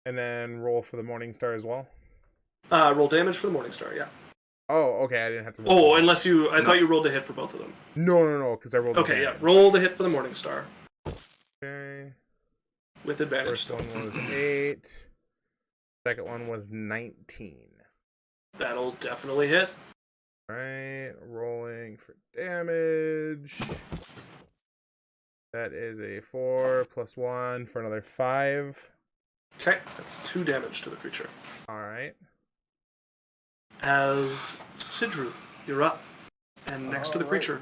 and then roll for the Morning Star as well. Roll damage for the Morningstar, yeah. Oh, okay, I didn't have to roll. Oh, unless you... I thought you rolled a hit for both of them. No, because I rolled the Okay, yeah. damage. Roll the hit for the Morningstar. Okay. With advantage. First one was 8. Second one was 19. That'll definitely hit. Alright, rolling for damage. That is a 4 plus 1 for another 5. Okay, that's 2 damage to the creature. Alright. As Sidru, you're up. And next to the Alright. creature.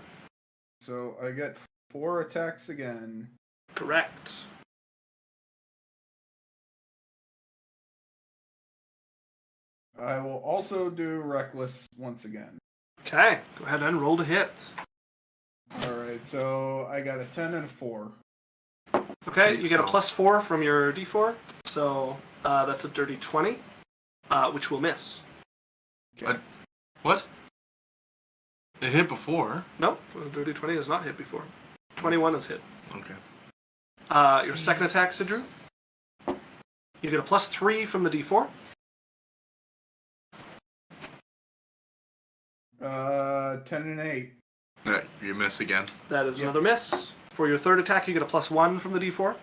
So I get 4 attacks again. Correct. I will also do Reckless once again. Okay, go ahead and roll to hit. Alright, so I got a 10 and a 4. Okay, you get a So- +4 from your d4. So that's a dirty 20, which will miss. What? It hit before. Nope, a dirty 20 has not hit before. 21 is hit. Okay. Your second attack, Sidru. You get a +3 from the d4. 10 and 8. Yeah, you miss again. That is Yep. another miss. For your third attack, you get a +1 from the d4.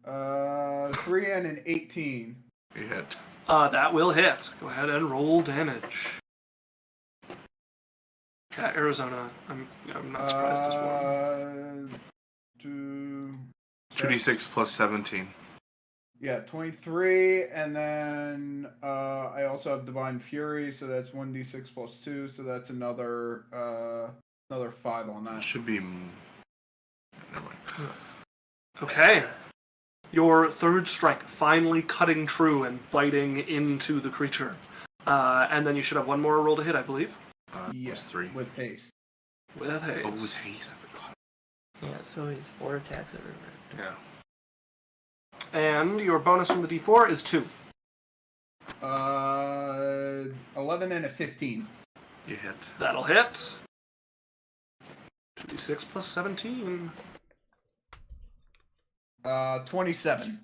Uh, 3 and an 18. You hit. That will hit. Go ahead and roll damage. Yeah, Arizona. I'm not surprised as well. 2d6 plus 17. Yeah, 23, and then I also have Divine Fury, so that's 1d6 plus 2, so that's another 5 on It that. should be. Never mind. Okay. Your third strike finally cutting true and biting into the creature. And then you should have one more roll to hit, I believe. Plus 3. with haste. With haste. Oh, with haste, I forgot. Yeah, so he's 4 attacks every round. Yeah. And your bonus from the d4 is 2. 11 and a 15. You hit. That'll hit. 2d6 plus 17. 27.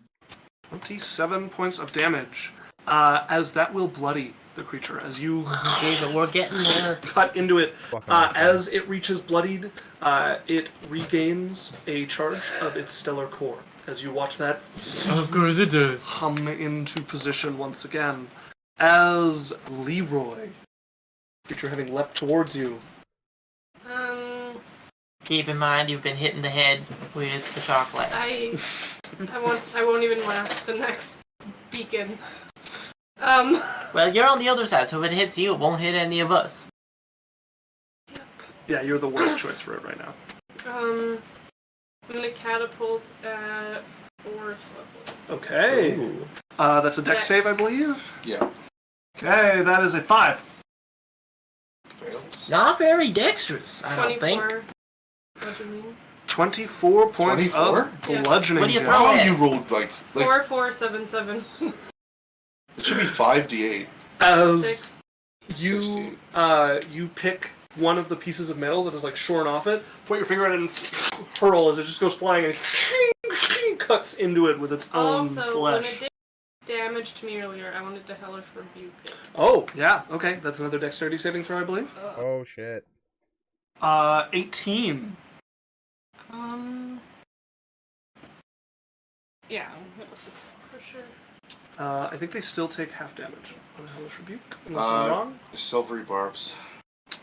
27 points of damage. As that will bloody the creature. As you Okay, but we're getting there. cut into it, Fucking as it reaches bloodied, it regains a charge of its stellar core. As you watch that Of course it does. hum into position once again. As Leroy, creature having leapt towards you. Keep in mind you've been hitting the head with the shock blast. I won't even last the next beacon. Well, you're on the other side, so if it hits you, it won't hit any of us. Yeah, you're the worst choice for it right now. I'm gonna catapult at 4th level. Okay. Ooh. That's a dex Dex. save, I believe. Yeah. Okay, that is a 5. Fails. Not very dexterous, I don't think. 24. What do you mean? 24 points 24? of bludgeoning What do you damage. throw? Oh, Okay. you rolled like 4, 4, 7, 7. it should be 5d8. As 6. you 16. you pick one of the pieces of metal that is like shorn off it, point your finger at it and hurl as it just goes flying and cuts into it with its own Also, when flesh. it did damage to me earlier, I wanted to hellish rebuke it. Oh, yeah, okay, that's another dexterity saving throw, I believe. Oh shit. 18. Yeah, it was 6 for sure. I think they still take half damage on a hellish rebuke, unless I'm wrong. Silvery barbs.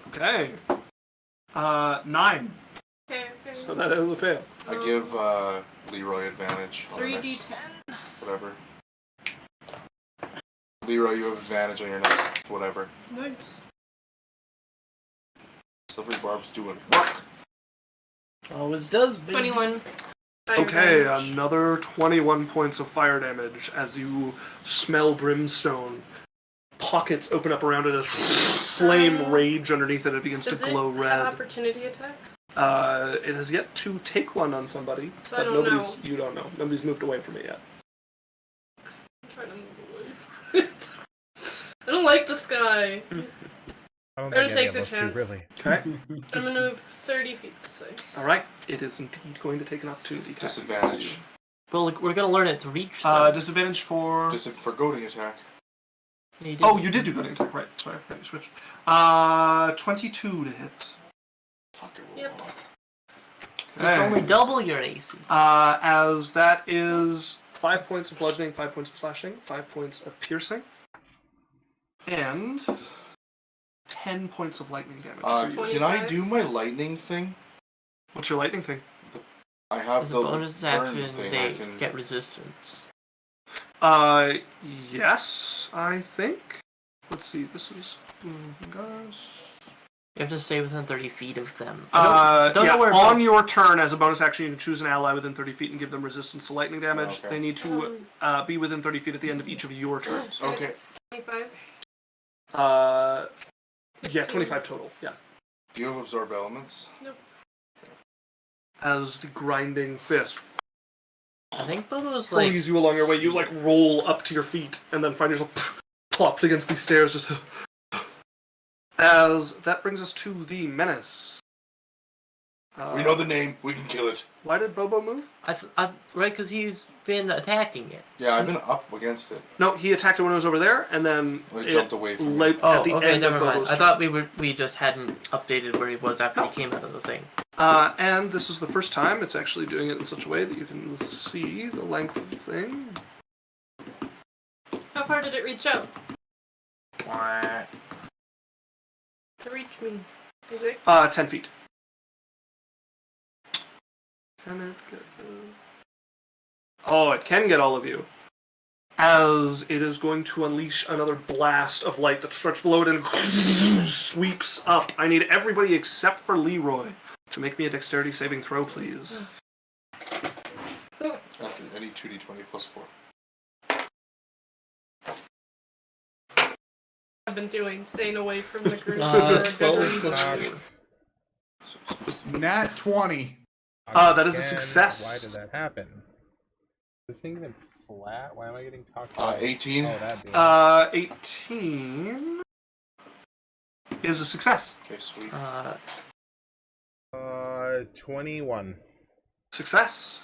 Okay. 9. Okay. So that is a fail. I give Leroy advantage. On the 3d10. next whatever. Leroy, you have advantage on your next whatever. Nice. Silvery barbs doing work. Always does, baby. 21. Fire Okay, damage. another 21 points of fire damage as you smell brimstone. Pockets open up around it as flame rage underneath it. It begins to Does glow it red. have opportunity attacks? It has yet to take one on somebody, So but I don't nobody's. know. You don't know. Nobody's moved away from it yet. I'm trying to move away from it. I don't like the sky. I don't Better think any take of the us do, chance. really. Okay. I'm gonna move 30 feet this way. All right. It is indeed going to take an opportunity attack. Disadvantage. Well, we're gonna learn its reach. Though. Disadvantage for. Just for goading attack. Yeah, you Oh, you did do goading attack, right? Sorry, I forgot you switched. 22 to hit. Fucking Yep. It's only double your AC. As that is 5 points of bludgeoning, 5 points of slashing, 5 points of piercing, and 10 points of lightning damage. For you. Can I do my lightning thing? What's your lightning thing? I have As the a bonus burn action, thing. they I can... get resistance. Yes, I think. Let's see, this is... Guys... You have to stay within 30 feet of them. Don't know where on your turn, as a bonus action, you can choose an ally within 30 feet and give them resistance to lightning damage. Okay. They need to be within 30 feet at the end of each of your turns. Okay. 25. Yeah, 25 total, yeah. Do you have absorb elements? Nope. As the grinding fist I think Bobo's like... pulls you along your way, you like roll up to your feet and then find yourself plopped against these stairs just... As that brings us to the menace. We know the name. We can kill it. Why did Bobo move? right, because he's been attacking it. Yeah, I've been up against it. No, he attacked it when it was over there, and then I jumped away from it. it. At the okay, end never of mind. Bobo's I turn. thought we just hadn't updated where he was after he came out of the thing. And this is the first time it's actually doing it in such a way that you can see the length of the thing. How far did it reach out? To reach me. Is it? 10 feet. Can it get... Oh, it can get all of you. As it is going to unleash another blast of light that starts below it and sweeps up. I need everybody except for Leroy to make me a dexterity saving throw, please. After any 2d20 plus 4. I've been doing, staying away from the group for a good reason. Nat 20. That is a Again, success. Why did that happen? Is this thing even flat? Why am I getting talked about? 18. Oh, that being. 18 is a success. Okay, sweet. 21. Success.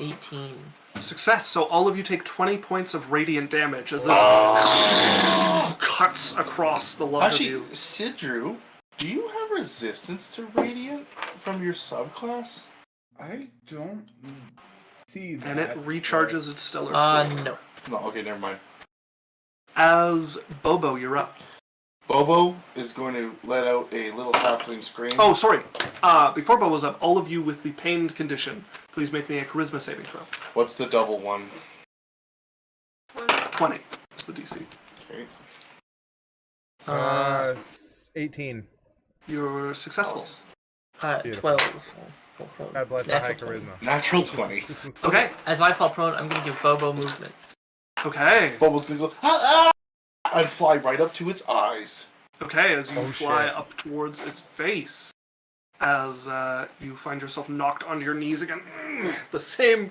18. Success. So all of you take 20 points of radiant damage as this cuts across the love of you. Actually, Sidrew, do you have resistance to radiant from your subclass? I don't see that. And it recharges its stellar. No. No, okay, never mind. As Bobo, you're up. Bobo is going to let out a little halfling scream. Oh, sorry. Before Bobo's up, all of you with the pained condition, please make me a charisma saving throw. What's the double one? 20 is the DC. Okay. 18. You're successful. 12. God bless the high charisma. Natural 20. Okay. As I fall prone, I'm going to give Bobo movement. Okay. Bobo's going to go, ah, ah, and fly right up to its eyes. Okay, as you Oh, fly shit. up towards its face, as you find yourself knocked onto your knees again, the same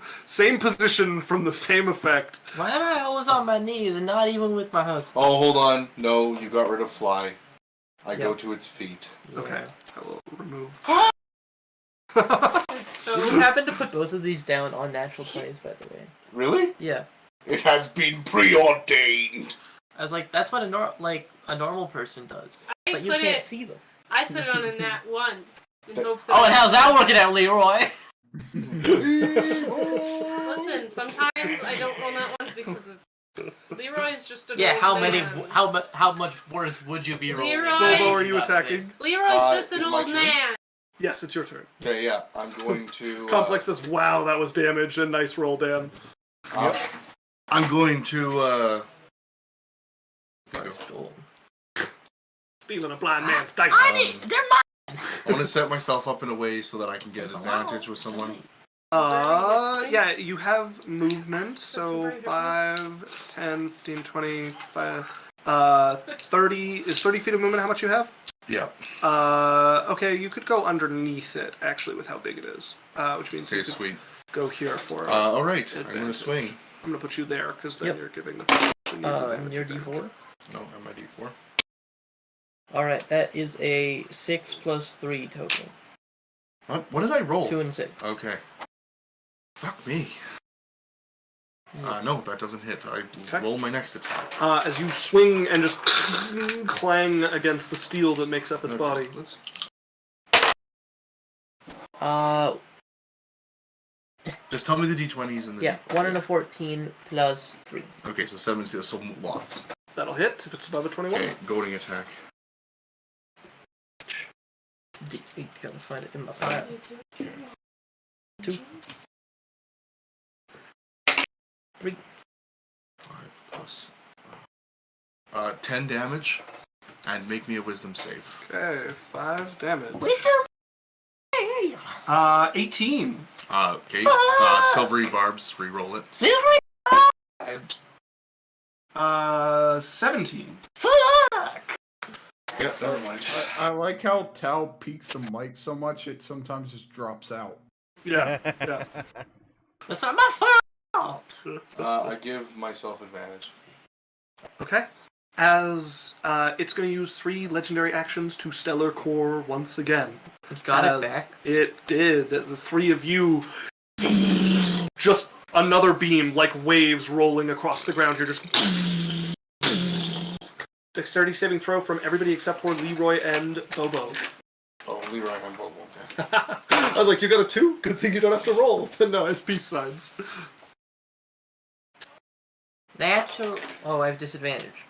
position from the same effect. Why am I always on my knees and not even with my husband? Oh, hold on. No, you got rid of fly. I go Yep. to its feet. Yeah. Okay, I will remove. We happened to put both of these down on natural 20s, by the way. Really? Yeah. It has been preordained. I was like, that's what a normal person does. I But you put can't it- see them. I put it on a nat 1 in That- hopes that. Oh, and how's that working out, Leroy? Listen, sometimes I don't roll nat 1 because of Leroy's just an Yeah, old how man. many? How much worse would you be rolling? Leroy! Bobo, are you attacking? Leroy's just an is my old turn? man. Yes, it's your turn. Okay, yeah. I'm going to... Complex says, wow, that was damage, and nice roll, Dan. I'm going to, Stolen. Stealing a blind man's dice. They're mine. I want to set myself up in a way so that I can get advantage with someone. Yeah, you have movement, so very good 5, 10, 15, 20, 5, 30. Is 30 feet of movement how much you have? Yeah. Okay, you could go underneath it, actually, with how big it is. Which means you Okay, could sweet. go here for... All right. I'm advantage. gonna swing. I'm going to put you there, because then Yep. you're giving the person needs advantage Near again. D4. No, I'm at D4. Alright, that is a 6 plus 3 total. What did I roll? 2 and 6. Okay. Fuck me. No, that doesn't hit. I roll my next attack. As you swing and just clang against the steel that makes up its body. Let's... Just tell me the d20s and the Yeah, d4. 1 and a 14 plus 3. Okay, so 7, so lots. That'll hit if it's above a 21. Okay, goading attack. You gotta find it in my file. 2. 3. 5 plus 5. 10 damage, and make me a wisdom save. Okay, 5 damage. Wisdom! 18. Okay, silvery barbs, re-roll it. Silvery! 17. Fuck! Yeah, never mind. I like how Tal peaks the mic so much it sometimes just drops out. Yeah, yeah. That's not my fault! I give myself advantage. Okay. As it's going to use 3 legendary actions to Stellar Core once again. It's got As it back. It did. The 3 of you, just another beam, like waves rolling across the ground here. Just dexterity saving throw from everybody except for Leroy and Bobo. Oh, Leroy and Bobo. Okay. I was like, you got a 2? Good thing you don't have to roll. No, it's peace signs. Natural. Oh, I have disadvantage.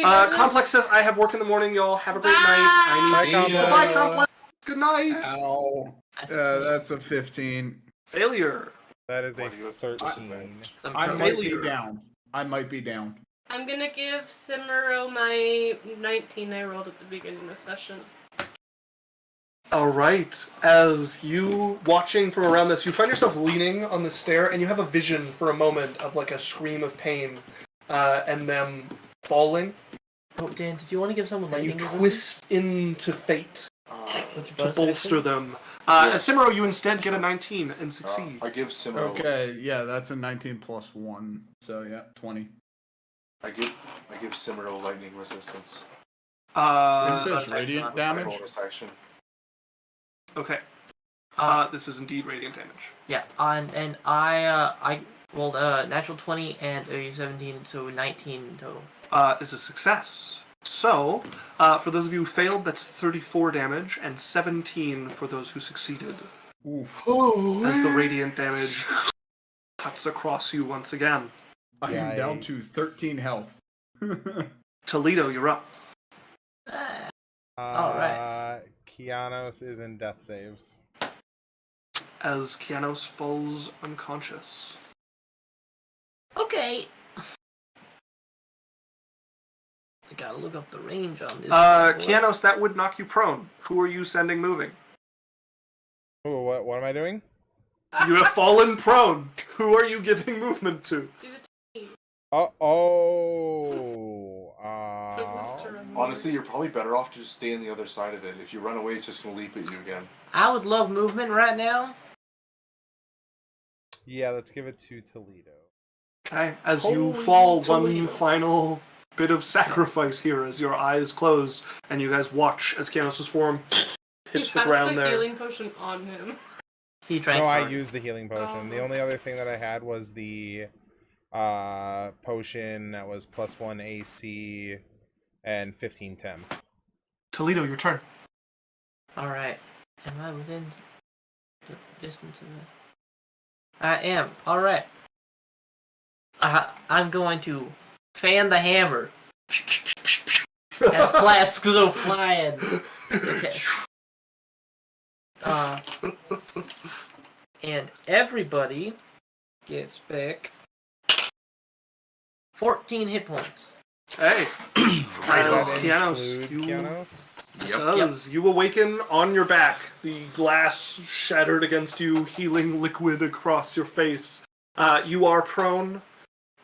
Complex says, I have work in the morning, y'all. Have a great night. I need to see you. Bye, Complex. Good night. Ow. That's a 15. Failure. That is a What do you have? 13. I might Failure. be down. I might be down. I'm gonna give Simuro my 19 I rolled at the beginning of the session. Alright, as you watching from around this, you find yourself leaning on the stair, and you have a vision for a moment of like a scream of pain, and them falling, Oh, Dan, did you want to give someone and you lightning resistance? twist into fate What's your to bonus bolster action? them. As Simuro, you instead get a 19 and succeed. I give Simuro. Okay, yeah, that's a 19 plus 1. So yeah, 20. I give Simuro lightning resistance. There's radiant My damage. bonus action. Okay. This is indeed radiant damage. Yeah, and I rolled a natural 20 and a 17, so 19 total. Is a success. So, for those of you who failed, that's 34 damage, and 17 for those who succeeded. Oof. As the radiant damage cuts across you once again. I am down to 13 health. Toledo, you're up. Alright. Kianos is in death saves. As Kianos falls unconscious. Okay. I gotta look up the range on this. Kianos, that would knock you prone. Who are you sending moving? Oh, what am I doing? You have fallen prone. Who are you giving movement to? Honestly, you're probably better off to just stay on the other side of it. If you run away, it's just gonna leap at you again. I would love movement right now. Yeah, let's give it to Toledo. Okay, as you Holy fall, Toledo. one final bit of sacrifice here as your eyes close, and you guys watch as Kianos' form hits the ground the there. healing potion on him. He drank. No, I hard. used the healing potion. The only other thing that I had was the potion that was +1 AC and 15 temp. Toledo, your turn. Alright. Am I within the distance of that? I am. Alright. I'm going to fan the hammer. As flasks go flying. Okay. And everybody gets back 14 hit points. Hey, Does that Kianos, include you Kianos? does. You awaken on your back, the glass shattered against you, healing liquid across your face. You are prone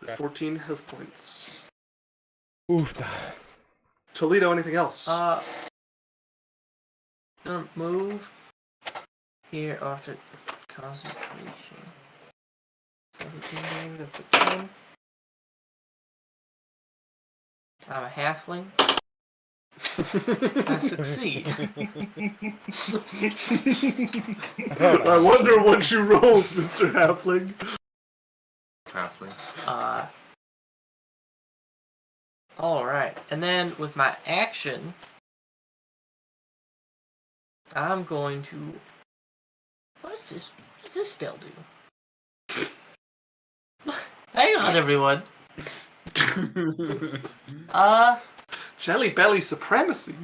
with 14 health points. Oof. Toledo, anything else? move here after concentration. 17 damage, that's a 10. I'm a halfling. I succeed. I wonder what you rolled, Mr. Halfling. Halflings. Alright, and then with my action, I'm going to... What does this spell do? Hang on, everyone. Jelly Belly Supremacy.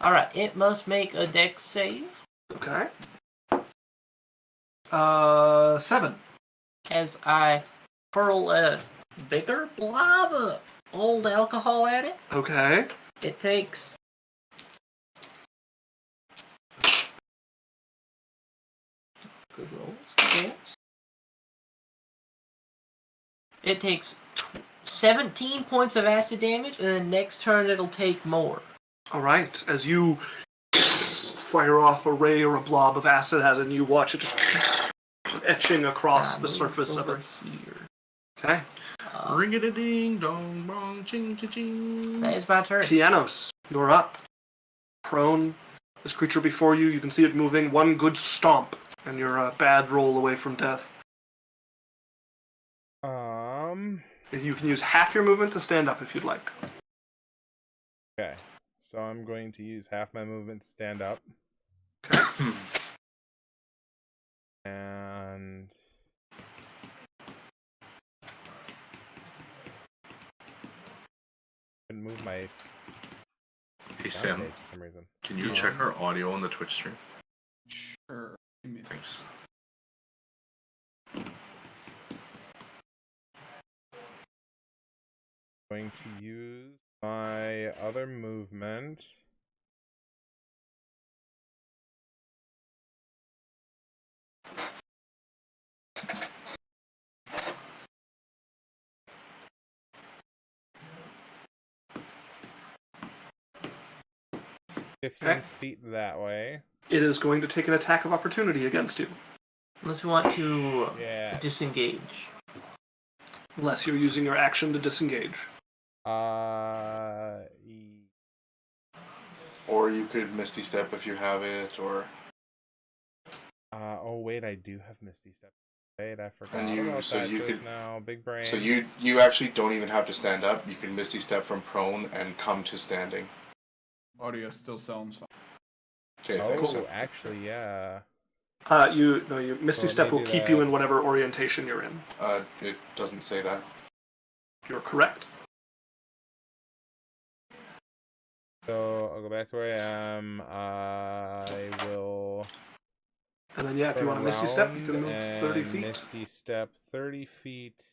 Alright, it must make a dex save. Okay. 7. As I hurl a bigger blob of old alcohol at it. Okay. It takes... Good rolls. Yes. It takes 17 points of acid damage, and then next turn it'll take more. Alright, as you fire off a ray or a blob of acid at it, and you watch it just etching across the surface of it. Here. Okay. Ring it a ding dong bong ching ching ching. That is my turn. Pianos, you're up. Prone. This creature before you, you can see it moving. One good stomp, and you're a bad roll away from death. You can use half your movement to stand up if you'd like. Okay, so I'm going to use half my movement to stand up. Okay. And couldn't move my Hey Sam, for some reason. can you check our audio on the Twitch stream? Sure. Thanks. Going to use my other movement. Okay. 15 feet that way. It is going to take an attack of opportunity against you. Unless you want to Yeah. disengage. Unless you're using your action to disengage. Or you could Misty Step if you have it, or... oh wait, I do have Misty Step. Wait, I forgot And you- about so that you just could- now. Big brain. So you actually don't even have to stand up. You can Misty Step from prone and come to standing. Audio still sounds fine. Okay, Oh, thanks. actually, yeah. You Misty Well, Step will maybe keep you that- in whatever orientation you're in. It doesn't say that. You're correct. So I'll go back to where I am. I will. And then if you want to Misty Step, you can move 30 and feet. Misty Step 30 feet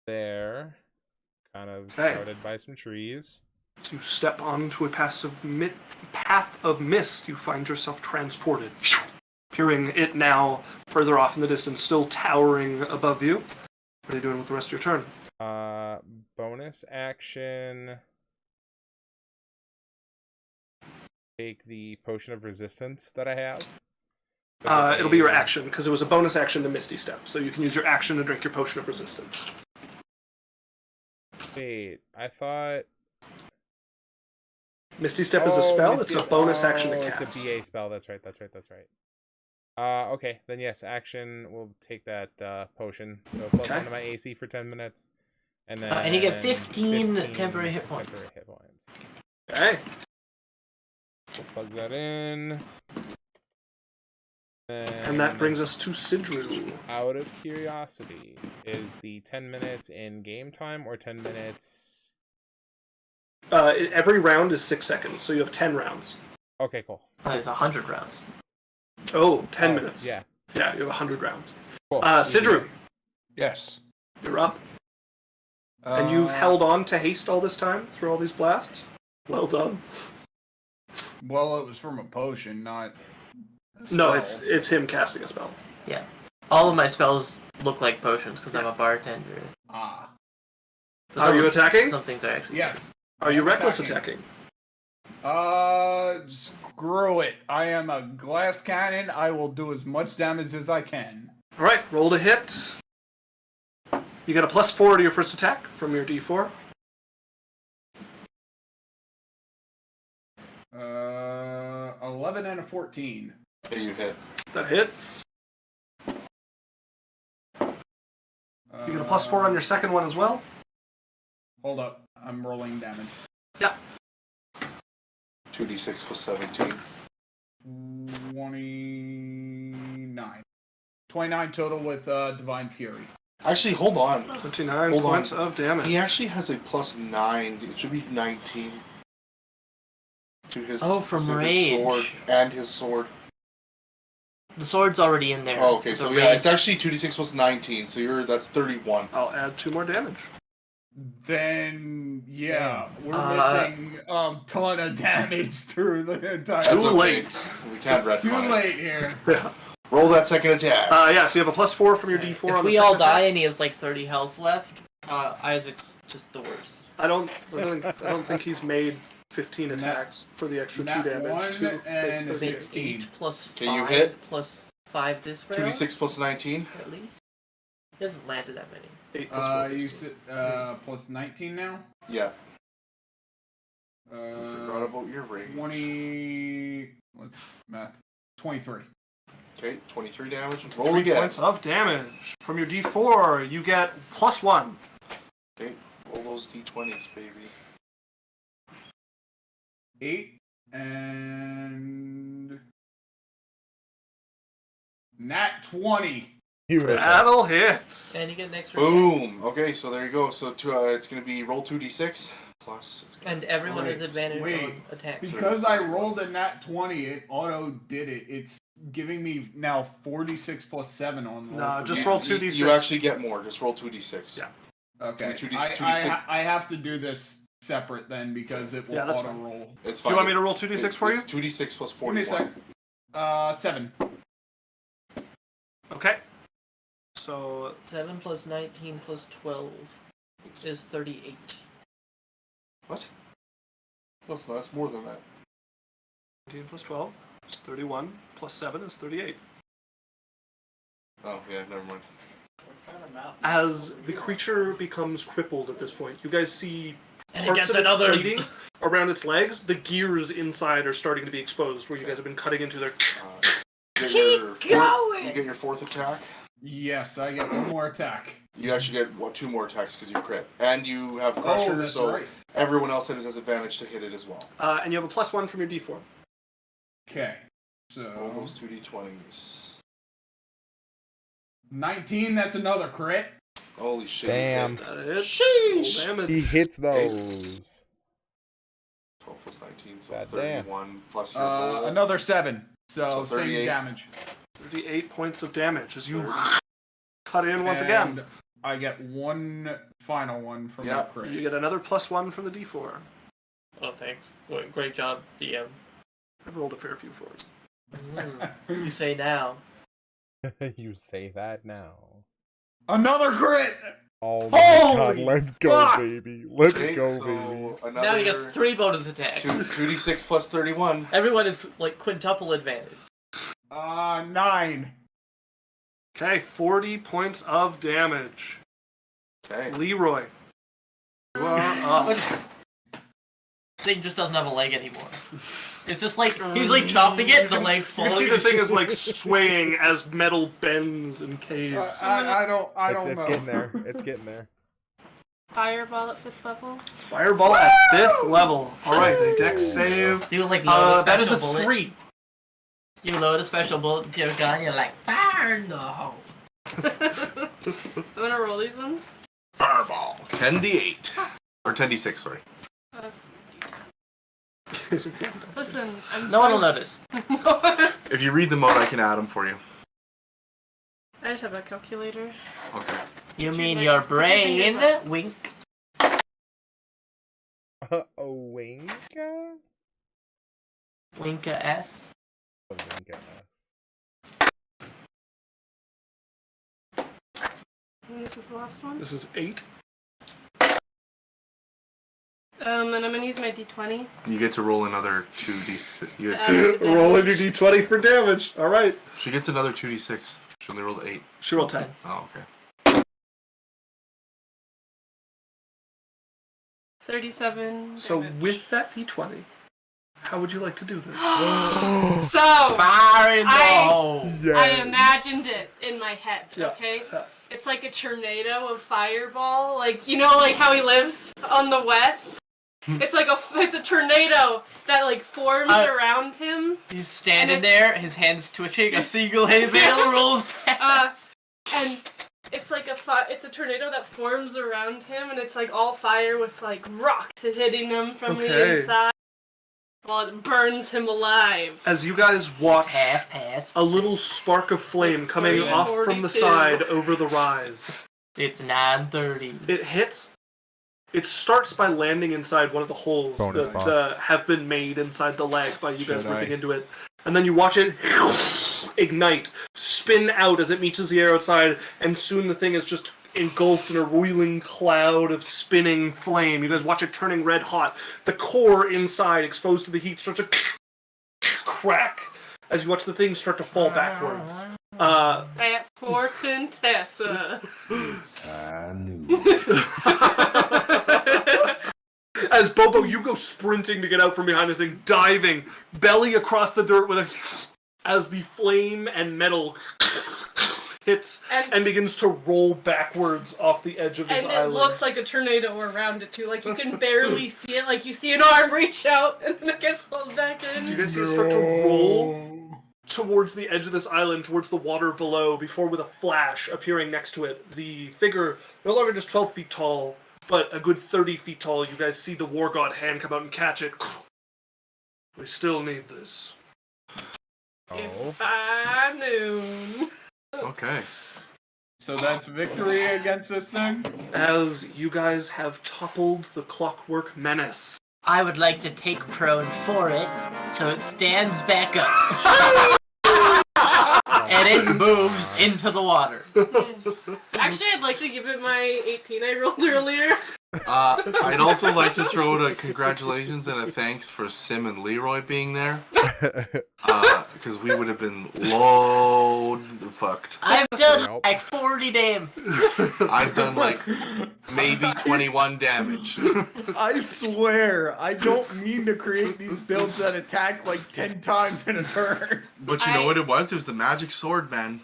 there. Kind of Okay. shrouded by some trees. As you step onto a path of mist, you find yourself transported. Appearing it now further off in the distance, still towering above you. What are you doing with the rest of your turn? Bonus action. Take the potion of resistance that I have. It'll be your action, because it was a bonus action to Misty Step, so you can use your action to drink your potion of resistance. Wait, I thought... Misty Step is a spell, Misty- it's a bonus action to It's cast. a BA spell, that's right. Okay, then yes, action will take that potion. So plus Okay. 1 to my AC for 10 minutes. And then And you get 15 temporary hit points. temporary hit points. Okay. We'll plug that in. And that brings us to Sidru. Out of curiosity, is the 10 minutes in game time or 10 minutes? Every round is 6 seconds, so you have 10 rounds. Okay, cool. There's 100 rounds. Oh, 10 minutes. Yeah. Yeah, you have 100 rounds. Cool. Sidru, Yes. you're up. And you've held on to haste all this time through all these blasts? Well done. Well, it was from a potion, not. A No, spell. it's him casting a spell. Yeah. All of my spells look like potions because I'm a bartender. Ah. But Are some- you attacking? Some things are actually. Yes. Are you I'm reckless attacking? Screw it. I am a glass cannon. I will do as much damage as I can. All right, roll to hit. You get a +4 to your first attack from your D4. 11 and a 14. Okay, you hit. That hits. You get a +4 on your second one as well. Hold up. I'm rolling damage. Yeah. 2d6 plus 17. 29. 29 total with Divine Fury. Actually, hold on. 29 Hold on. points of damage. He actually has a +9. It should be 19. To his, from to his range. sword and his sword. The sword's already in there. Oh, okay, The so range. yeah, it's actually 2d6 plus 19, so that's 31. I'll add 2 more damage. Then, yeah, we're missing a ton of damage through the entire... That's Too okay. late. We can't retcon Too it. late here. Yeah. Roll that second attack. Yeah, so you have a +4 from your D4 If on the we second all attack. die and he has like 30 health left, Isaac's just the worst. I don't think he's made 15 attacks for the extra 2 Nat damage. 1 to and make a 38. 16. 8 plus 5 Can you hit? plus 5 this round. 2d6 plus 19. At least. He hasn't landed that many. 8 plus 4. You said plus 19 now? Yeah. I forgot about your range. 20... What's math? 23. Okay, 23 damage. Roll 3 again. points of damage. From your D4, you get +1. Okay, roll those d20s, baby. 8 and... Nat 20. That'll hit. And you get an extra. Boom! Okay, so there you go. So it's going to be roll 2d6 plus... It's And everyone has Wait, advantage wait. on attacks. Because I rolled a nat 20, it auto did it. It's giving me now 46 plus 7 on roll. Nah, for just me. roll 2d6. You actually get more. Just roll 2d6. Yeah. Okay. 2d6. I have to do this separate then because it will Yeah, that's auto fine. roll. It's Do fine. you want me to roll 2d6 for you? It's 2d6 plus Give me a 41. sec. 7. Okay. So 7 plus 19 plus 12 is 38. What? That's more than that. 19 plus 12 is 31. Plus 7 is 38. Oh, yeah, never mind. What kind of map? As the creature becomes crippled at this point, you guys see And it parts gets of its another. plating around its legs. The gears inside are starting to be exposed, where you guys have been cutting into their... Keep going! You get your 4th attack. Yes, I get one more attack. You actually get 2 more attacks because you crit. And you have Crusher, Oh, that's so right. everyone else has advantage to hit it as well. and you have a +1 from your D4. Okay. Roll So those 2d20s. 19, that's another crit. Holy shit. Damn. That is Sheesh. full damage. He hits those. 12 plus 19, so God 31 plus your roll. Another 7. So, So same 38. damage. 38 points of damage as you 30. cut in once And again. I get one final one from Yeah. that crit. You get another +1 from the D4. Oh, thanks. Great job, DM. I've rolled a fair few 4s. You say now. You say that now. Another crit! Oh my god, Holy let's go, fuck! baby. Let's Okay, go, so baby. another Now he gets 3 bonus attacks. 2d6 plus 31. Everyone is like quintuple advantage. 9. Okay, 40 points of damage. Okay. Leroy, you are up. Thing just doesn't have a leg anymore. It's just like he's like chopping it, and the legs You falling. can see the thing is like swaying as metal bends and caves. I don't It's know. getting there. It's getting there. Fireball at 5th level. Fireball at 5th level. Alright, a dex save. You like load a That is a special bullet. 3. You load a special bullet into your gun. You're like fire in the hole. I'm gonna roll these ones. Fireball. 10d8. Or 10d6, sorry. That's Listen, I'm No one will notice. If you read them out, I can add them for you. I just have a calculator. Okay. You Put mean your your fingers brain? up. Wink. Oh, Winka? Winka S. Oh, Winka. And this is the last one. This is 8. And I'm gonna use my d20. You get to roll another 2d6. Roll your d20 for damage. All right. She gets another 2d6. She only rolled 8. She rolled 10. Oh, okay. 37 So damage. with that d20, how would you like to do this? So, Fire in the hole. I imagined it in my head, Yeah. okay? It's like a tornado of fireball, like, you know, like how he lives on the west? It's like it's a tornado that, like, forms around him. He's standing there, his hands twitching, a single hay bale rolls past. And it's like it's a tornado that forms around him, and it's like all fire with like rocks hitting him from the inside, while it burns him alive. As you guys watch half past. a little spark of flame It's coming off from the 3:42. side over the rise, It's 9:30. it hits. It starts by landing inside one of the holes Bonus that have been made inside the leg by you guys ripping into it. And then you watch it ignite, spin out as it meets the air outside, and soon the thing is just engulfed in a roiling cloud of spinning flame. You guys watch it turning red hot. The core inside, exposed to the heat, starts to crack as you watch the thing start to fall backwards. That's poor Contessa. I knew. As Bobo, you go sprinting to get out from behind this thing, diving, belly across the dirt with as the flame and metal hits and begins to roll backwards off the edge of this And island. it looks like a tornado around it too. Like you can barely see it. Like you see an arm reach out and then it gets pulled back in. So you guys see it start to roll towards the edge of this island, towards the water below, before with a flash appearing next to it. The figure, no longer just 12 feet tall, but a good 30 feet tall. You guys see the war god hand come out and catch it. We still need this. It's high noon. Okay. So that's victory against this thing? As you guys have toppled the clockwork menace. I would like to take prone for it, so it stands back up. And it moves into the water. Actually, I'd like to give it my 18 I rolled earlier. I'd also like to throw out a congratulations and a thanks for Sim and Leroy being there. Because we would have been fucked. I've done like 40 damage. I've done like maybe 21 damage. I swear, I don't mean to create these builds that attack like 10 times in a turn. But you know what it was? It was the magic sword, man.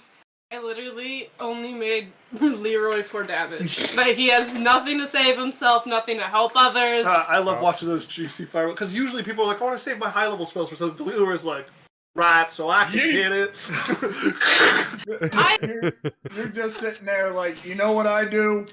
I literally only made Leroy for damage. Like, he has nothing to save himself, nothing to help others. I love watching those juicy fire, because usually people are like, I want to save my high level spells for something. Leroy's like, right, so I can get it. You're just sitting there like, you know what I do?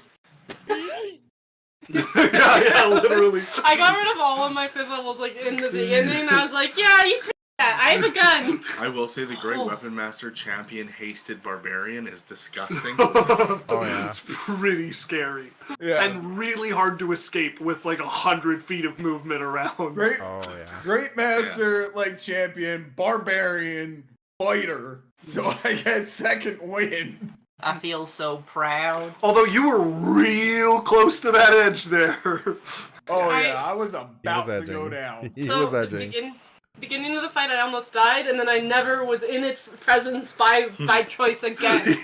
yeah, literally. I got rid of all of my 5th levels, like, in the beginning. I was like, yeah, you take that. I have a gun. I will say the Great Weapon Master Champion Hasted Barbarian is disgusting. Oh yeah. It's pretty scary. Yeah. And really hard to escape with like 100 feet of movement around. Great, Oh yeah. great master, like champion, barbarian, fighter. So I get second win. I feel so proud. Although you were real close to that edge there. Oh yeah, I was about to edging. go down. He So, was the edging. beginning of the fight, I almost died, and then I never was in its presence by choice again.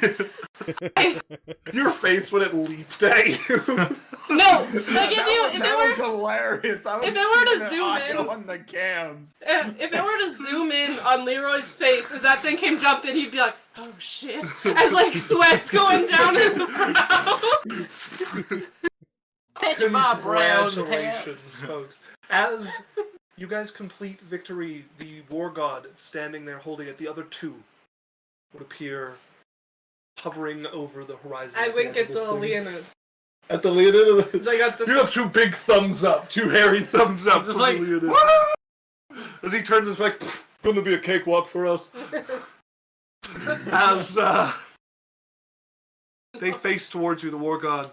Your face when it leaped at you. No, like if That was it were hilarious. I was if it were to keeping an zoom eye in- on the cams. if it were to zoom in on Leroy's face as that thing came jumping, he'd be like, "Oh shit!" As like sweat's going down his brow. Pitch my brown Congratulations, pants. folks. As you guys complete victory, the war god standing there holding it, the other two would appear hovering over the horizon. I wink the end at of the this thing. Leonid. At the Leonid? I got the. You have two big thumbs up, two hairy thumbs up. Just from like, the Leonid. As he turns his back, gonna be a cakewalk for us. As they face towards you, the war god,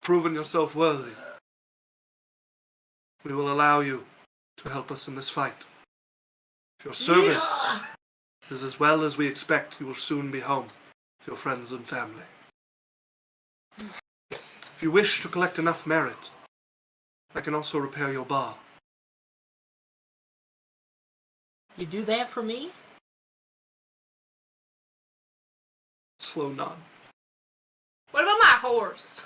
proving yourself worthy. We will allow you to help us in this fight. If your service is as well as we expect, you will soon be home to your friends and family. If you wish to collect enough merit, I can also repair your bar. You do that for me? Slow nod. What about my horse?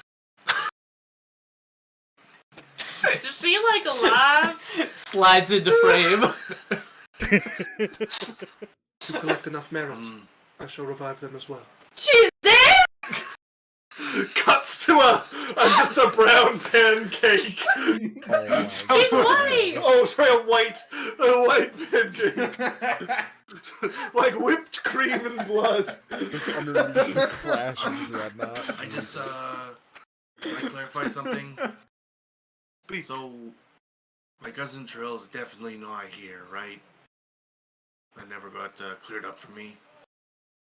Is she like alive? Slides into frame. To collect enough merit, I shall revive them as well. She's dead! Cuts to just a brown pancake. She's white! Oh, sorry, a white pancake. Like whipped cream and blood. Just underneath the crash of Dreadnought. I just, can I clarify something? So, my cousin Trill's definitely not here, right? That never got cleared up for me.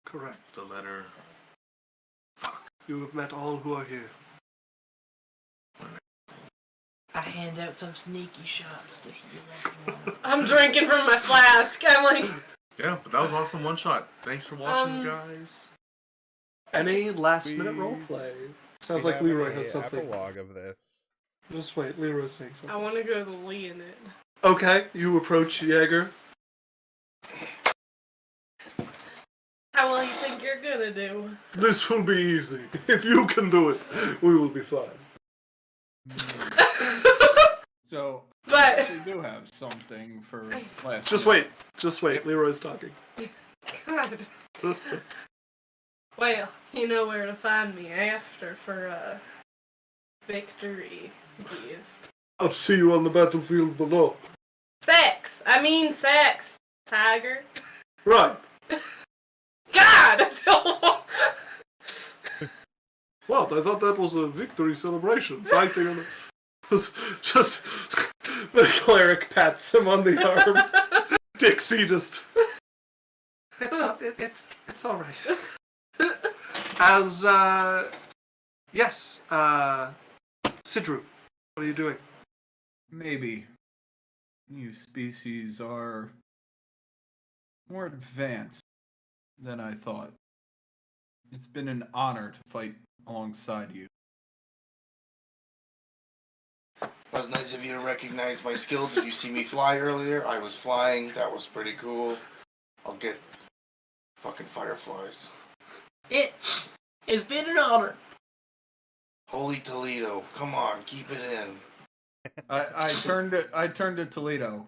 Correct. The letter. You have met all who are here. I hand out some sneaky shots to heal everyone. I'm drinking from my flask. I'm like... Yeah, but that was awesome one shot. Thanks for watching, guys. Any last minute roleplay? Sounds like Leroy has something. Epilogue of this. Just wait, Leroy's saying something. I want to go to Leonid. Okay, you approach Jaeger. How well you think you're gonna do? This will be easy. If you can do it, we will be fine. So, But we do have something for last. Just wait. Just wait. Leroy's talking. God. Well, you know where to find me after for a victory gift. I'll see you on the battlefield below. Sex! I mean sex, tiger. Right. God! That's so... What? I thought that was a victory celebration. Fighting on the... Just... The cleric pats him on the arm. Dixie just... It's alright. As, yes, Sidru, what are you doing? Maybe you species are more advanced than I thought. It's been an honor to fight alongside you. It was nice of you to recognize my skill. Did you see me fly earlier? I was flying. That was pretty cool. I'll get fucking fireflies. It's been an honor. Holy Toledo. Come on, keep it in. I turned to Toledo.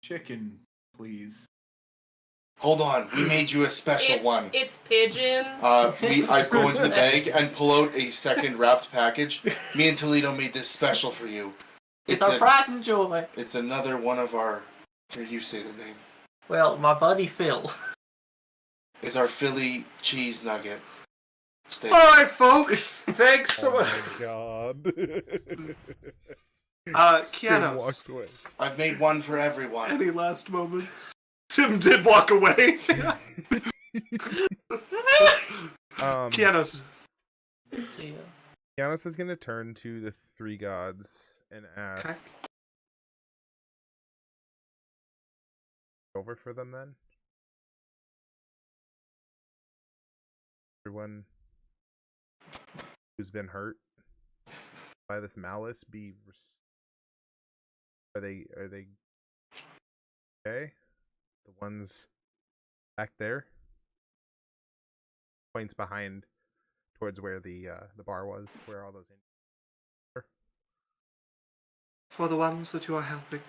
Chicken, please. Hold on, we made you a special one. It's pigeon. I go into the bag and pull out a second wrapped package. Me and Toledo made this special for you. It's our pride and joy. It's another one of our... Here, you say the name. Well, my buddy Phil. It's our Philly cheese nugget steak. Alright, folks. Thanks so much. Oh my god. Sim Kianos. walks away. I've made one for everyone. Any last moments? Sim did walk away. Kianos. See ya. Giannis is gonna turn to the three gods and ask over for them then. Everyone who's been hurt by this malice are they okay? The ones back there? Points behind towards where the bar was, where all those were. For the ones that you are helping,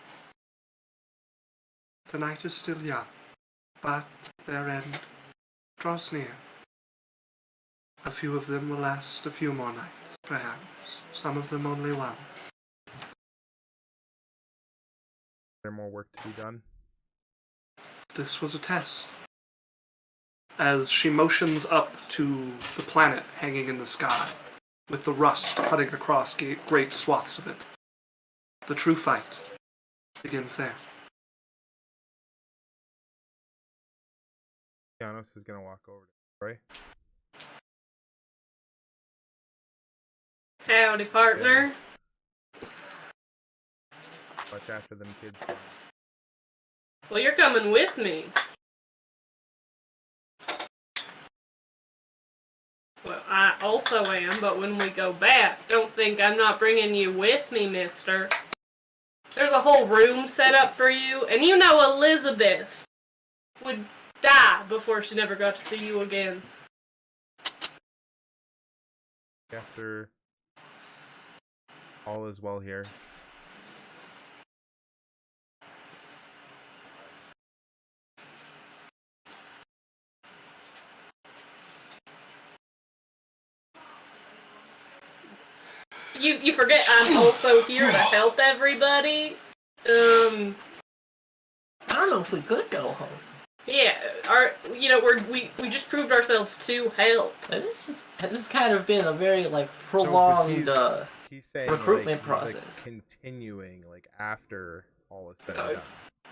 the night is still young, but their end draws near. A few of them will last a few more nights, perhaps. Some of them only one. Is there more work to be done? This was a test. As she motions up to the planet hanging in the sky, with the rust cutting across great swaths of it. The true fight begins there. Giannis is gonna walk over to Troy. Howdy, partner. Watch after them kids. Well, you're coming with me. Well, also am, but when we go back, don't think I'm not bringing you with me, mister. There's a whole room set up for you, and you know Elizabeth would die before she never got to see you again. After all is well here. You forget I'm also here to help everybody. I don't know if we could go home. Yeah, we just proved ourselves to help. This has kind of been a very prolonged he's saying, recruitment process. Continuing after all is said and done.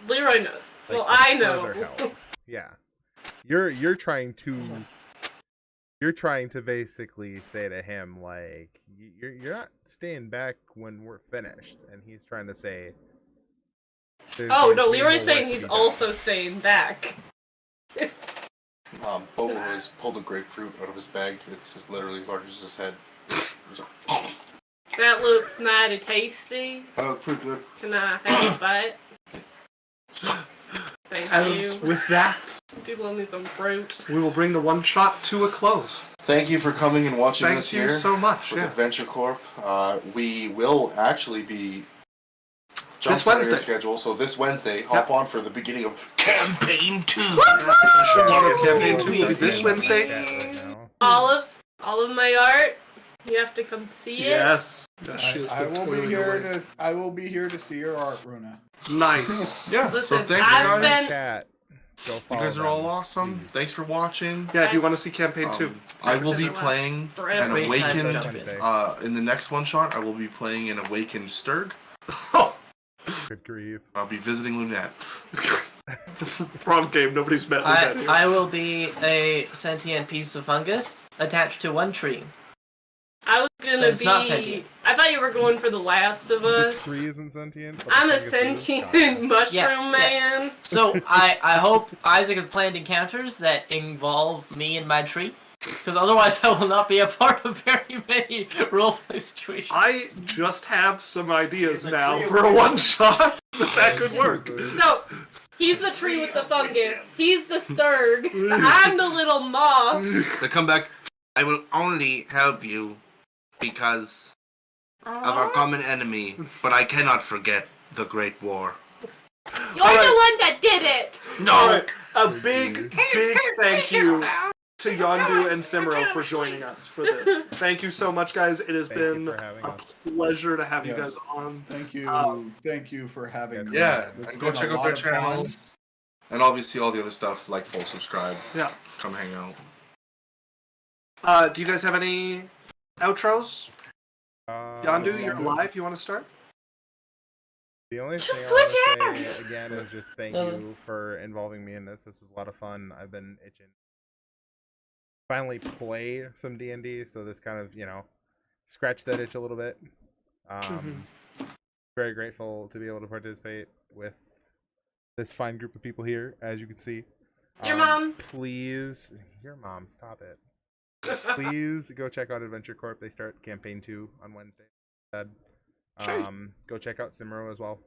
Leroy knows. Well, I know. Help. Yeah, you're trying to basically say to him you're not staying back when we're finished, and he's trying to say. Oh no, Leroy's saying he's also staying back. Bobo has pulled a grapefruit out of his bag. It's just literally as large as his head. That looks mighty tasty. Oh, pretty good. Can I have a bite? Thank you. With that, Do love me some fruit. we will bring the one shot to a close. Thank you for coming and watching Thank us you here so much. with Yeah. Adventure Corp. We will actually be This jumping on Wednesday. your schedule. So this Wednesday, hop on for the beginning of Campaign 2. Campaign 2 will be this Wednesday. All of my art. You have to come see it. Yes. I will be here to see your art, Runa. Nice. Yeah. Listen, so thanks, I've guys. been- Chat. Go You follow guys are all them, awesome. please. Thanks for watching. Yeah, if you want to see campaign 2. I will It's be gonna last playing forever. an Great time to Awakened. jump in. Wednesday. In the next one shot, I will be playing an Awakened Sturg. Good grief. I'll be visiting Lunette. Wrong game. Nobody's met with that here. I will be a sentient piece of fungus attached to one tree. I was gonna It's be. not sentient. I thought you were going for The Last of The Us. tree isn't sentient. but the I'm a fungus is. sentient mushroom Yeah. man. So I hope Isaac has planned encounters that involve me and my tree, because otherwise I will not be a part of very many roleplay situations. I just have some ideas now for a one shot that could work. So he's the tree with the fungus. He's the Sturg. I'm the little moth. They come back. I will only help you because of our common enemy, but I cannot forget the Great War. You're the one that did it. No! Alright, a big thank you to Yondu and Simro for joining us for this. Thank you so much, guys. It has Thank you been for having a us. pleasure to have you Yes. guys on. Thank you. Thank you for having me. Yeah, It's and go been check a out lot their of fun. channels. And obviously all the other stuff, like full subscribe. Yeah. Come hang out. Do you guys have any outros? Yondu, you're live. You want to start? The only Just thing switch I want to hands. say again is just thank you for involving me in this. This was a lot of fun. I've been itching. Finally play some D&D, so this kind of, scratched that itch a little bit. Very grateful to be able to participate with this fine group of people here, as you can see. Your mom. Please, your mom, stop it. Please go check out Adventure Corp. They start campaign 2 on Wednesday. Go check out Simro as well.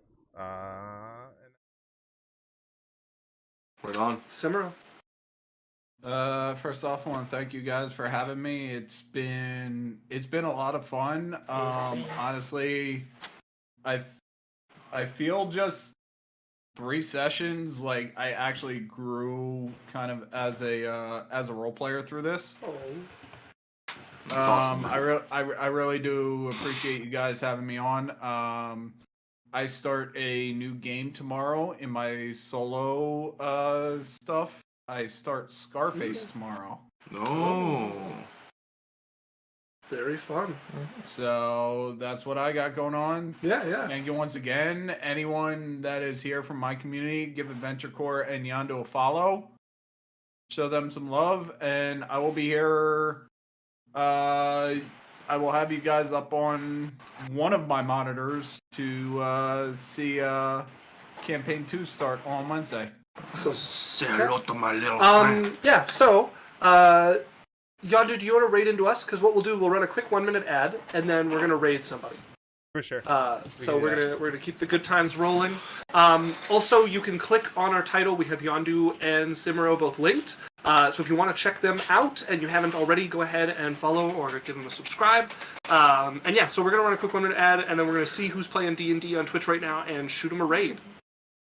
Right on. Simro. First off, I want to thank you guys for having me. It's been a lot of fun. Honestly, I feel just 3 sessions like I actually grew kind of as a role player through this. That's awesome. I really do appreciate you guys having me on. I start a new game tomorrow in my solo stuff. I start Scarface tomorrow. No. Very fun. So that's what I got going on. Yeah. Thank you once again. Anyone that is here from my community, give Adventure Corps and Yondu a follow. Show them some love, and I will be here. I will have you guys up on one of my monitors to see Campaign 2 start on Wednesday. Say hello to my little Yeah, so Yondu, do you want to raid into us? Because what we'll do, we'll run a quick 1-minute ad, and then we're gonna raid somebody. For sure. So we're gonna keep the good times rolling. Also, you can click on our title. We have Yondu and Cimero both linked. So if you want to check them out and you haven't already, go ahead and follow or give them a subscribe. And yeah, so we're gonna run a quick 1-minute ad, and then we're gonna see who's playing D&D on Twitch right now and shoot them a raid.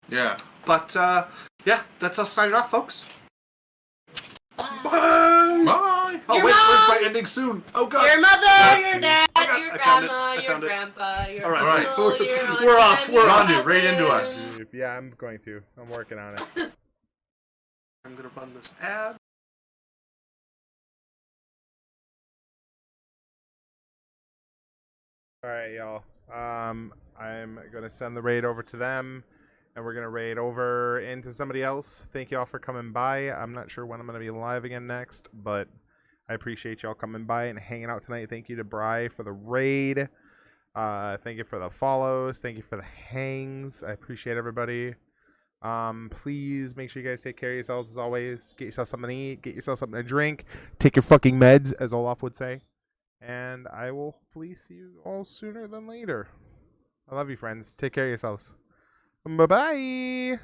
Yeah. But yeah, that's us signing off, folks. Bye. Bye. Oh Your wait, mom! where's my ending soon? Oh god. Your mother, your dad, I your found it. grandma, I your found it. grandpa, your All right. uncle, your aunt, We're off. and We're your off. Yondu, right into cousin. us. Yeah, I'm going to. I'm working on it. I'm gonna run this ad. All right, y'all. I'm gonna send the raid over to them, and we're gonna raid over into somebody else. Thank y'all for coming by. I'm not sure when I'm gonna be live again next, but I appreciate y'all coming by and hanging out tonight. Thank you to Bri for the raid. Thank you for the follows. Thank you for the hangs. I appreciate everybody. Please make sure you guys take care of yourselves as always. Get yourself something to eat. Get yourself something to drink. Take your fucking meds, as Olaf would say. And I will hopefully see you all sooner than later. I love you, friends. Take care of yourselves. Bye-bye.